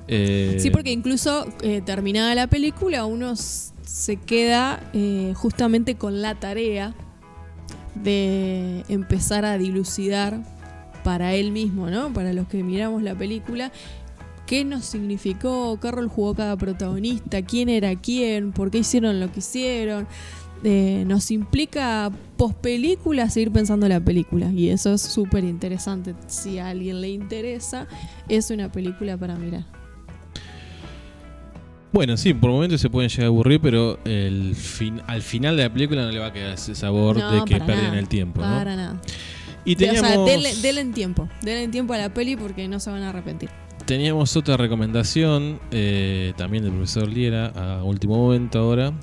[SPEAKER 3] Sí, porque incluso terminada la película uno se queda justamente con la tarea de empezar a dilucidar para él mismo, ¿no? Para los que miramos la película, qué nos significó, qué rol jugó cada protagonista, quién era quién, por qué hicieron lo que hicieron. Nos implica post película seguir pensando la película, y eso es súper interesante. Si a alguien le interesa, es una película para mirar.
[SPEAKER 8] Bueno, sí, por momentos se pueden llegar a aburrir, pero al final de la película no le va a quedar ese sabor de que pierden el tiempo, ¿no?
[SPEAKER 3] Para nada.
[SPEAKER 8] Y teníamos...
[SPEAKER 3] O sea, denle tiempo a la peli porque no se van a arrepentir.
[SPEAKER 8] Teníamos otra recomendación, también del profesor Liera, a último momento ahora,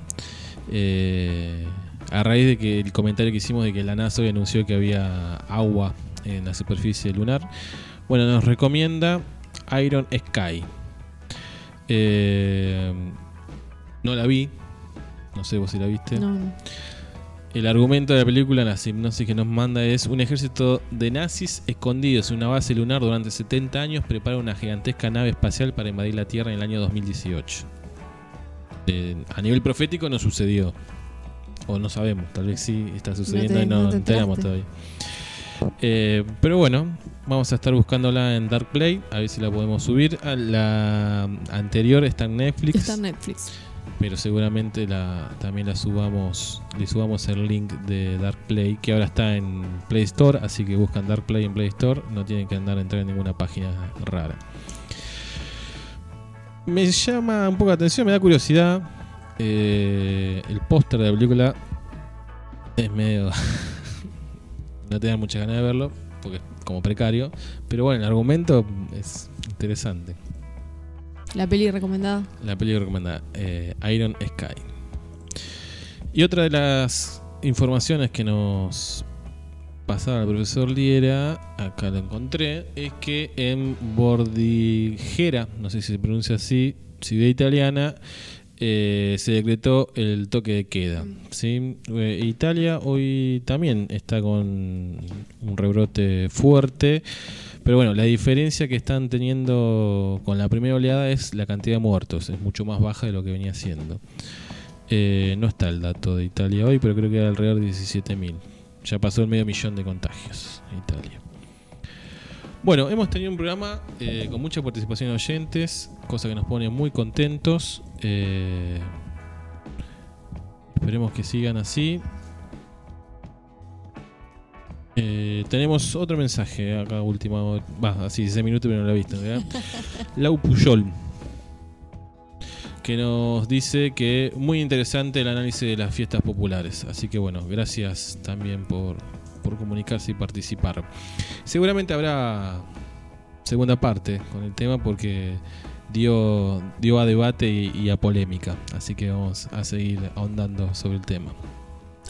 [SPEAKER 8] a raíz de que el comentario que hicimos de que la NASA hoy anunció que había agua en la superficie lunar. Bueno, nos recomienda Iron Sky. No la vi, no sé vos si la viste.
[SPEAKER 3] No.
[SPEAKER 8] El argumento de la película, la hipnosis que nos manda es: un ejército de nazis escondidos en una base lunar durante 70 años prepara una gigantesca nave espacial para invadir la Tierra en el año 2018. A nivel profético no sucedió, o no sabemos, tal vez sí está sucediendo y no enteramos todavía. Pero bueno, vamos a estar buscándola en Dark Play, a ver si la podemos subir. La anterior está en Netflix.
[SPEAKER 3] Está en Netflix.
[SPEAKER 8] Pero seguramente también le subamos el link de Dark Play, que ahora está en Play Store, así que buscan Dark Play en Play Store, no tienen que andar a entrar en ninguna página rara. Me llama un poco la atención, me da curiosidad. El póster de la película es medio... no te dan muchas ganas de verlo, porque es como precario, pero bueno, el argumento es interesante.
[SPEAKER 3] La peli recomendada.
[SPEAKER 8] Iron Sky. Y otra de las informaciones que nos pasaba el profesor Liera, acá lo encontré, es que en Bordighera, no sé si se pronuncia así, ciudad italiana, se decretó el toque de queda, ¿sí? Italia hoy también está con un rebrote fuerte. Pero bueno, la diferencia que están teniendo con la primera oleada es la cantidad de muertos. Es mucho más baja de lo que venía siendo. No está el dato de Italia hoy, pero creo que era alrededor de 17.000. Ya pasó el 500.000 de contagios en Italia. Bueno, hemos tenido un programa con mucha participación de oyentes, cosa que nos pone muy contentos. Esperemos que sigan así. Tenemos otro mensaje acá, última, así 16 minutos, pero no lo he visto, ¿verdad? Lau Puyol, que nos dice que muy interesante el análisis de las fiestas populares. Así que bueno, gracias también por comunicarse y participar. Seguramente habrá segunda parte con el tema porque dio a debate y a polémica. Así que vamos a seguir ahondando sobre el tema.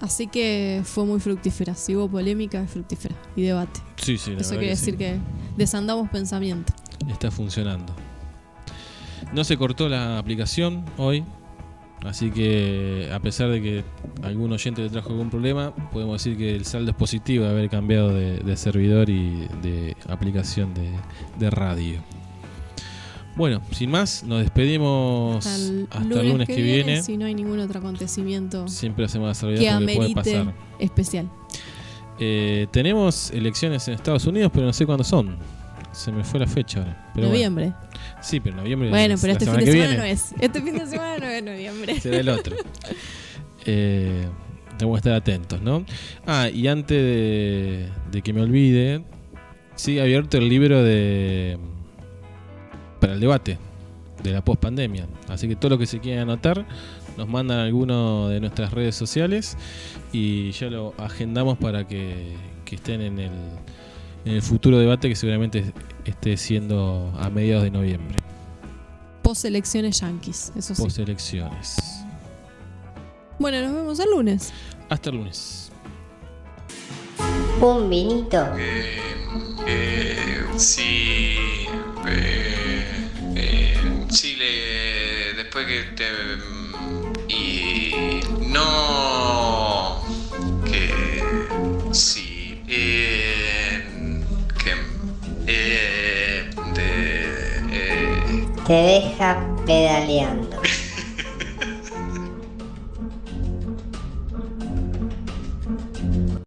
[SPEAKER 3] Así que fue muy fructífera. Si hubo polémica, es fructífera. Y debate.
[SPEAKER 8] Sí,
[SPEAKER 3] eso quiere decir que desandamos pensamiento.
[SPEAKER 8] Está funcionando. No se cortó la aplicación hoy. Así que a pesar de que algún oyente le trajo algún problema, podemos decir que el saldo es positivo de haber cambiado de servidor y de aplicación de radio. Bueno, sin más, nos despedimos hasta el lunes que viene.
[SPEAKER 3] Si no hay ningún otro acontecimiento,
[SPEAKER 8] siempre hacemos la salvedad
[SPEAKER 3] que
[SPEAKER 8] porque puede
[SPEAKER 3] amerite
[SPEAKER 8] pasar.
[SPEAKER 3] Especial.
[SPEAKER 8] Tenemos elecciones en Estados Unidos, pero no sé cuándo son. Se me fue la fecha ahora. Pero
[SPEAKER 3] noviembre.
[SPEAKER 8] Bueno. Sí, pero noviembre.
[SPEAKER 3] Bueno, pero este fin de semana no
[SPEAKER 8] es.
[SPEAKER 3] Este fin de semana no es noviembre.
[SPEAKER 8] Será el otro. Tenemos que estar atentos, ¿no? Y antes de que me olvide, sigue abierto el libro para el debate de la post-pandemia. Así que todo lo que se quieran anotar, nos mandan a alguno de nuestras redes sociales y ya lo agendamos para que estén en el futuro debate que seguramente esté siendo a mediados de noviembre.
[SPEAKER 3] Post-elecciones yanquis, eso sí.
[SPEAKER 8] Post-elecciones.
[SPEAKER 3] Bueno, nos vemos el lunes.
[SPEAKER 8] Hasta el lunes.
[SPEAKER 7] Un vinito.
[SPEAKER 17] Sí. Chile, después que y no. Que. Sí.
[SPEAKER 18] te deja pedaleando.